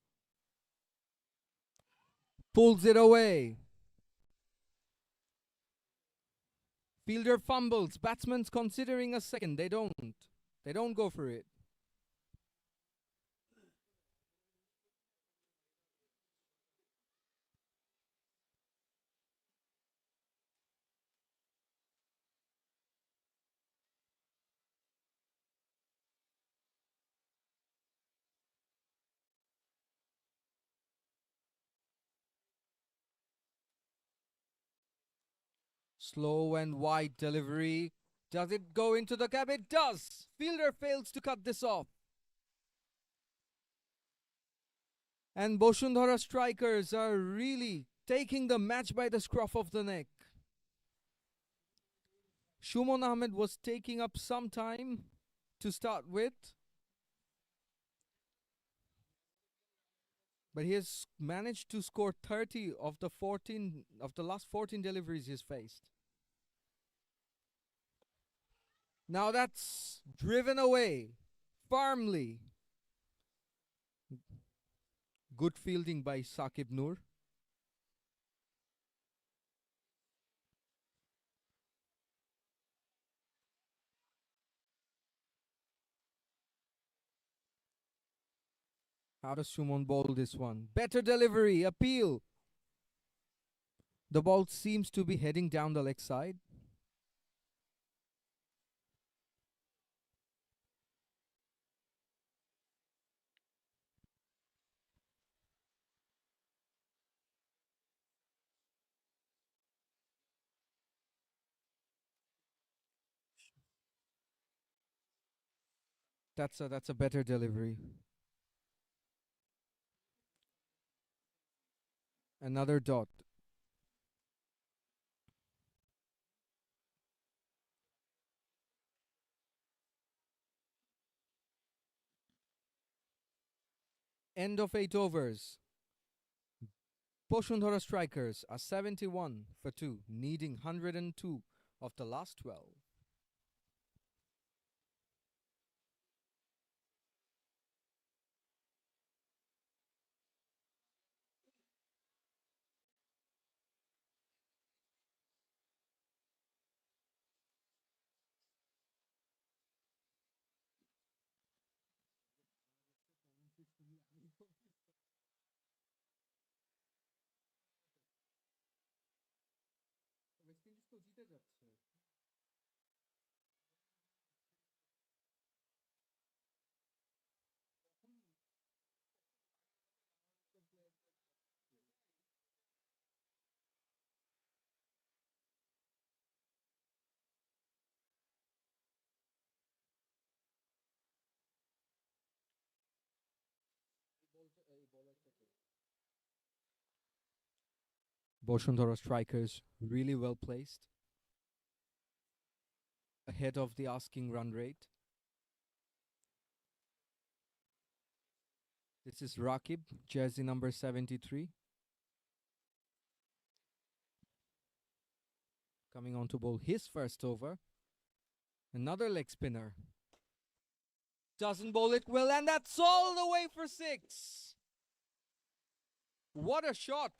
Pulls it away. Fielder fumbles. Batsman's considering a second. They don't. They don't go for it. Slow and wide delivery. Does it go into the gap? It does. Fielder fails to cut this off. And Boshundhara strikers are really taking the match by the scruff of the neck. Shumon Ahmed was taking up some time to start with, but he has managed to score 30 of the last 14 deliveries he's faced. Now that's driven away firmly. Good fielding by Saqib Noor. How does Shumon bowl this one? Better delivery, appeal. The ball seems to be heading down the leg side. That's a better delivery. Another dot. End of 8 overs. Boshundhara strikers are 71 for 2, needing 102 of the last 12. Boshundhara strikers really well placed, ahead of the asking run rate. This is Rakib, jersey number 73. Coming on to bowl his first over. Another leg spinner. Doesn't bowl it well, and that's all the way for 6. What a shot.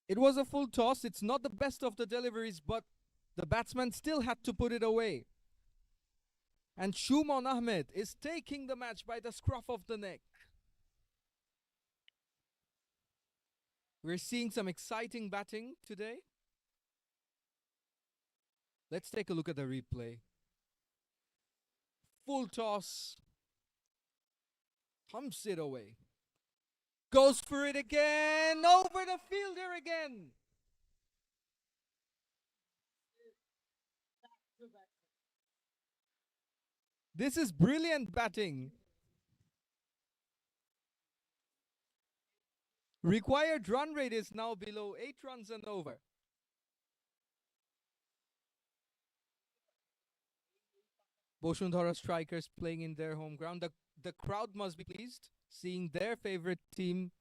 It was a full toss. It's not the best of the deliveries, but the batsman still had to put it away. And Shumon Ahmed is taking the match by the scruff of the neck. We're seeing some exciting batting today. Let's take a look at the replay. Full toss. Pumps it away. Goes for it again. Over the fielder again. This is brilliant batting. Required run rate is now below 8 runs and over. Boshundhara strikers playing in their home ground. The crowd must be pleased seeing their favorite team.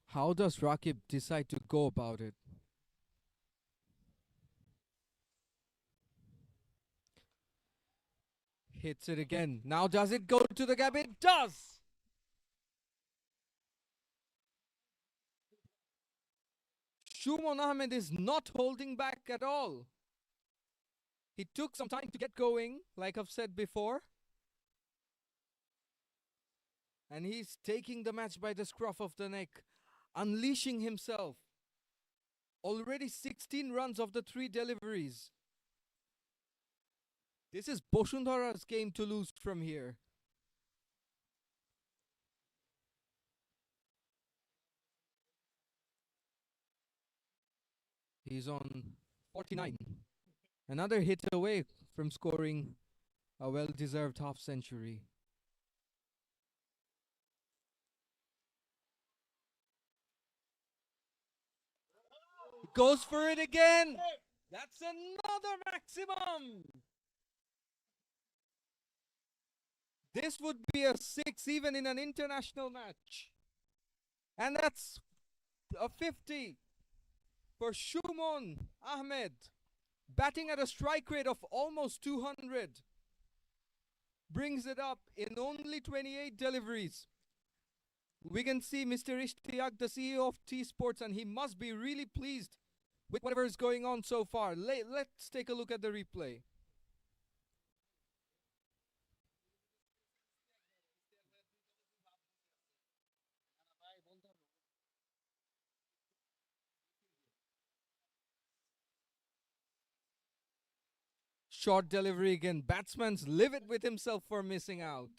How does Rakib decide to go about it? Hits it again. Now does it go to the gap? It does! Shumon Ahmed is not holding back at all. He took some time to get going, like I've said before. And he's taking the match by the scruff of the neck, unleashing himself. Already 16 runs of the 3 deliveries. This is Boshundhara's game to lose from here. He's on 49. Another hit away from scoring a well-deserved half century. Goes for it again. That's another maximum. This would be a 6 even in an international match. And that's a 50 for Shumon Ahmed, batting at a strike rate of almost 200. Brings it up in only 28 deliveries. We can see Mr. Ishtiaq, the CEO of T Sports, and he must be really pleased with whatever is going on so far. Let's take a look at the replay. Short delivery again. Batsman's livid with himself for missing out.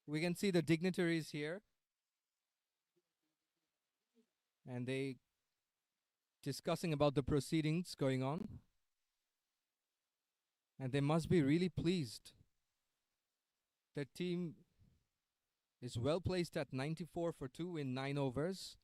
We can see the dignitaries here. And they discussing about the proceedings going on. And they must be really pleased. The team is well placed at 94 for 2 in 9 overs.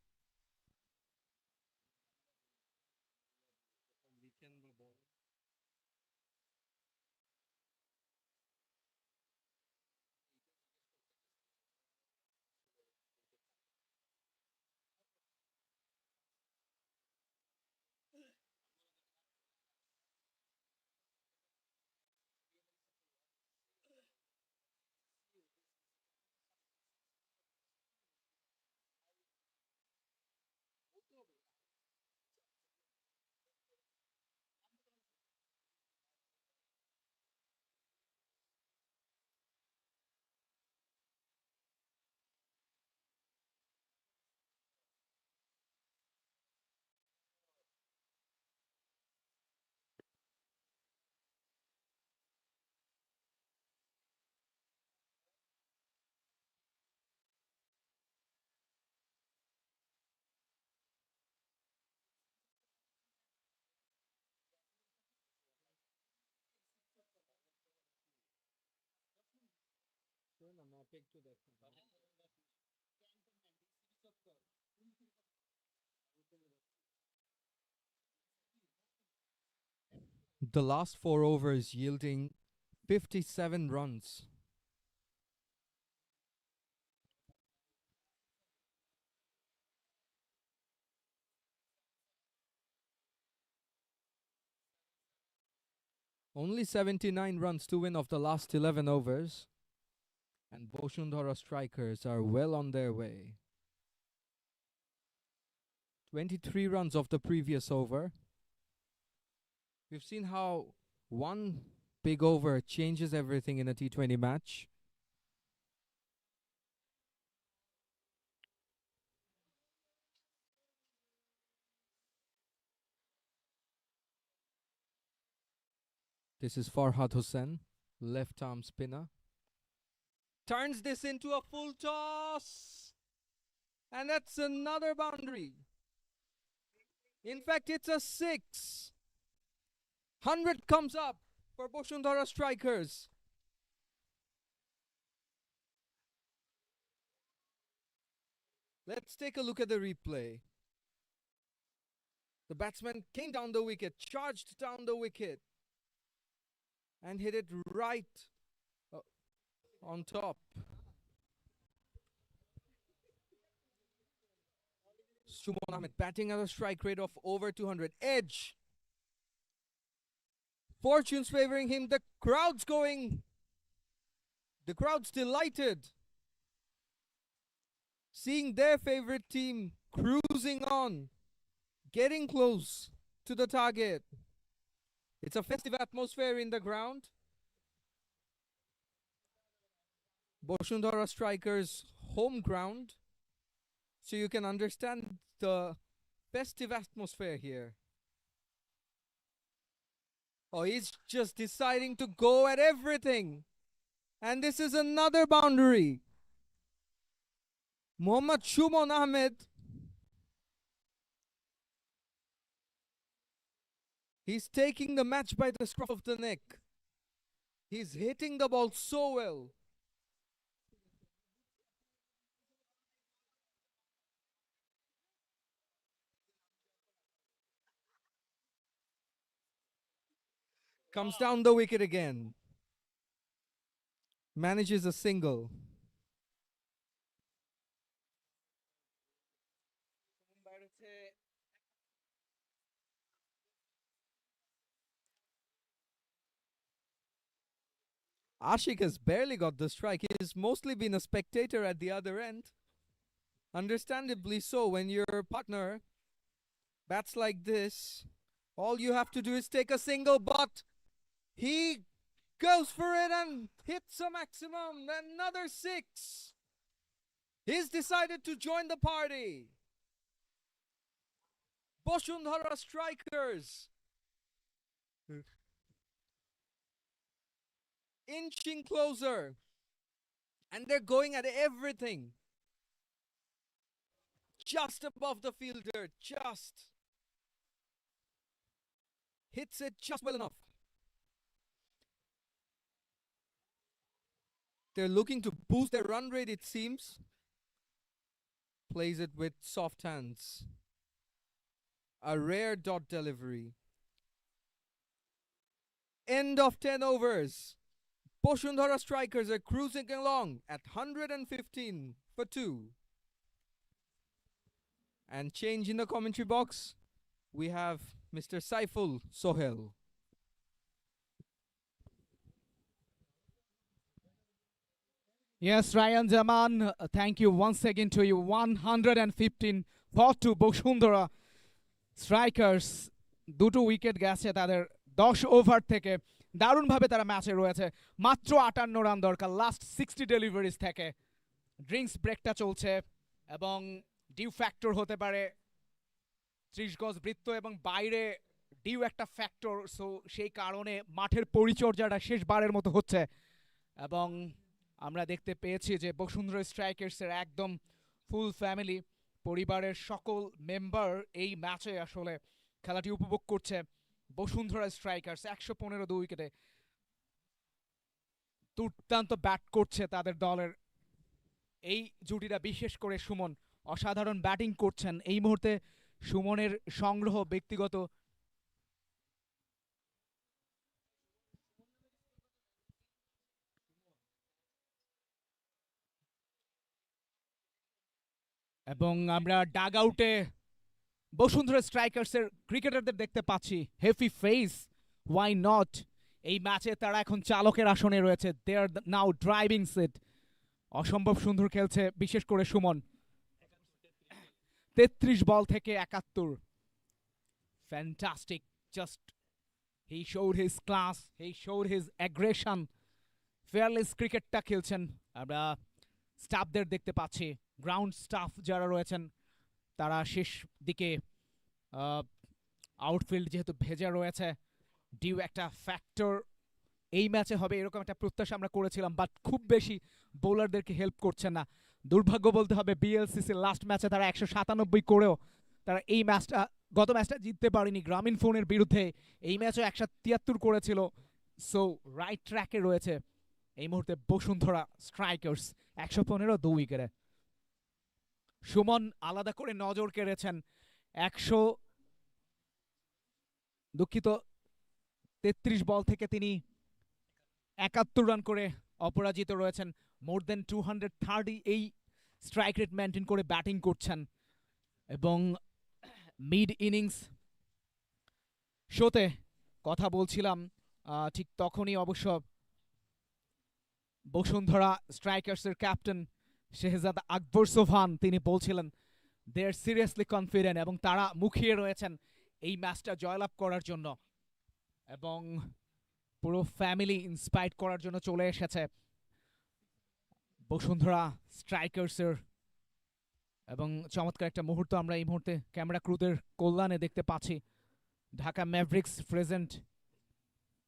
The last 4 overs yielding 57 runs. Only 79 runs to win of the last 11 overs. And Boshundhara strikers are well on their way. 23 runs of the previous over. We've seen how one big over changes everything in a T20 match. This is Farhad Hussain, left arm spinner. Turns this into a full toss. And that's another boundary. In fact, it's a 6. 100 comes up for Boshundhara strikers. Let's take a look at the replay. The batsman came down the wicket, charged down the wicket, and hit it right on top. Shubman Ahmed batting at a strike rate of over 200. Edge. Fortune's favoring him. The crowd's going. The crowd's delighted. Seeing their favorite team cruising on, getting close to the target. It's a festive atmosphere in the ground. Boshundhara strikers' home ground. So you can understand the festive atmosphere here. Oh, he's just deciding to go at everything. And this is another boundary. Mohammad Shubman Ahmed. He's taking the match by the scruff of the neck. He's hitting the ball so well. Comes down the wicket again. Manages a single. Ashik has barely got the strike. He's mostly been a spectator at the other end. Understandably so, when your partner bats like this, all you have to do is take a single, but he goes for it and hits a maximum. Another 6. He's decided to join the party. Boshundhara strikers inching closer, and they're going at everything. Just above the fielder, just hits it just well enough. They're looking to boost their run rate, it seems. Plays it with soft hands. A rare dot delivery. End of 10 overs. Boshundhara strikers are cruising along at 115 for 2. And change in the commentary box. We have Mr. Saiful Sohail. Yes, Ryan Zaman, thank you once again to you. 115 for 2 Boshundhara strikers দুটো wicket গেছে তাদের 10 over থেকে। দারুণভাবে তারা ম্যাচে রয়েছে। মাত্র 58 run দরকার লাস্ট 60 ডেলিভারিজ থেকে। ড্রিঙ্কস ব্রেকটা চলছে এবং ডিউ ফ্যাক্টর হতে পারে 30 গজ বৃত্ত এবং বাইরে ডিউ একটা ফ্যাক্টর, সো সেই কারণে মাঠের পরিচর্যাটা শেষবারের মতো হচ্ছে এবং আমরা দেখতে পেয়েছি যে বসুন্ধরা স্ট্রাইকার্সের একদম ফুল ফ্যামিলি, পরিবারের সকল মেম্বার এই ম্যাচে আসলে খেলাটি উপভোগ করছে। বসুন্ধরা স্ট্রাইকার্স 115 2 উইকেটে দুর্দান্ত ব্যাট করছে তাদের দলের এই জুটিটা, বিশেষ করে সুমন অসাধারণ ব্যাটিং করছেন এই মুহূর্তে। সুমনের সংগ্রহ ব্যক্তিগত এবং আমরা ডাগ আউটে বসুন্ধরা স্ট্রাইকার্সের ক্রিকেটারদের দেখতে পাচ্ছি। হেফি ফেস, ওয়াই নট। এই ম্যাচে তারা এখন চালকের আসনে রয়েছে। দে আর নাও ড্রাইভিং সিট। অসম্ভব সুন্দর খেলছে বিশেষ করে সুমন। 33 বল থেকে 71। ফ্যান্টাস্টিক। জাস্ট হি শোড হিজ ক্লাস, হি শোড হিজ অ্যাগ্রেশন। ফেয়ারলেস ক্রিকেটটা খেলছেন। আমরা স্টাফদের দেখতে পাচ্ছি, গ্রাউন্ড স্টাফ যারা রয়েছেন তারা শেষ দিকে আউটফিল্ড যেহেতু ভেজা রয়েছে, ডিউ একটা ফ্যাক্টর এই ম্যাচে হবে এরকম একটা প্রত্যাশা আমরা করেছিলাম, বাট খুব বেশি বোলারদেরকে হেল্প করছে না। দুর্ভাগ্য বলতে হবে, বিএলসিসির লাস্ট ম্যাচে তারা 197 করেও তারা এই ম্যাচটা, গত ম্যাচটা জিততে পারেনি গ্রামীণ ফোনের বিরুদ্ধে। এই ম্যাচও 173 করেছিল। সো রাইট ট্র্যাকে রয়েছে এই মুহূর্তে বসুন্ধরা স্ট্রাইকার্স। 115, 2 উইকেটে। সুমন আলাদা করে নজর কেড়েছেন। 33 বল থেকে তিনি 71 রান করে অপরাজিত রয়েছেন। মোর দেন 230 এই স্ট্রাইক রেট মেনটেন করে ব্যাটিং করছেন। এবং মিড ইনিংস শোতে কথা বলছিলাম, ঠিক তখনই অবশ্য বসুন্ধরা স্ট্রাইকার্সের ক্যাপ্টেন শেহজাদ আকবর সোভান তিনি বলছিলেন দে আর সিরিয়াসলি কনফিডেন্ট এবং তারা মুখিয়ে রয়েছেন এই ম্যাচটা জয়লাভ করার জন্য এবং পুরো ফ্যামিলি ইন্সপায়ার্ড করার জন্য চলে এসেছে বসুন্ধরা স্ট্রাইকার্সের। এবং চমৎকার একটা মুহূর্ত আমরা এই মুহূর্তে ক্যামেরা ক্রুদের কল্যাণে দেখতে পাচ্ছি। Dhaka Mavericks present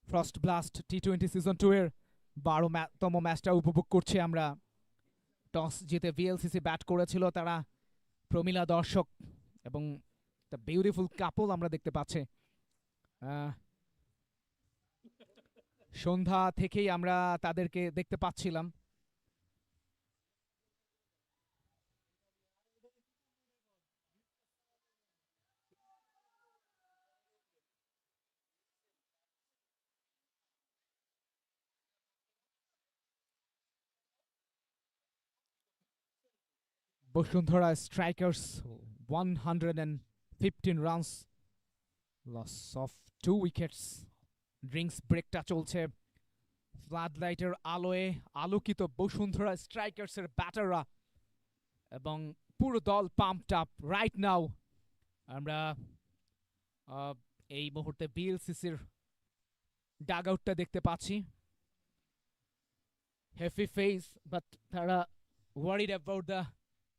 frost blast T20 season 2 এর 12তম ম্যাচটা উপভোগ করছি আমরা। টস জিতে ভিএলসিসি ব্যাট করেছিল, তারা প্রমিলা দর্শক এবং দ্য বিউটিফুল কাপল আমরা দেখতে পাচ্ছি। সন্ধ্যা থেকেই আমরা তাদেরকে দেখতে পাচ্ছিলাম। Bashundhara Strikers 115 runs, loss of 2 wickets. Drinks ব্রেকটা চলছে। ফ্লাড লাইটের আলোয় আলোকিত বসুন্ধরা স্ট্রাইকার্সের ব্যাটাররা এবং পুরো দল পাম্পড আপ রাইট নাও। আমরা এই মুহূর্তে বিএলসিসির ডাগ আউটটা দেখতে পাচ্ছি। হেফি ফেস, বাট তারা ওয়ারিড অ্যাবাউট দ্য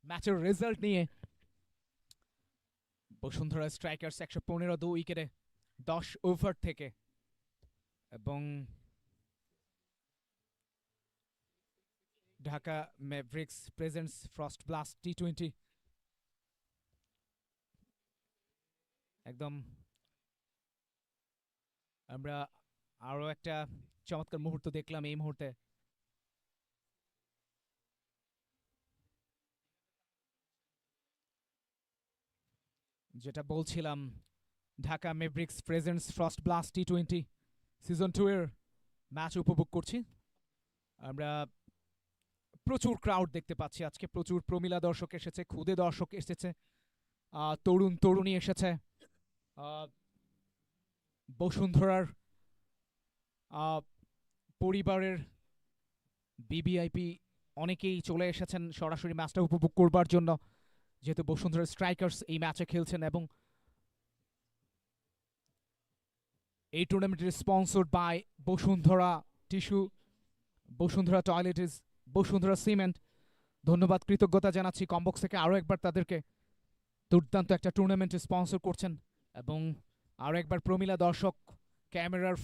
ম্যাচের রেজাল্ট নিয়ে। বসুন্ধরা স্ট্রাইকার্স 115, 2 উইকেটে 10 ওভার থেকে। এবং Dhaka Mavericks presents frost blast T20 একদম। আমরা আরো একটা চমৎকার মুহূর্ত দেখলাম এই মুহূর্তে। যেটা বলছিলাম, Dhaka Mavericks presents frost blast T20 season 2 এর ম্যাচ উপভোগ করছি আমরা। প্রচুর ক্রাউড দেখতে পাচ্ছি আজকে, প্রচুর প্রমিলা দর্শক এসেছে, খুদে দর্শক এসেছে, তরুণ তরুণী এসেছে। বসুন্ধরার পরিবারের বিবিআইপি অনেকেই চলে এসেছেন সরাসরি ম্যাচটা উপভোগ করবার জন্য, যেহেতু বসুন্ধরা স্ট্রাইকার্স এই ম্যাচে খেলছেন। এবং এই টুর্নামেন্টের sponsored by Bashundhara tissue, Bashundhara toiletries, Bashundhara cement. ধন্যবাদ, কৃতজ্ঞতা জানাচ্ছি কমবক্স থেকে আরও একবার তাদেরকে। দুর্দান্ত একটা টুর্নামেন্টে স্পন্সর করছেন। এবং আরও একবার প্রমিলা দর্শক ক্যামেরার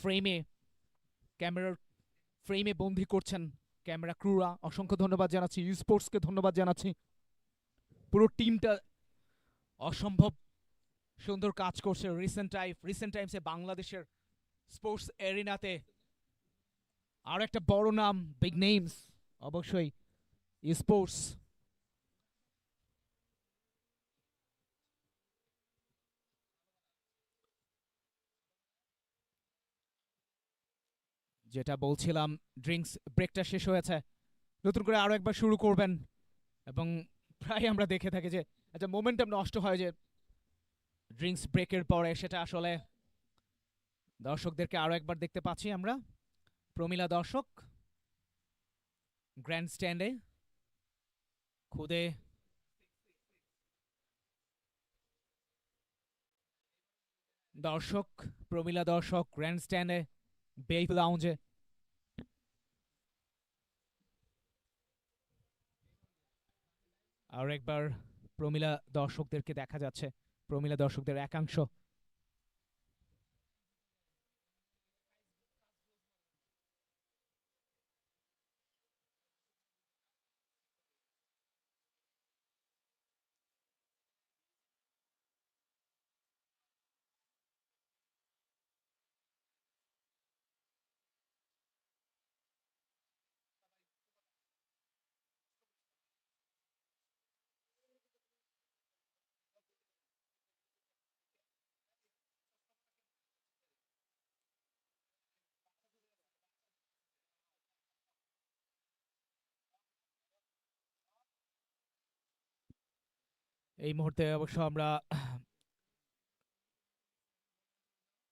ফ্রেমে বন্দি করছেন ক্যামেরা ক্রুরা। অসংখ্য ধন্যবাদ জানাচ্ছি, ইউ স্পোর্টসকে ধন্যবাদ জানাচ্ছি। পুরো টিমটা অসম্ভব সুন্দর কাজ করছে। রিসেন্ট টাইমসে বাংলাদেশের স্পোর্টস এরিনাতে আর একটা বড় নাম, বিগ নেমস, অবশ্যই ই স্পোর্টস। যেটা বলছিলাম, ড্রিঙ্কস ব্রেকটা শেষ হয়েছে, নতুন করে আরো একবার শুরু করবেন এবং প্রায় আমরা দেখে থাকি যে একটা মোমেন্টাম নষ্ট হয় যে ড্রিঙ্কস ব্রেকের পরে, সেটা আসলে দর্শকদেরকে আরো একবার দেখতে পাচ্ছি আমরা। প্রমিলা দর্শক গ্র্যান্ড স্ট্যান্ডে খুদে দর্শক, প্রমিলা দর্শক গ্র্যান্ড স্ট্যান্ডে বেইভ লাউঞ্জে। আর একবার প্রমিলা দর্শকদেরকে দেখা যাচ্ছে, প্রমিলা দর্শকদের একাংশ। এই মুহূর্তে অবশ্য আমরা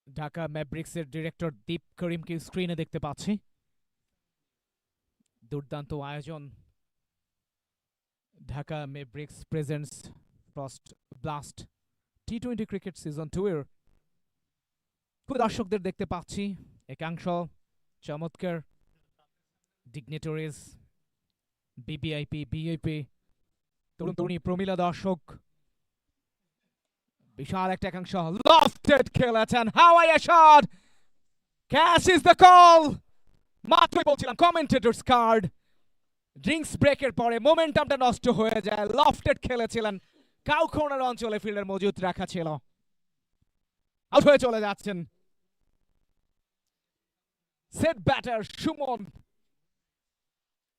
ঢাকা ম্যাভরিক্সের ডিরেক্টর দীপ করিমকে স্ক্রিনে দেখতে পাচ্ছি। দুর্দান্ত আয়োজন Dhaka Mavericks presents frost blast T20 cricket season 2 এর। খুব দর্শকদের দেখতে পাচ্ছি একাংশ চমৎকার ডিগনিটরিজ, বিবিআইপি, বিআইপি, তরুণ তরুণী, প্রমিলা দর্শক, বিশাল একটা একাংশ। লফটেড খেলেছেন, হাওয়াই shot, catch is the call. মাত্রই বলছিলাম কমেন্টেটরস কার্ড। ড্রিঙ্কস ব্রেকের পরে মোমেন্টামটা নষ্ট হয়ে যায়। লফটেড খেলেছিলেন, কাউ কর্নার অঞ্চলে ফিল্ডার মজুদ রাখা ছিল, আউট হয়ে চলে যাচ্ছেন। সেট ব্যাটার সুমন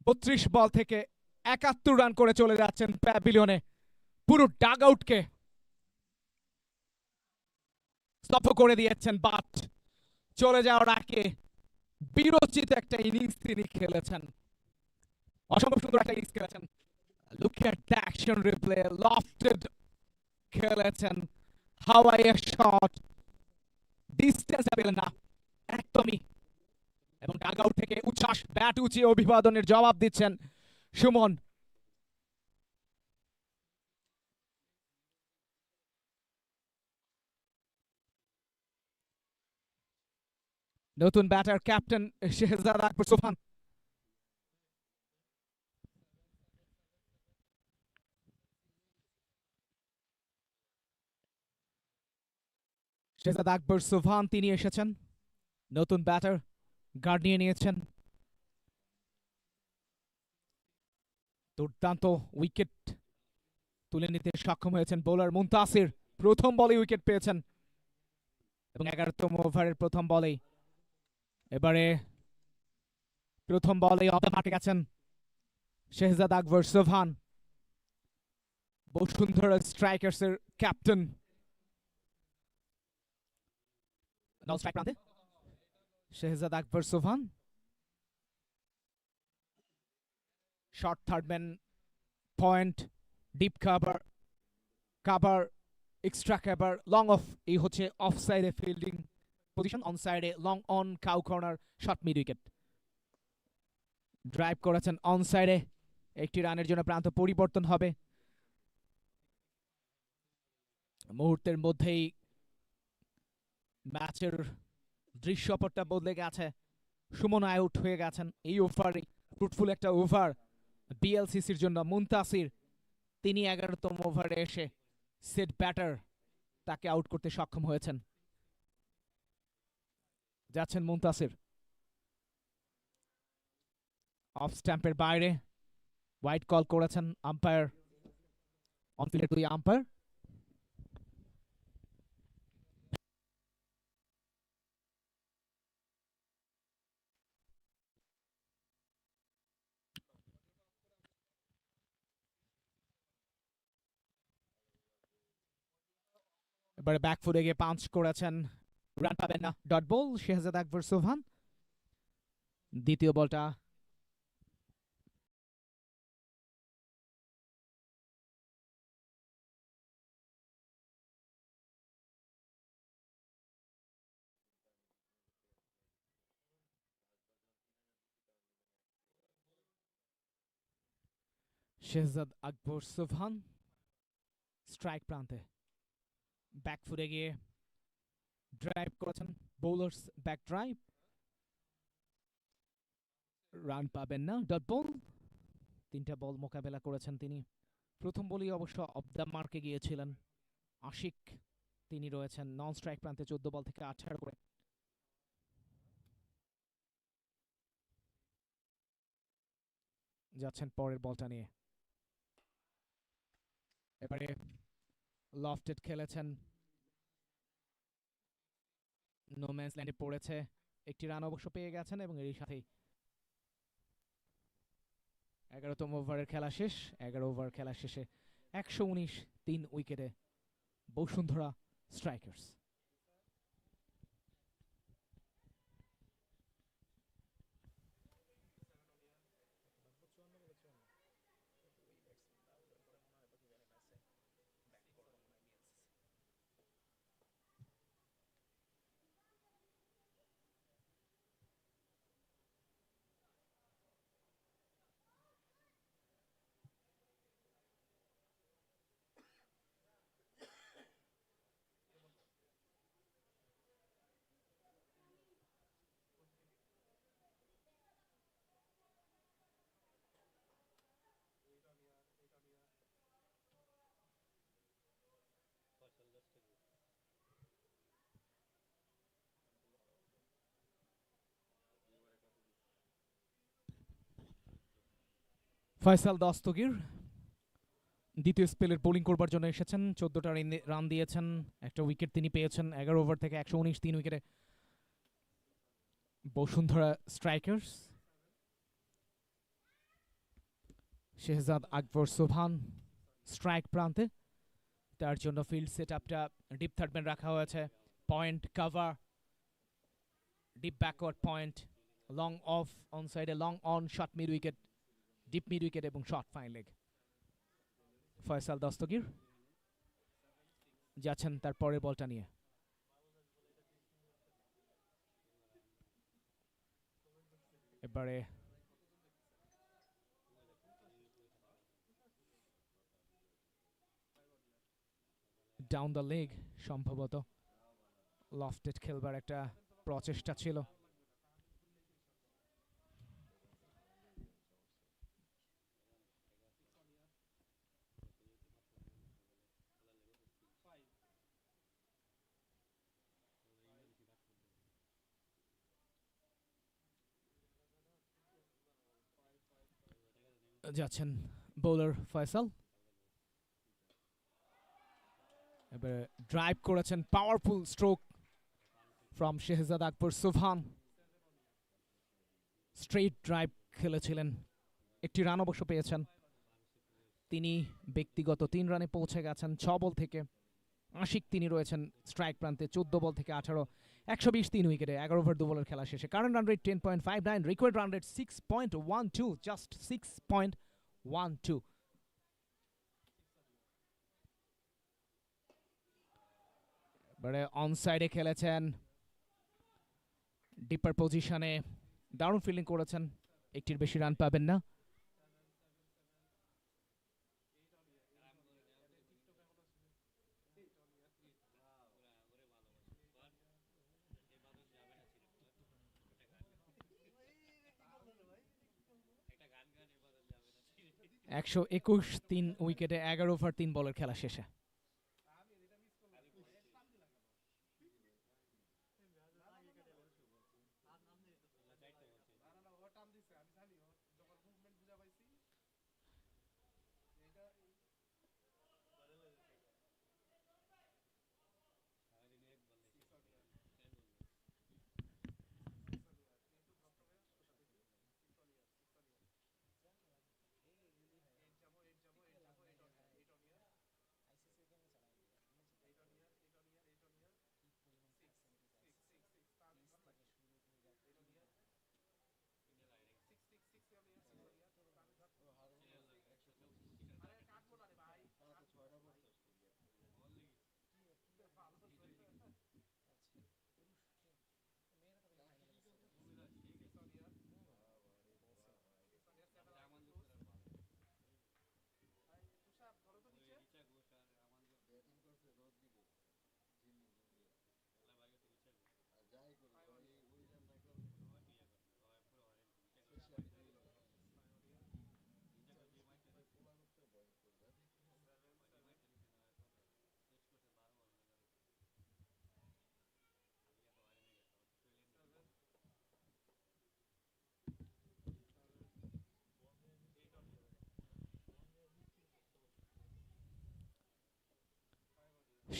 32 বল থেকে 71 রান করে চলে যাচ্ছেন প্যাভিলিয়নে। পুরো ডাগ আউটকে স্তব্ধ করে দিয়েছেন, বাট চলে যাওয়ার আগে বিরচিত একটা ইনিংস তিনি খেলেছেন। অসম্ভব সুন্দর একটা ইনিংস খেলেছেন। Look at the action replay, lofted খেলেছেন, হাওয়াই শট, ডিস্টেন্স পেলেন না একদমই, এবং ডাগ আউট থেকে উচ্ছ্বাস, ব্যাট উঁচিয়ে অভিবাদনের জবাব দিচ্ছেন সুমন। নতুন ব্যাটার ক্যাপ্টেন শেহজাদ আকবর সোবহান। শেহজাদ আকবর সোবহান তিনি এসেছেন, নতুন ব্যাটার, গার্ড নিয়ে নিয়েছেন। দুর্দান্ত উইকেট তুলে নিতে সক্ষম হয়েছেন বোলার মুনতাসির। প্রথম বলে উইকেট পেয়েছেন এবং 11তম ওভারের প্রথম বলেই, এবারে প্রথম বলেই অফ দ্য মাঠে গেছেন শেহজাদ আকবর সোবহান, বসুন্ধরা স্ট্রাইকার্স এর ক্যাপ্টেন। নল স্ট্রাইক প্রান্তে Shehzad Akbar Sobhan, short third man point, deep cover, cover, extra cover, long off, এই হচ্ছে অফ সাইডে ফিল্ডিং পজিশন, অন সাইডে long on, cow corner, short mid wicket. Drive করেছেন অন সাইডে, একটি রানের জন্য প্রান্ত পরিবর্তন হবে। মুহূর্তের মধ্যেই ম্যাচের দৃশ্যপটটা বদলে গেছে। সুমন আউট হয়ে গেছেন এই ওভারে। ফ্রুটফুল একটা ওভার বিএলসিসির জন্য। মুনতাসির তিনি 11তম ওভারে এসে সেট ব্যাটার, তাকে আউট করতে সক্ষম হয়েছেন। যাচ্ছেন মুনতাসির, অফ স্ট্যাম্পের বাইরে, হোয়াইট কল করেছেন আম্পায়ার, অনফিল্ডের 2 আম্পায়ার। এবারে ব্যাকফুটে গিয়ে পাঞ্চ করেছেন, রান পাবেন না, ডট বল শেহজাদ আকবর সোবহান। দ্বিতীয় বলটা শেহজাদ আকবর সুবহান স্ট্রাইক প্রান্তে ব্যাকফুটে গিয়ে ড্রাইভ করেছেন, বোলার্স ব্যাক ড্রাইভ, রান পাবেন না, ডট বল। 3টা বল মোকাবেলা করেছেন তিনি। প্রথম বলই অবশ্য অফ দ্য মার্কে গিয়েছিলেন আশিক, তিনি রয়েছেন নন স্ট্রাইক প্রান্তে 14 বল থেকে 18 করে। যাচ্ছেন পরের বলটা নিয়ে, এবারে লফটেড খেলেছেন, নো ম্যানস ল্যান্ডে পড়েছে, একটি রান অবশ্য পেয়ে গেছেন এবং এরই সাথেই 11তম ওভারের খেলা শেষ। 11 ওভার খেলা শেষে 119 3 উইকেটে বসুন্ধরা স্ট্রাইকার্স। ফয়সাল দস্তগীর দ্বিতীয় স্পেলের বোলিং করবার জন্য এসেছেন, 14টা রান দিয়েছেন, একটা উইকেট তিনি পেয়েছেন। 11 ওভার থেকে 119 3 উইকেটে বসুন্ধরা স্ট্রাইকার্স। শেহজাদ আকবর সুবহান স্ট্রাইক প্রান্তে, তার জন্য ফিল্ড সেট আপটা ডিপ থার্ডম্যান রাখা হয়েছে, point cover, deep backward point, long off on সাইডে, long on, short mid wicket, deep mid wicket এবং short fine leg. Faisal Dastagir যাচ্ছেন তার পরের বলটা নিয়ে, এবারে ডাউন দ্য লেগ, সম্ভবত লফটেড খেলবার একটা প্রচেষ্টা ছিল। যাচ্ছেন বোলার ফয়সাল, এবারে ড্রাইভ করেছেন, powerful stroke from Shehzad Akbar Subhan, straight drive খেলেছিলেন, একটি রান অবশ্য পেয়েছেন তিনি। ব্যক্তিগত 3 রানে পৌঁছে গেছেন 6 বল থেকে। আশিক তিনি রয়েছেন স্ট্রাইক প্রান্তে 14 বল থেকে 18, 120 3 উইকেটে 11 ওভার 2 বলের খেলা শেষে। Current run rate 10.59, required run rate 6.12, just 6.12। এবারে অন সাইডে খেলেছেন, ডিপার পজিশনে দারুণ ফিল্ডিং করেছেন, একটির বেশি রান পাবেন না। একশো 21 3 উইকেটে 11 ওভার 3 বলের খেলা শেষে।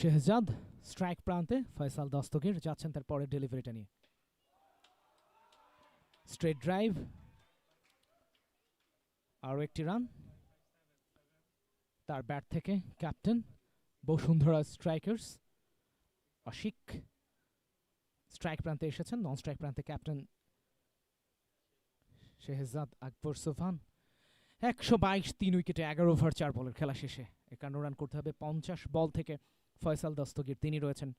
শেহজাদ স্ট্রাইক প্রান্তে, ফয়সাল দস্তগীর যাচ্ছেন তার পরের ডেলিভারিটা নিয়ে। স্ট্রেট ড্রাইভ, আরও একটি রান তার ব্যাট থেকে। Captain Bashundhara Strikers Ashik strike প্রান্তে এসেছেন, নন স্ট্রাইক প্রান্তে ক্যাপ্টেন শেহজাদ আকবর সোফান। 122 3 উইকেটে 11 ওভার 4 বলের খেলা শেষে 51 রান করতে হবে 50 বল থেকে। ফয়সাল দস্তগীর তিনি রয়েছেন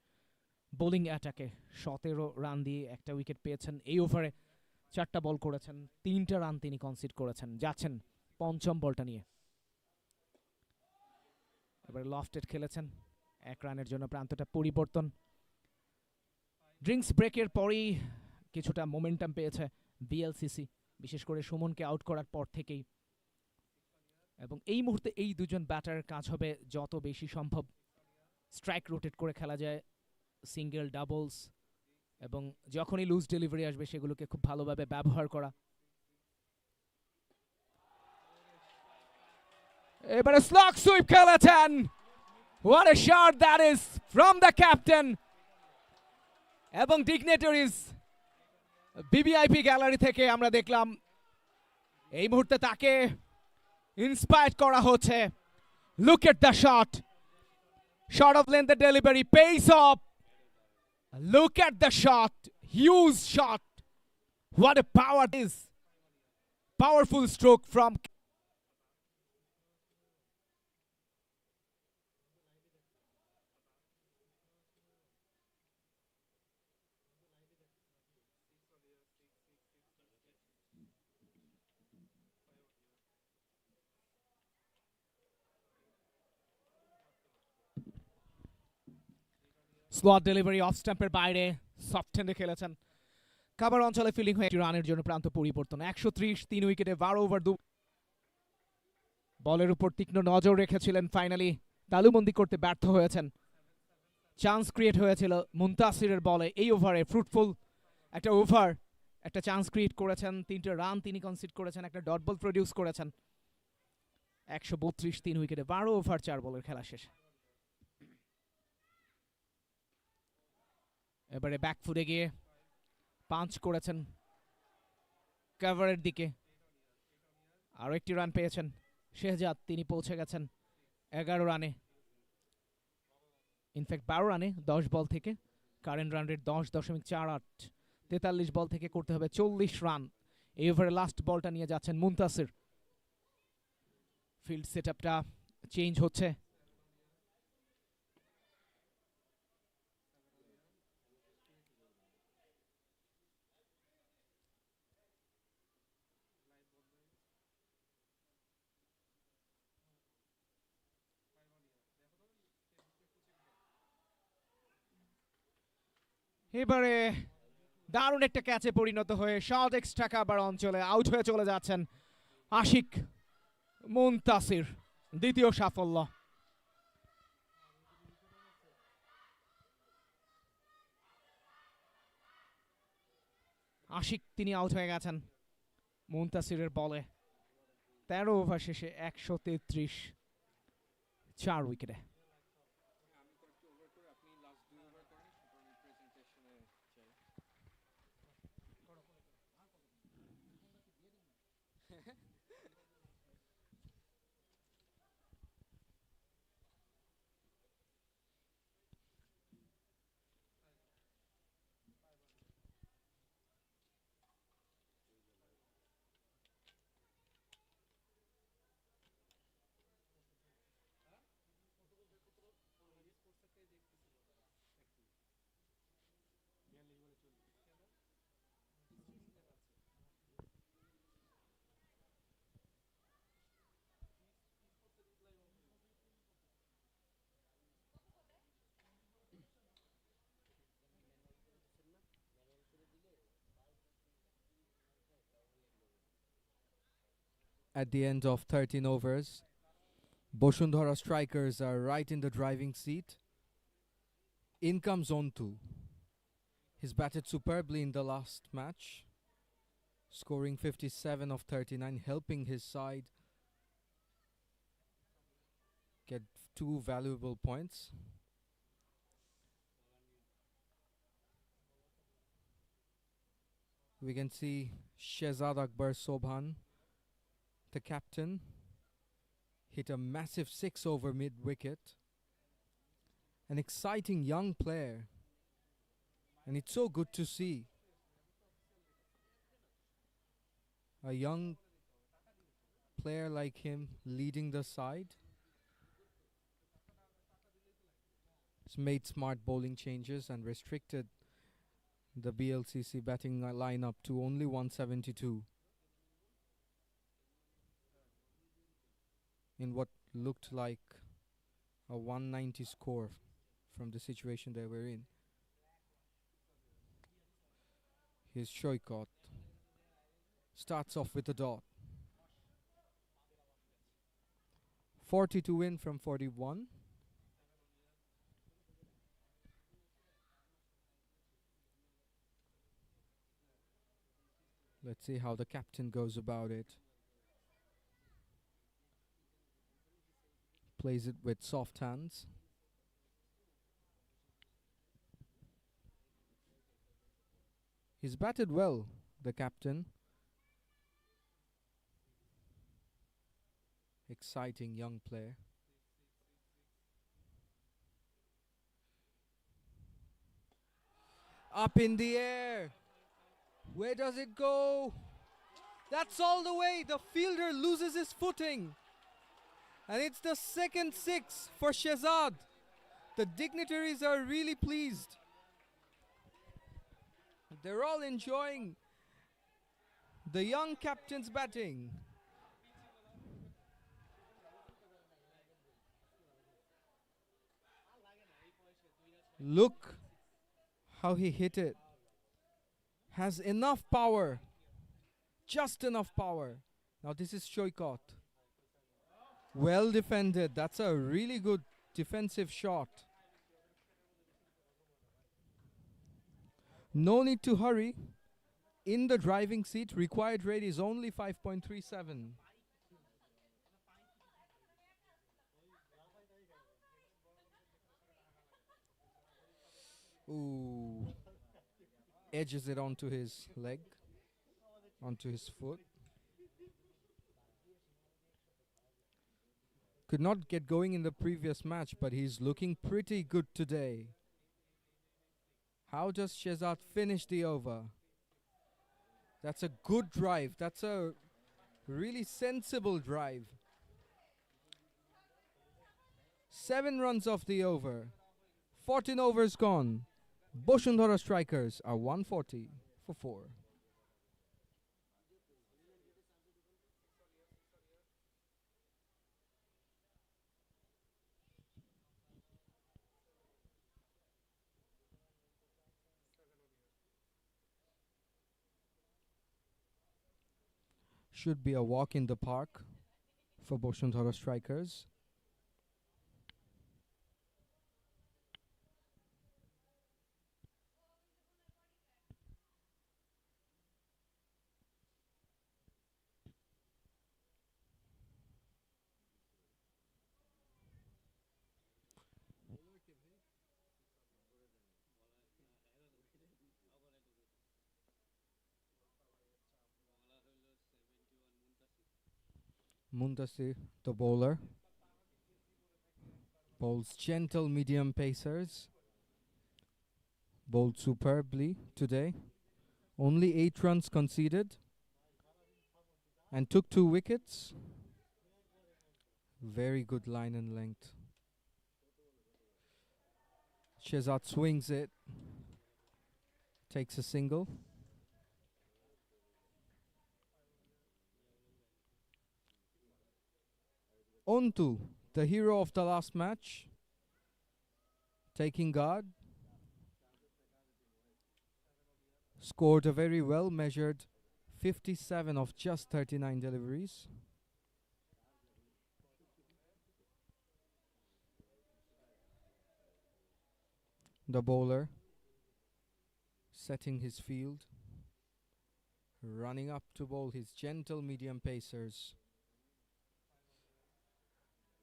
বোলিং অ্যাটাকে, 17 রান দিয়ে একটা উইকেট পেয়েছেন। এই ওভারে 4টা বল করেছেন, 3টা রান তিনি কনসিড করেছেন। যাচ্ছেন পঞ্চম বলটা নিয়ে। এবারে লফটেড খেলেছেন, 1 রানের জন্য প্রান্তটা পরিবর্তন। ড্রিঙ্কস ব্রেকের পরেই কিছুটা মোমেন্টাম পেয়েছে বিএলসিসি, বিশেষ করে সুমনকে আউট করার পর থেকেই। এবং এই মুহূর্তে এই দুজন ব্যাটারের কাজ হবে যত বেশি সম্ভব স্ট্রাইক রোটেট করে খেলা যায়, সিঙ্গেল ডাবলস, এবং যখনই লুজ ডেলিভারি আসবে সেগুলোকে খুব ভালোভাবে ব্যবহার করা। এবারে স্লগ সুইপ খেলেছেন। What a shot that is from the captain! এবং ডিগনেটরিজ বিবিআইপি গ্যালারি থেকে আমরা দেখলাম এই মুহূর্তে তাকে ইন্সপায়ার করা হচ্ছে। Look at the shot, short of length delivery, pace of, look at the shot, huge shot, what a power is, powerful stroke from slot delivery of স্ট্যাম্পের বাইরে, সফট হ্যান্ডে খেলেছেন। খাবার অঞ্চলে ফিল্ডিং হয়ে একটি রানের জন্য প্রান্ত পরিবর্তন। 130 3 উইকেটে 12 ওভার 2 বলের উপর তীক্ষ্ণ নজর রেখেছিলেন, ফাইনালি তালুবন্দি করতে ব্যর্থ হয়েছেন। চান্স ক্রিয়েট হয়েছিল মুনতাসিরের বলে, এই ওভারে ফ্রুটফুল একটা ওভার, একটা চান্স ক্রিয়েট করেছেন, 3টে রান তিনি কনসিড করেছেন, একটা ডট বল প্রডিউস করেছেন। 132 3 উইকেটে 12 ওভার 4 বলের খেলা শেষ। এবারে ব্যাকফুটে গিয়ে পাঞ্চ করেছেন কভারের দিকে, আরও একটি রান পেয়েছেন শেহজাদ, তিনি পৌঁছে গেছেন 11 রানে, ইনফ্যাক্ট 12 রানে 10 বল থেকে। কারেন্ট রান রেট 10.48, 43 বল থেকে করতে হবে 40 রান। এই ওভারে লাস্ট বলটা নিয়ে যাচ্ছেন মুনতাসির। ফিল্ড সেট আপটা চেঞ্জ হচ্ছে। এবারে দারুণ একটা ক্যাচে পরিণত হয়ে শর্ট এক্সট্রা কাভার অঞ্চলে আউট হয়ে চলে যাচ্ছেন আশিক মুনতাসির। দ্বিতীয় সাফল্য। আশিক তিনি আউট হয়ে গেছেন মুনতাসিরের বলে। 13 ওভার শেষে 133 4 উইকেটে। At the end of 13 overs, Boshundhara strikers are right in the driving seat. In comes Ontu. He's batted superbly in the last match, scoring 57 of 39, helping his side get 2 valuable points. We can see 𝐁𝐈𝐵𝐄, the captain, hit a massive 6 over mid-wicket. An exciting young player. And it's so good to see a young player like him leading the side. He's made smart bowling changes and restricted the BLCC batting lineup to only 172 in what looked like a 190 score from the situation they were in. Here's 𝐁𝐈𝐈𝐄. Starts off with a dot. 40 to win from 41. Let's see how the captain goes about it. Plays it with soft hands. He's batted well, the captain. Exciting young player. Up in the air. Where does it go? That's all the way. The fielder loses his footing. And it's the second 6 for Shehzad. The dignitaries are really pleased. They're all enjoying the young captain's batting. Look how he hit it. Has enough power. Just enough power. Now this is 𝐁𝐈𝐈𝐄. Well defended. That's a really good defensive shot. No need to hurry. In the driving seat, required rate is only 5.37. Ooh. Edges it onto his leg, onto his foot. Could not get going in the previous match, but he's looking pretty good today. How does Shehzad finish the over? That's a good drive. That's a really sensible drive. 7 runs off the over. 14 overs gone. Boshundhara strikers are 140 for 4. Should be a walk in the park for Boshundhara strikers. Muntasir, the bowler, bowls gentle medium pacers. Bowled superbly today. Only 8 runs conceded and took 2 wickets. Very good line and length. Shehzad swings it, takes a single. Onto, the hero of the last match, taking guard. Scored a very well measured 57 of just 39 deliveries. The bowler setting his field, running up to bowl his gentle medium pacers.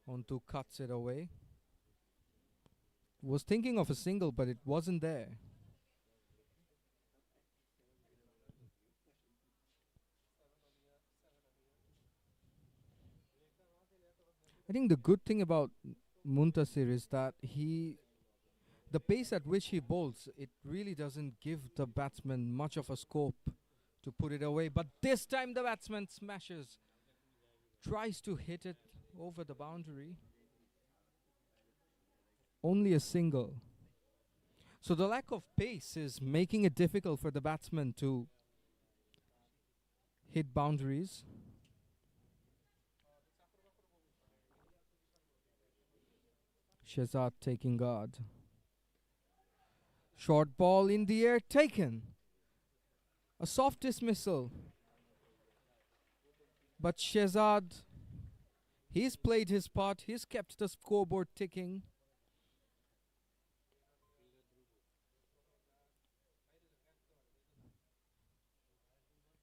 Onto cuts it away. Was thinking of a single, but it wasn't there. I think the good thing about Muntasir is that the pace at which he bowls, it really doesn't give the batsman much of a scope to put it away. But this time the batsman smashes, tries to hit it over the boundary. Only a single. So the lack of pace is making it difficult for the batsman to hit boundaries. Shehzad taking guard. Short ball in the air taken. A soft dismissal. But Shehzad, he's played his part. He's kept the scoreboard ticking.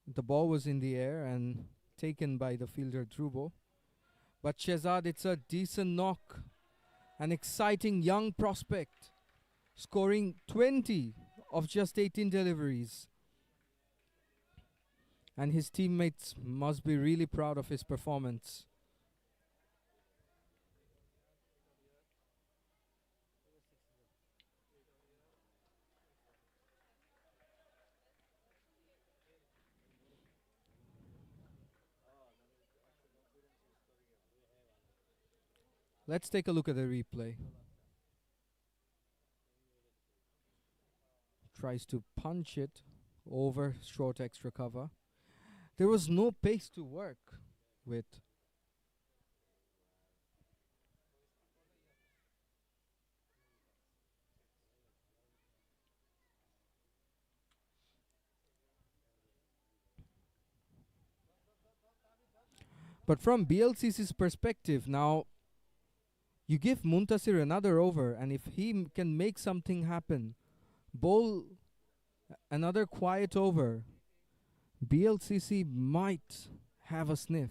The ball was in the air and taken by the fielder Dhruvo. But Shehzad, it's a decent knock. An exciting young prospect, scoring 20 of just 18 deliveries. And his teammates must be really proud of his performance. Let's take a look at the replay. Tries to punch it over short extra cover. There was no pace to work with. But from BLCC's perspective, now you give Muntasir another over, and if he can make something happen, bowl another quiet over, BLCC might have a sniff.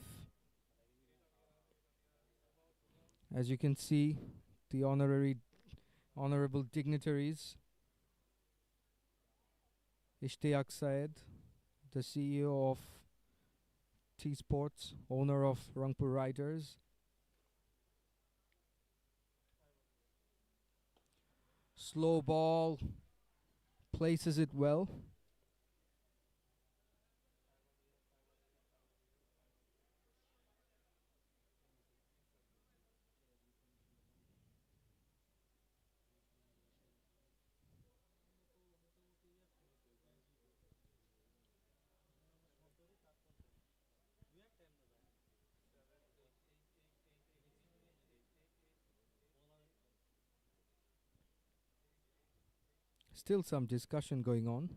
As you can see, the honorable dignitaries, Ishtiaq Syed, the CEO of T Sports, owner of Rangpur Riders. Slow ball, places it well. Still some discussion going on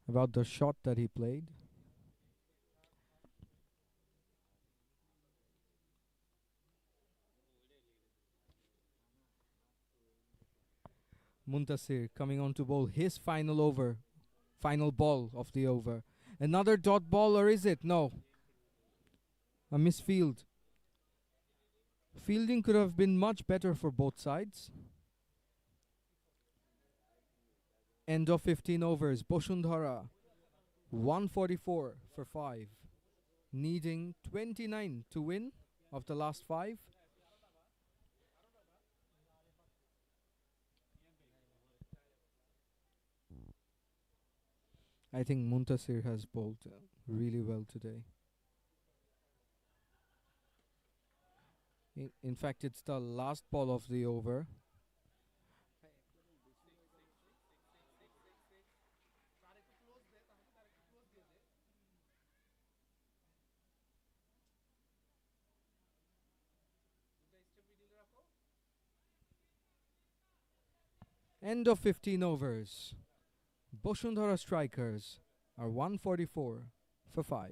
about the shot that he played. Muntasir coming on to bowl his final over, final ball of the over. Another dot ball, or is it? No. A misfield. Fielding could have been much better for both sides. End of 15 overs. Boshundhara 144 for 5. Needing 29 to win of the last 5. I think Muntasir has bowled really well today. In fact, it's the last ball of the over. End of 15 overs. Boshundhara strikers are 144 for 5.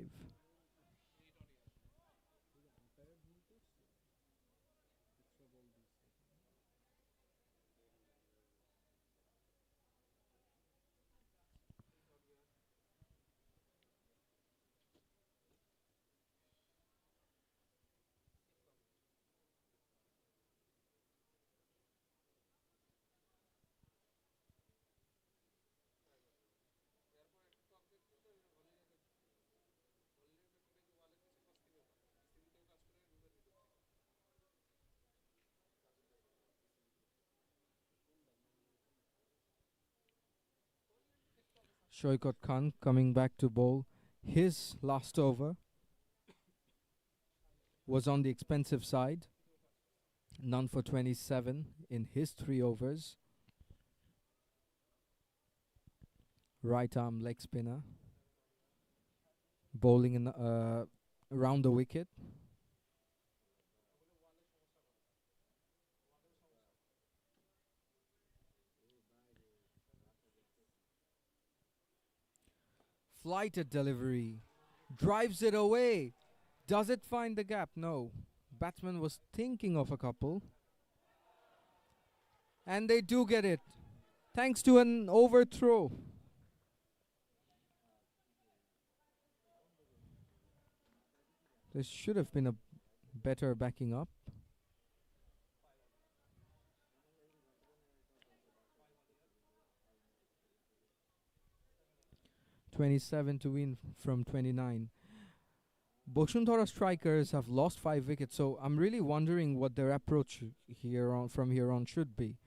𝐁𝐈𝐕𝐄 coming back to bowl. His last over was on the expensive side. None for 27 in his 3 overs. Right arm leg spinner. Bowling in around the wicket. Flighted delivery. Drives it away. Does it find the gap? No. Batsman was thinking of a couple. And they do get it. Thanks to an overthrow. There should have been a better backing up. '27 to win from 29. Boshundhara strikers have lost 5 wickets, so I'm really wondering what their approach from here on should be.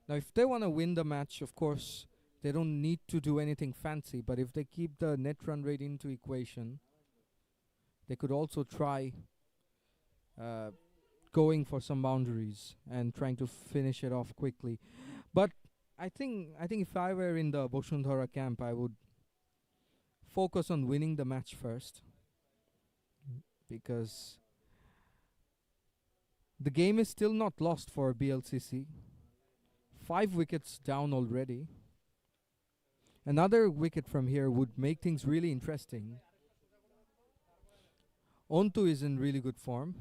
Now, if they want to win the match, of course, they don't need to do anything fancy, but if they keep the net run rate into equation, they could also try going for some boundaries and trying to finish it off quickly. But I think if I were in the Boshundhara camp, I would focus on winning the match first, because the game is still not lost for BLCC. 5 wickets down already. Another wicket from here would make things really interesting. Ontu is in really good form.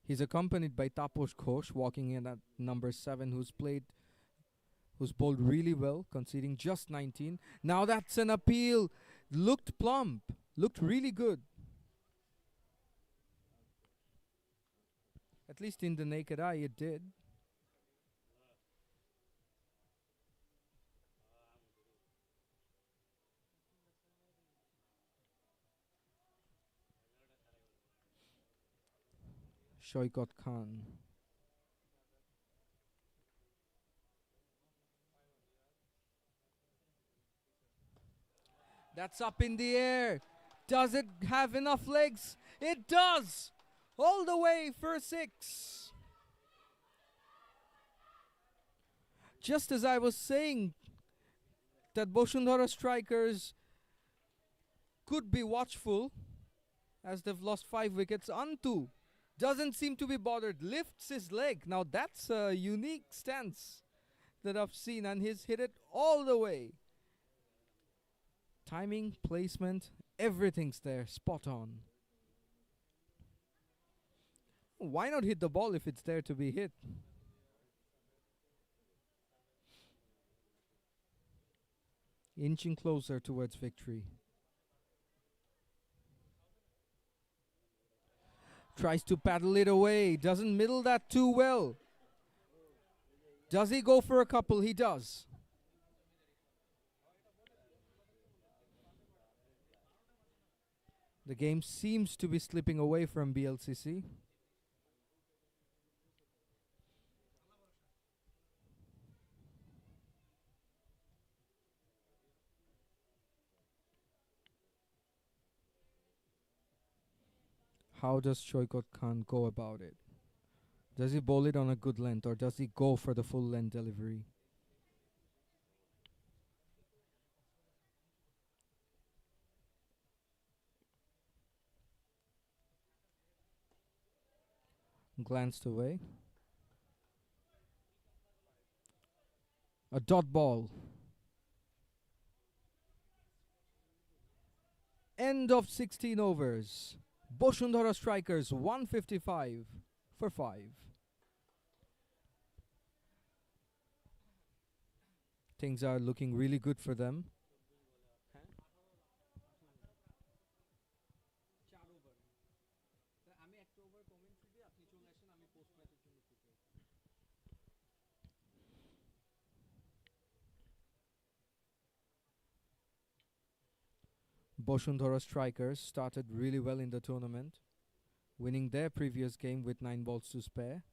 He's accompanied by Taposh Ghosh walking in at number 7, who's bowled really well, conceding just 19. Now that's an appeal. Looked plump. Looked really good. At least in the naked eye it did. 𝐁𝐈𝐈𝐄. That's up in the air. Does it have enough legs? It does! All the way for 6. Just as I was saying that Boshundhara strikers could be watchful as they've lost 5 wickets, Antu doesn't seem to be bothered. Lifts his leg. Now that's a unique stance that I've seen, and he's hit it all the way. Timing, placement, everything's there, spot on. Why not hit the ball if it's there to be hit? Inching closer towards victory. Tries to paddle it away. Doesn't middle that too well. Does he go for a couple? He does. The game seems to be slipping away from BLCC. How does 𝐁𝐈𝐈𝐄 go about it? Does he bowl it on a good length, or does he go for the full length delivery? Glanced away. A dot ball. End of 16 overs. Boshundhara strikers 155 for 5. Things are looking really good for them. Boshundhara strikers started really well in the tournament, winning their previous game with 9 balls to spare.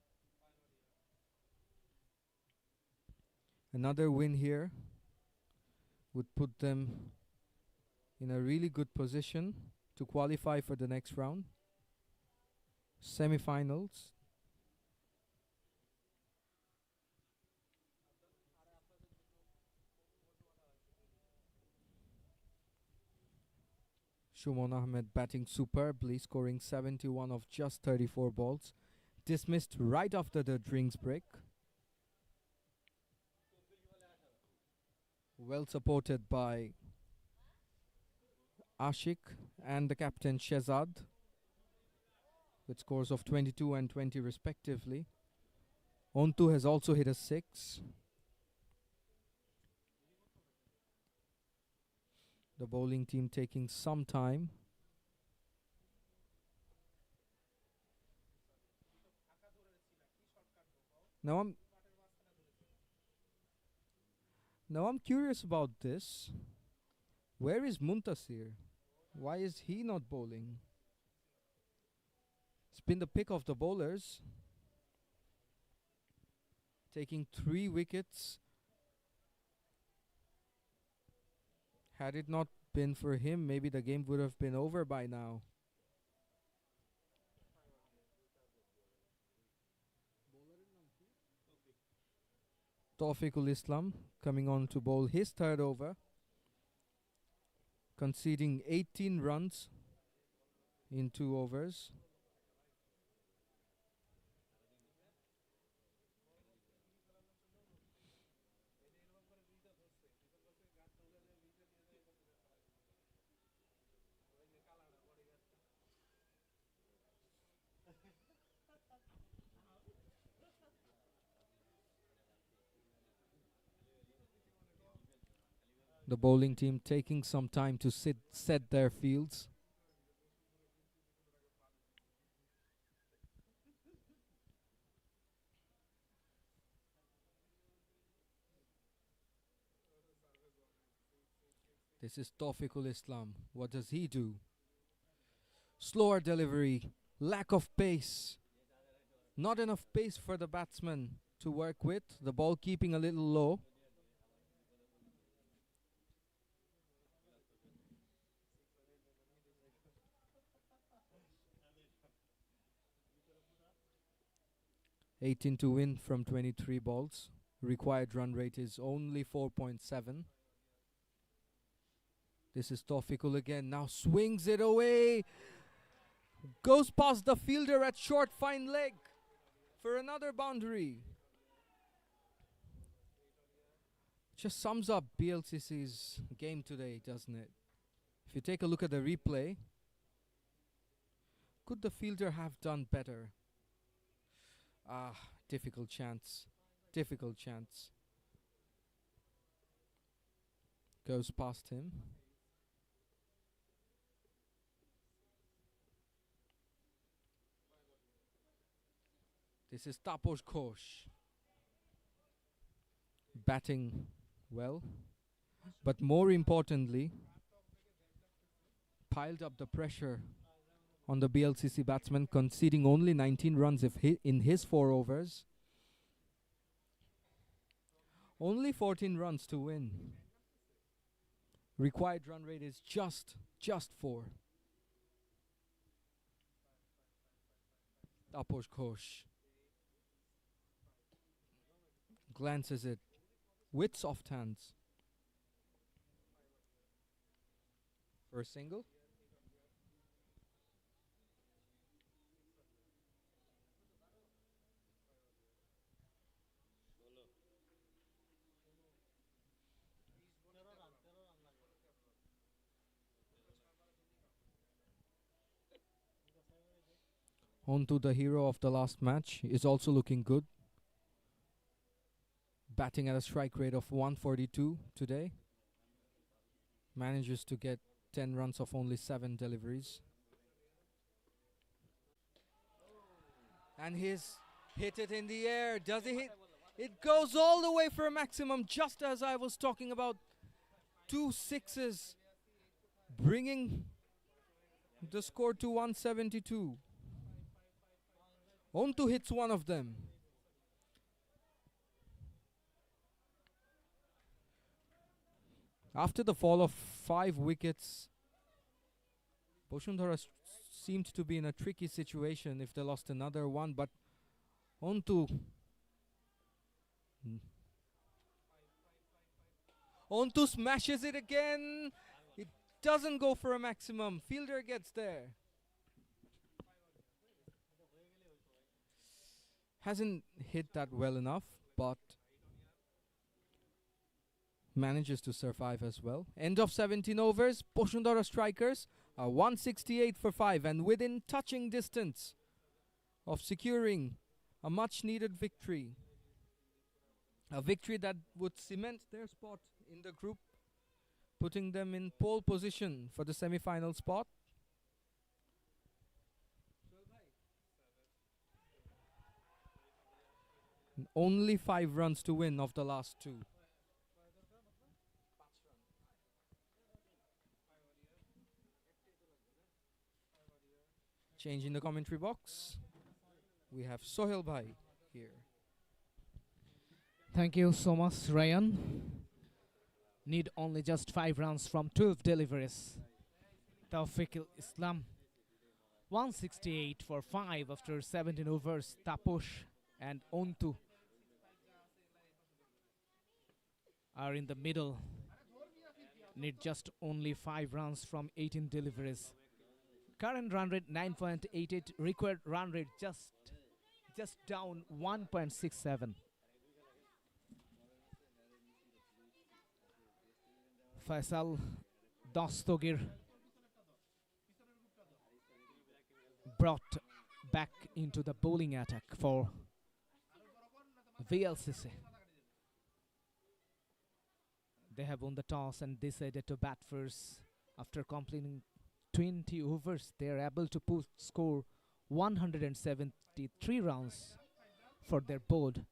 Another win here would put them in a really good position to qualify for the next round. Semi-finals. Shumon Ahmed batting superbly, scoring 71 of just 34 balls. Dismissed right after the drinks break. Well supported by Ashik and the captain Shehzad, with scores of 22 and 20 respectively. Ontu has also hit a 6. The bowling team taking some time. Now I'm curious about this. Where is Muntasir? Why is he not bowling? It's been the pick of the bowlers, taking 3 wickets. Had it not been for him, maybe the game would have been over by now. Tawfiqul Islam coming on to bowl his third over, conceding 18 runs in 2 overs. The bowling team taking some time to set their fields. This is Tawfiqul Islam. What does he do? Slower delivery, lack of pace. Not enough pace for the batsman to work with. The ball keeping a little low. $18 to win from 23 balls. Required run rate is only 4.7. This is Tawfiqul again. Now swings it away. Goes past the fielder at short fine leg for another boundary. Just sums up BLCC's game today, doesn't it? If you take a look at the replay, could the fielder have done better? Difficult chance. Difficult chance. Goes past him. This is Taposh Ghosh. Batting well, but more importantly, piled up the pressure on the BLCC batsman, conceding only 19 runs in his 4 overs. Only 14 runs to win. Required run rate is just 4. Taposh Ghosh glances it with soft hands. For a single. On to the hero of the last match, is also looking good. Batting at a strike rate of 142 today. Manages to get 10 runs of only 7 deliveries. And he's hit it in the air. Does he hit? It goes all the way for a maximum, just as I was talking about. 2 sixes, bringing the score to 172. Onto hits one of them. After the fall of 5 wickets, Boshundhara seemed to be in a tricky situation if they lost another one, but Ontu smashes it again. It doesn't go for a maximum. Fielder gets there. Hasn't hit that well enough, but manages to survive as well. End of 17 overs. Boshundhara strikers are 168 for 5 and within touching distance of securing a much needed victory. A victory that would cement their spot in the group, putting them in pole position for the semi-final spot. Only 5 runs to win of the last 2. Change in the commentary box. We have Sohail Bhai here. Thank you so much, Ryan. Need only just 5 runs from 12 deliveries. Tawfiq Islam 168 for 5 after 17 overs. Taposh and Ontu are in the middle. Need just only 5 runs from 18 deliveries. Current run rate 9.88. Required run rate just down 1.67. Faisal Dastogir brought back into the bowling attack for VLCC. They have won the toss and decided to bat first. After completing 20 overs, they are able to score 173 runs for their board.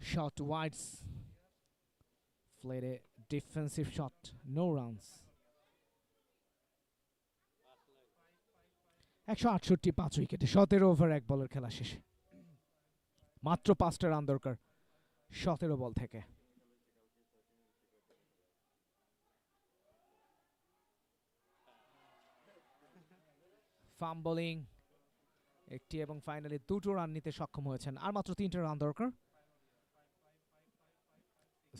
Shot wide, played a defensive shot, no runs. 168 5 উইকেটে 17 over 1 বলের খেলা শেষে মাত্র 5টা run দরকার 17 বল থেকে। Farm bowling একটি এবং ফাইনালি 2টো রান নিতে সক্ষম হয়েছেন, আর মাত্র 3টা রান দরকার।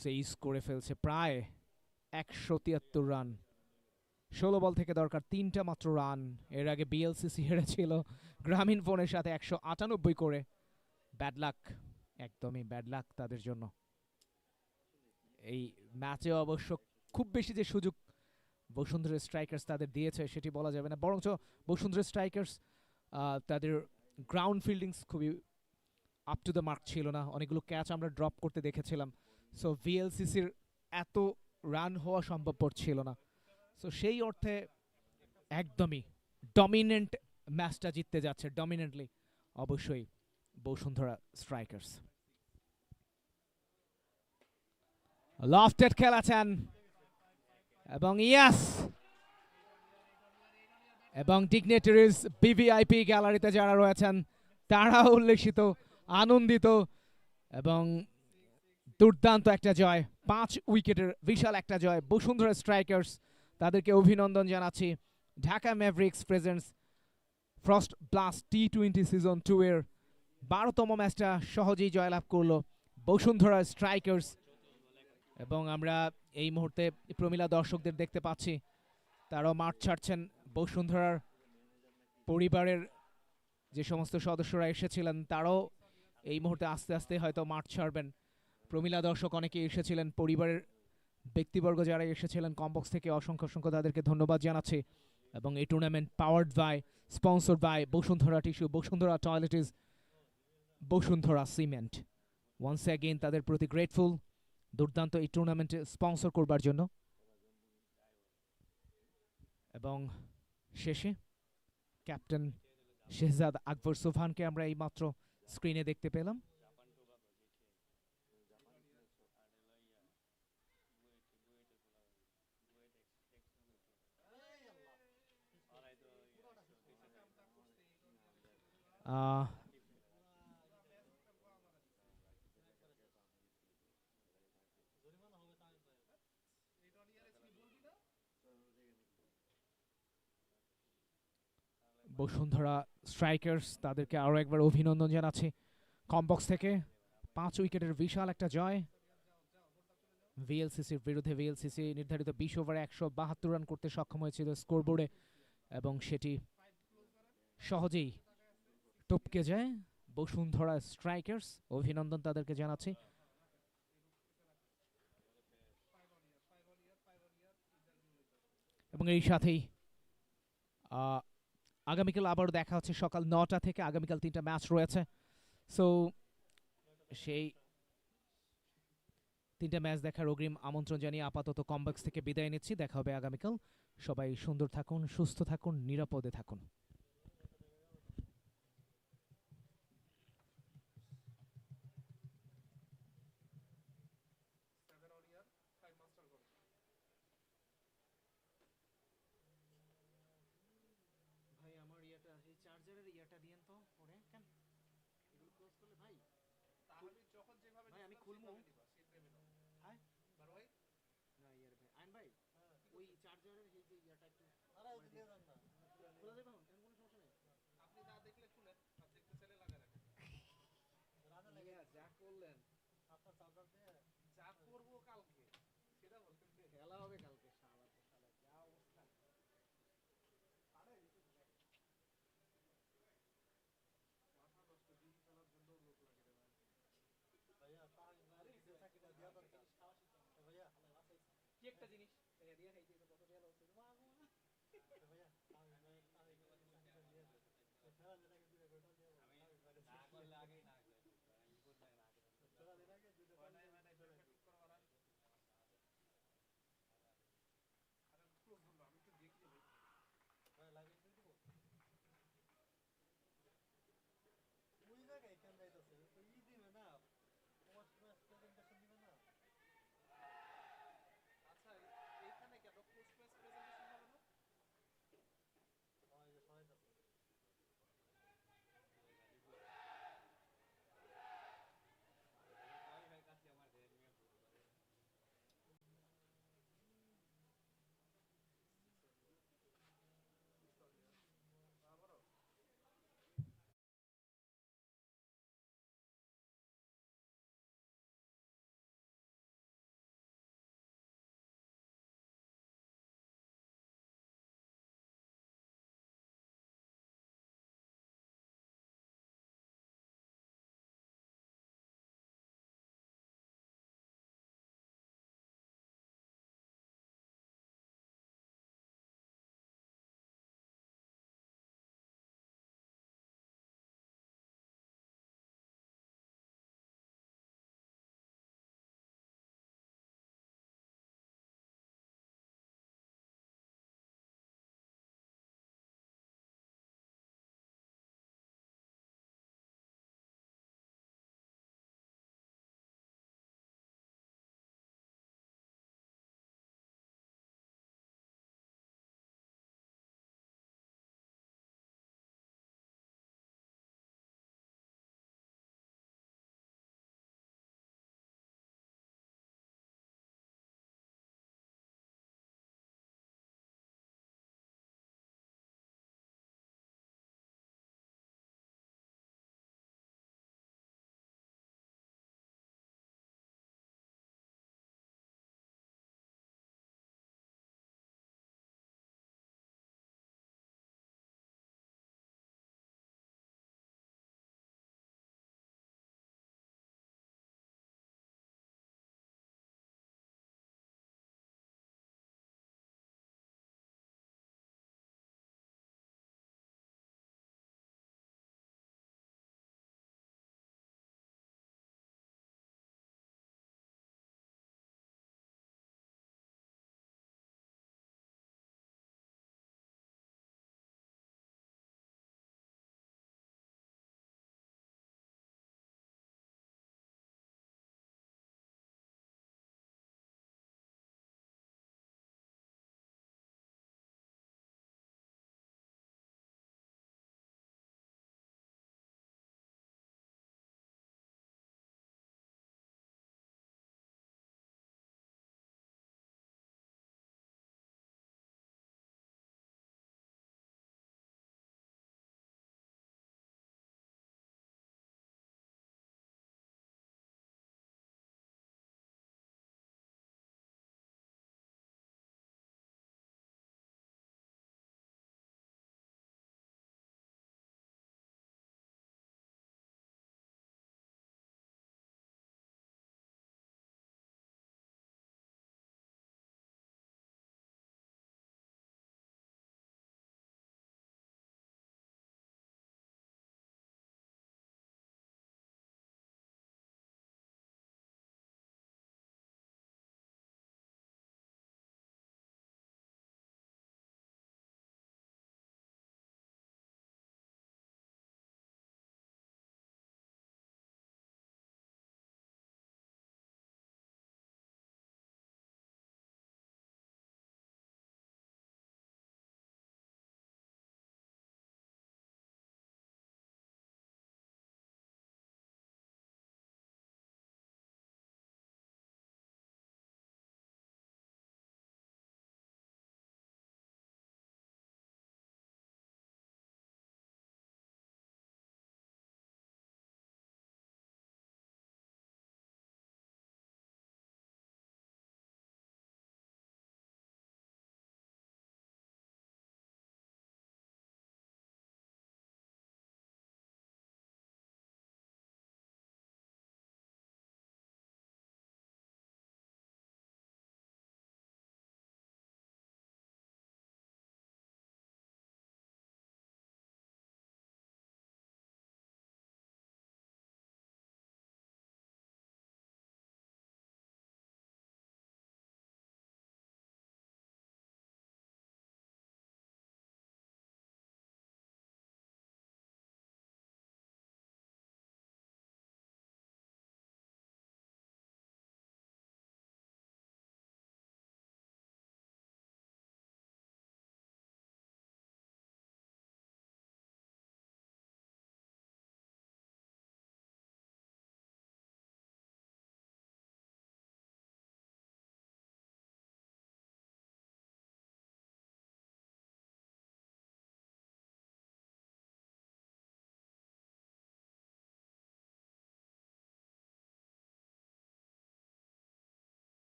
সেইস করে ফেলছে প্রায় 173 রান, 16 বল থেকে দরকার 3টা মাত্র রান। এর আগে বিএলসিসি হেরেছিল গ্রামীণ ফোনের সাথে 198 করে। ব্যাড লাক, একদমই ব্যাড লাক তাদের জন্য। এই ম্যাচে অবশ্য খুব বেশি যে সুযোগ বসুন্ধরা স্ট্রাইকার্স তাদের দিয়েছে সেটি বলা যাবে না, বরঞ্চ বসুন্ধরা স্ট্রাইকার্স তাদের গ্রাউন্ড ফিল্ডিংস খুবই আপ টু দ্য মার্ক ছিল না, অনেকগুলো ক্যাচ আমরা ড্রপ করতে দেখেছিলাম। সো ভিএলসিসির এত রান হওয়া সম্ভবপর ছিল না। সো সেই অর্থে একদমই ডমিনেন্ট ম্যাচটা জিততে যাচ্ছে, ডমিনেন্টলি অবশ্যই বসুন্ধরা স্ট্রাইকার্স। লফটেড খেলেছেন এবং ইয়াস, এবং ডিগনিটারিজ বিভিআইপি গ্যালারিতে যারা রয়েছেন তারাও উল্লেখিত, আনন্দিত, এবং দুর্দান্ত একটা জয়, 5 উইকেটের বিশাল একটা জয় বসুন্ধরা স্ট্রাইকার্স, তাদেরকে অভিনন্দন জানাচ্ছি। Dhaka Mavericks presents frost blast টি20 সিজন 2 এর 12তম ম্যাচটা সহজেই জয়লাভ করলো বসুন্ধরা স্ট্রাইকার্স। এবং আমরা এই মুহূর্তে প্রমিলা দর্শকদের দেখতে পাচ্ছি, তারাও মাঠ ছাড়ছেন। বসুন্ধরার পরিবারের যে সমস্ত সদস্যরা এসেছিলেন তারাও এই মুহূর্তে আস্তে আস্তে হয়তো মাঠ ছাড়বেন। প্রমিলা দর্শক অনেকে এসেছিলেন, পরিবারের ব্যক্তিবর্গ যারা এসেছিলেন কমবক্স থেকে অসংখ্য অসংখ্য তাদেরকে ধন্যবাদ জানাচ্ছি। এবং এই tournament powered by, sponsored by Bashundhara tissue, Bashundhara toiletries, Bashundhara cement. Once again তাদের প্রতি গ্রেটফুল দুর্দান্ত এই টুর্নামেন্টে স্পন্সর করবার জন্য। এবং শেষে ক্যাপ্টেন শেহজাদ আকবর সোভানকে আমরা এই মাত্র স্ক্রিনে দেখতে পেলাম। বসুন্ধরা স্ট্রাইকার্স তাদেরকে আরও একবার অভিনন্দন জানাচ্ছি কমবক্স থেকে 5 উইকেটের বিশাল একটা জয় ভিএলসিসির বিরুদ্ধে। ভিএলসিসি নির্ধারিত 20 ওভারে 172 রান করতে সক্ষম হয়েছিল স্কোরবোর্ডে এবং সেটি সহজেই টপকে যায় বসুন্ধরা স্ট্রাইকার্স। অভিনন্দন তাদেরকে জানাচ্ছি। এবং এই সাথেই আগামীকাল আবারও দেখা হচ্ছে সকাল 9টা থেকে। আগামীকাল 3টা ম্যাচ রয়েছে, সো সেই 3টা ম্যাচ দেখার অগ্রিম আমন্ত্রণ জানিয়ে আপাতত কমবক্স থেকে বিদায় নিচ্ছি। দেখা হবে আগামীকাল। সবাই সুন্দর থাকুন, সুস্থ থাকুন, নিরাপদে থাকুন। ভাই আমার ইয়াটা এই চার্জারের ইয়াটা দিয়েন তো পরে কেন এগুলো ক্লোজ করলে ভাই তাহলে যখন যেভাবে ভাই আমি খুলমু হ্যাঁ বার ভাই না ইয়ার ভাই আইন ভাই ওই চার্জারের এই যে ইয়াটা একটু আরে ওই দিয়ে দেন না খুলে দেব এখন কোনো সমস্যা নেই আপনি না দেখলে খুলেন আর দেখতে চাইলে লাগা রাখেন রানা লাগে যা করলেন আপনার চার্জার দিয়ে যা করব কালকে সেটা বলতেন খেলা হবে কালকে শালা যা অবস্থা কি একটা জিনিস দিয়ে খাইতে কত টাকা লস হইছে ভাইয়া না করলে আগেই না ওই জায়গায় কেন যাইতেছে তো ই দিবে না পোস্ট ম্যাচ প্রেজেন্টেশন দিবে না। আচ্ছা এইখানে কেন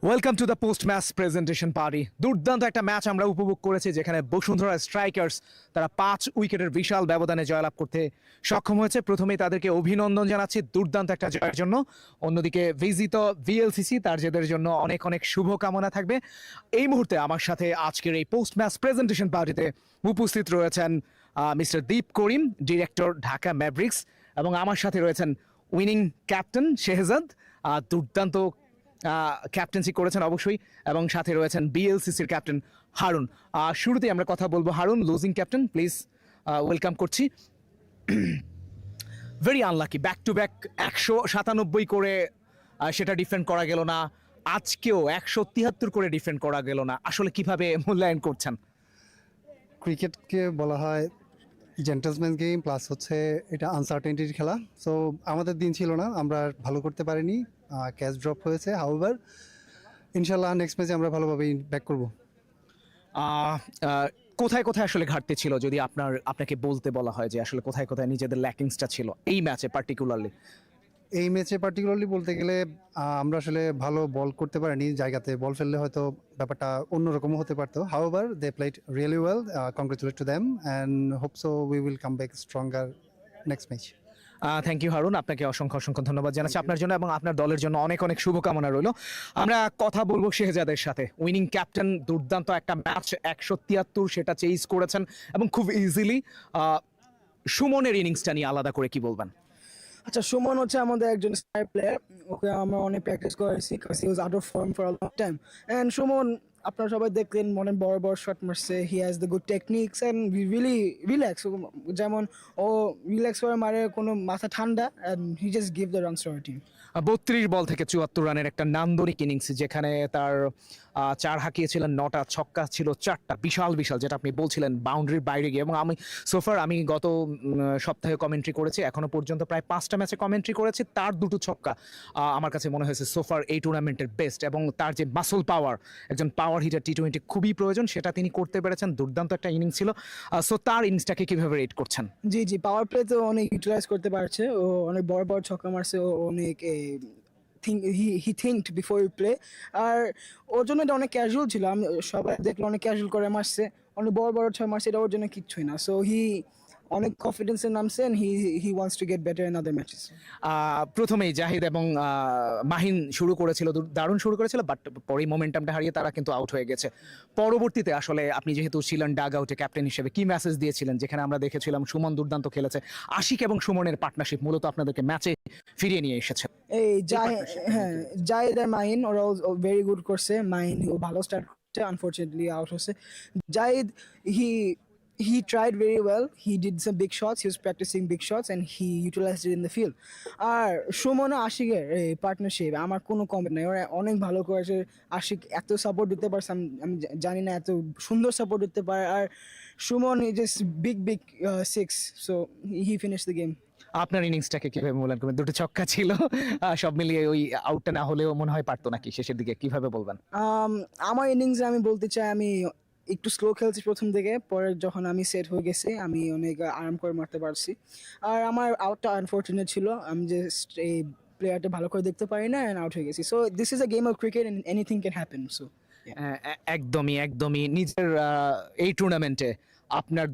welcome to the post match presentation party. দুর্দান্ত একটা ম্যাচ আমরা উপভোগ করেছি যেখানে বসুন্ধরা স্ট্রাইকার্স তারা 5 উইকেটের বিশাল ব্যবধানে জয়লাভ করতে সক্ষম হয়েছে। প্রথমেই তাদেরকে অভিনন্দন জানাচ্ছি দুর্দান্ত একটা জয়ের জন্য। অন্যদিকে ভিজিত ভিএলসিসি তার জেদের জন্য অনেক অনেক শুভকামনা থাকবে। এই মুহূর্তে আমার সাথে আজকের এই পোস্ট ম্যাচ প্রেজেন্টেশন পার্টিতে উপস্থিত রয়েছেন মিস্টার দীপ করিম, ডিরেক্টর ঢাকা ম্যাভরিক্স, এবং আমার সাথে রয়েছেন উইনিং ক্যাপ্টেন শেহজাদ, দুর্দান্ত ক্যাপ্টেন্সি করেছেন অবশ্যই, এবং সাথে রয়েছেন বিএলসিসির ক্যাপ্টেন হারুন। শুরুতেই আমরা কথা বলবো Harun, losing captain, please welcome করছি। Very unlucky, back to back 197 করে সেটা ডিফেন্ড করা গেল না, আজকেও 173 করে ডিফেন্ড করা গেল না, আসলে কিভাবে মূল্যায়ন করছেন? ক্রিকেটকে বলা হয় জেন্টলম্যান গেম, প্লাস হচ্ছে এটা আনসার্টেনিটির খেলা। সো আমাদের দিন ছিল না, আমরা ভালো করতে পারিনি, ক্যাচ ড্রপ হয়েছে। হাউএভার ইনশাল্লাহ নেক্সট ম্যাচে আমরা ভালোভাবে ব্যাক করব। কোথায় কোথায় আসলে ঘাটতি ছিল, যদি আপনাকে বলতে বলা হয় যে আসলে কোথায় কোথায় নিজেদের ল্যাকিংসটা ছিল এই ম্যাচে পার্টিকুলারলি? এই ম্যাচে পার্টিকুলারলি বলতে গেলে আমরা আসলে ভালো বল করতে পারিনি, জায়গাতে বল ফেললে হয়তো ব্যাপারটা অন্যরকমও হতে পারতো। However they played really well, congratulate to them and hope so we will come back stronger next match. Thank you Harun, আপনাকে অসংখ্য অসংখ্য ধন্যবাদ জানাচ্ছি আপনার জন্য এবং আপনার দলের জন্য অনেক অনেক শুভকামনা রইল। আমরা কথা বলবো শেহজাদের সাথে, উইনিং ক্যাপ্টেন, দুর্দান্ত একটা ম্যাচ 173 সেটা চেজ করেছেন এবং খুব ইজিলি। সুমনের ইনিংসটা নিয়ে আলাদা করে কি বলবেন? আচ্ছা, সুমন হচ্ছে আমাদের একজন স্টার প্লেয়ার। ওকে আমরা অনেক প্র্যাকটিস করেছি, কারণ he was out of form for a long time. And Suman আপনারা সবাই দেখলেন অনেক বড় বড় শট মারছে। He has the good techniques and we really relax. যেমন ও রিল্যাক্স করে মারে, কোনো মাথা ঠান্ডা, and he just give the runs to our team. 32 ball থেকে 74 রানের একটা নান্দনিক ইনিংস, যেখানে তার 4 হাঁকিয়েছিলেন, 9টা ছক্কা ছিল 4টা, বিশাল বিশাল, যেটা আপনি বলছিলেন বাউন্ডারির বাইরে গিয়ে। এবং আমি গত সপ্তাহে কমেন্ট্রি করেছি, এখনো পর্যন্ত প্রায় 5টা ম্যাচে কমেন্ট্রি করেছি, তার 2টো ছক্কা আমার কাছে মনে হয়েছে সোফার এই টুর্নামেন্টের বেস্ট। এবং তার যে মাসল পাওয়ার, একজন পাওয়ার হিটার T20 খুবই প্রয়োজন, সেটা তিনি করতে পেরেছেন। দুর্দান্ত একটা ইনিংস ছিল। সো তার ইনিংসটাকে কিভাবে রেট করছেন? জি, পাওয়ার প্লে তো অনেক ইউটিলাইজ করতে পারছে। ও অনেক বড় বড় ছক্কা মারছে, ও অনেক হি থিঙ্কড বিফোর ইউ প্লে। আর ওর জন্য এটা অনেক ক্যাজুয়াল ছিল। আমি সবাই দেখলো অনেক ক্যাজুয়াল করে মারছে, অনেক বড় বড় ছয় মারছে, এটা ওর জন্য কিচ্ছুই না। সো হি অনেক কনফিডেন্সে নামছে, and he wants to get better in other matches. প্রথমেই জাহিদ এবং মাহিন শুরু করেছিল, দারুণ শুরু করেছিল, বাট পরেই মোমেন্টামটা হারিয়ে তারা কিন্তু আউট হয়ে গেছে। পরবর্তীতে আসলে আপনি যেহেতু ছিলেন ডাগ আউটে ক্যাপ্টেন হিসেবে, কি মেসেজ দিয়েছিলেন? যেখানে আমরা দেখেছিলাম সুমন দুর্দান্ত খেলেছে, আশিক এবং সুমনের পার্টনারশিপ মূলত আপনাদেরকে ম্যাচে ফিরিয়ে নিয়ে এসেছে। এই জাহিদ আর মাহিন ওরাও ভেরি গুড করছে। মাহিন ও ভালো স্টার্ট করছে, আনফরচুনেটলি আউট হচ্ছে। Zahid he tried very well. He did some big shots. He was practicing big shots and he utilized it in the field. আর সুমন ও আশিকের এই পার্টনারশিপ আমার কোনো কমেন্ট নাই, ওরা অনেক ভালো করেছে। আশিক এত সাপোর্ট দিতে পারছে, আমি জানি না, এত সুন্দর সাপোর্ট দিতে পারে। আর Suman just big six, so he finish the game. আপনার ইনিংসটাকে কিভাবে মূল্যায়ন করবেন? 2টো ছক্কা ছিল, সব মিলিয়ে ওই আউটটা না হলেও মনে হয় পারতো নাকি শেষের দিকে, কিভাবে বলবেন? আমার ইনিংসে আমি বলতে চাই, আমি একটু স্লো খেলছি প্রথম দিকে, পরে যখন আমি সেট হয়ে গেছি আমি অনেক আরাম করে মারতে পারছি। আর আমার আউটটা আনফরচুনেট ছিল, আমি জাস্ট এই প্লেয়ারটা ভালো করে দেখতে পারি না, অ্যান্ড আউট হয়ে গেছি। So this is a game of cricket and anything can happen. So একদমই নিজের এই টুর্নামেন্টে আপনার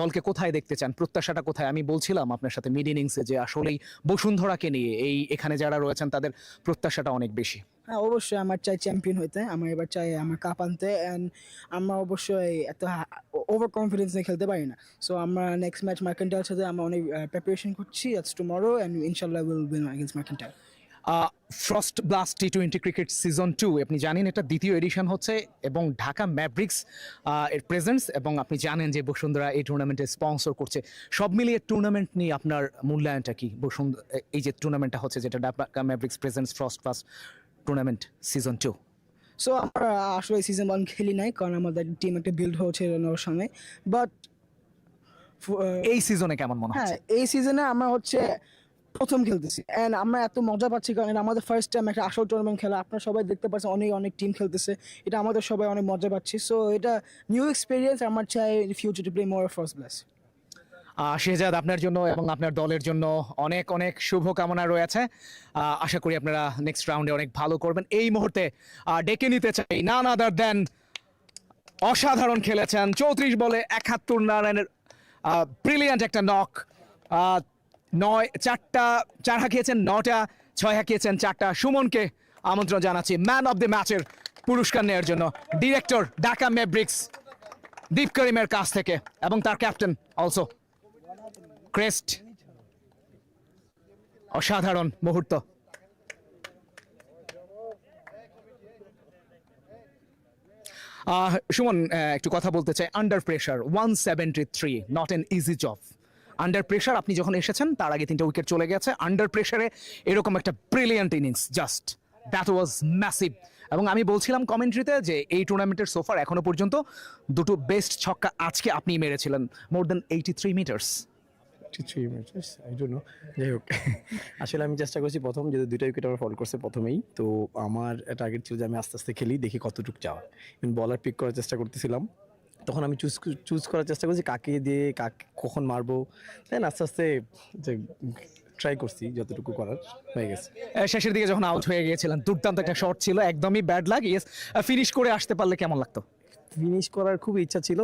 দলকে কোথায় দেখতে চান? প্রত্যাশাটা কোথায়? আমি বলছিলাম আপনার সাথে মিড ইনিংসে যে আসলেই বসুন্ধরাকে নিয়ে এখানে যারা রয়েছেন তাদের প্রত্যাশাটা অনেক বেশি। হ্যাঁ, অবশ্যই আমার চাই চ্যাম্পিয়ন হইতে, আমার এবার চাই আমার কাপ আনতে, অ্যান্ড আমরা অবশ্যই এত ওভার কনফিডেন্স নিয়ে খেলতে পারি না। সো আমরা নেক্সট ম্যাচ মার্কেন্টাইলের সাথে আমরা অনেক প্রিপারেশন করছি, দ্যাটস টুমরো, অ্যান্ড ইনশাআল্লাহ will win against mercantile. Frost blast T20 cricket season 2 আপনি জানেন এটা দ্বিতীয় এডিশন হচ্ছে, এবং ঢাকা ম্যাভরিক্স এর প্রেজেন্স, এবং আপনি জানেন যে বসুন্ধরা এই টুর্নামেন্টে স্পন্সর করছে। সব মিলিয়ে টুর্নামেন্ট নিয়ে আপনার মূল্যায়নটা কি? এই যে টুর্নামেন্টটা হচ্ছে, যেটা Dhaka Mavericks presence frost blast tournament season 2। So আমরা আসলে সিজন 1 খেলি নাই, কারণ আমাদের টিম একটা বিল্ড হচ্ছে ওর সময়। বাট এই সিজনে কেমন মনে হ্যাঁ, হচ্ছে? এই সিজনে আমরা হচ্ছে প্রথম খেলতেছি, অ্যান্ড আমরা এত মজা পাচ্ছি, কারণ এটা আমাদের ফার্স্ট টাইম একটা আসল টুর্নামেন্ট খেলা। আপনারা সবাই দেখতে পাচ্ছেন অনেক টিম খেলতেছে, এটা আমাদের সবাই অনেক মজা পাচ্ছি। সো এটা নিউ এক্সপিরিয়েন্স, আমার চাই future to play more first blast. Shehzad, আপনার জন্য এবং আপনার দলের জন্য অনেক অনেক শুভকামনা রয়েছে। আশা করি আপনারা নেক্সট রাউন্ডে অনেক ভালো করবেন। এই মুহূর্তে ডেকে নিতে চাই নান আদার দেন, অসাধারণ খেলেছেন 34 বলে 71 রানের ব্রিলিয়ান্ট একটা নক। 4 হাঁকিয়েছেন, 9টা 6 হাঁকিয়েছেন 4টা। সুমনকে আমন্ত্রণ জানাচ্ছি ম্যান অফ দ্য ম্যাচের পুরস্কার নেওয়ার জন্য ডিরেক্টর ঢাকা ম্যাভরিক্স দীপ করিমের কাছ থেকে, এবং তার ক্যাপ্টেন অলসো ক্রেস্ট। অসাধারণ মুহূর্ত। সুমন, একটু কথা বলতে চাই। Under pressure 173, not an easy job. Under pressure আপনি যখন এসেছেন তার আগে 3টা উইকেট চলে গেছে, আন্ডার প্রেশারে এরকম একটা brilliant innings, just that was massive. এবং আমি বলছিলাম কমেন্ট্রিতে যে এই টুর্নামেন্টের সোফার এখনো পর্যন্ত 2টো বেস্ট ছক্কা আজকে আপনি মেরেছিলেন, more than 83 meters. 3 minutes, I don't know. যাই হোক, আসলে আমি চেষ্টা করছি প্রথম যেহেতু 2টা উইকেট আমার ফল করছে প্রথমেই, তো আমার টার্গেট ছিল যে আমি আস্তে আস্তে খেলি, দেখি কতটুকু যাওয়া। বলার পিক করার চেষ্টা করতেছিলাম, তখন আমি চুজ করার চেষ্টা করছি কাকে দিয়ে কখন মারবো, তাই না, আস্তে আস্তে যে ট্রাই করছি যতটুকু করার হয়ে গেছে। শেষের দিকে যখন আউট হয়ে গিয়েছিলেন, দুর্দান্ত একটা শট ছিল, একদমই ব্যাড লাগ। ইয়েস, ফিনিশ করে আসতে পারলে কেমন লাগতো? ফিনিশ করার খুব ইচ্ছা ছিল,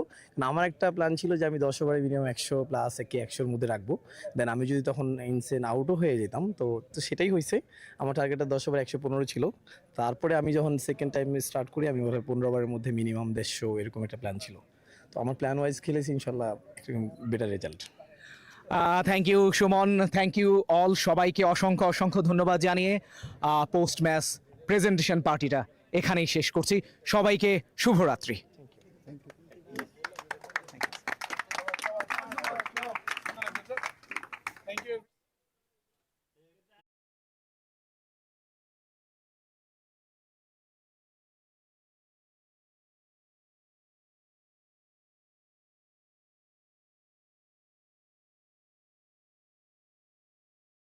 আমার একটা প্ল্যান ছিল যে আমি 10 ওভারে মিনিমাম 100 প্লাস 100-র মধ্যে রাখবো। দেন আমি যদি তখন ইনসেন আউটও হয়ে যেতাম তো সেটাই হয়েছে। আমার টার্গেটটা 10 ওভার 115 ছিল। তারপরে আমি যখন সেকেন্ড টাইম স্টার্ট করি আমি ওভার 15 ওভারের মধ্যে মিনিমাম 150 এরকম একটা প্ল্যান ছিল। তো আমার প্ল্যান ওয়াইজ খেলেছি, ইনশাল্লাহ better result. Thank you Suman, thank you all. সবাইকে অসংখ্য অসংখ্য ধন্যবাদ জানিয়ে পোস্ট ম্যাচ প্রেজেন্টেশন পার্টিটা এখানেই শেষ করছি। সবাইকে শুভরাত্রি। Thank you.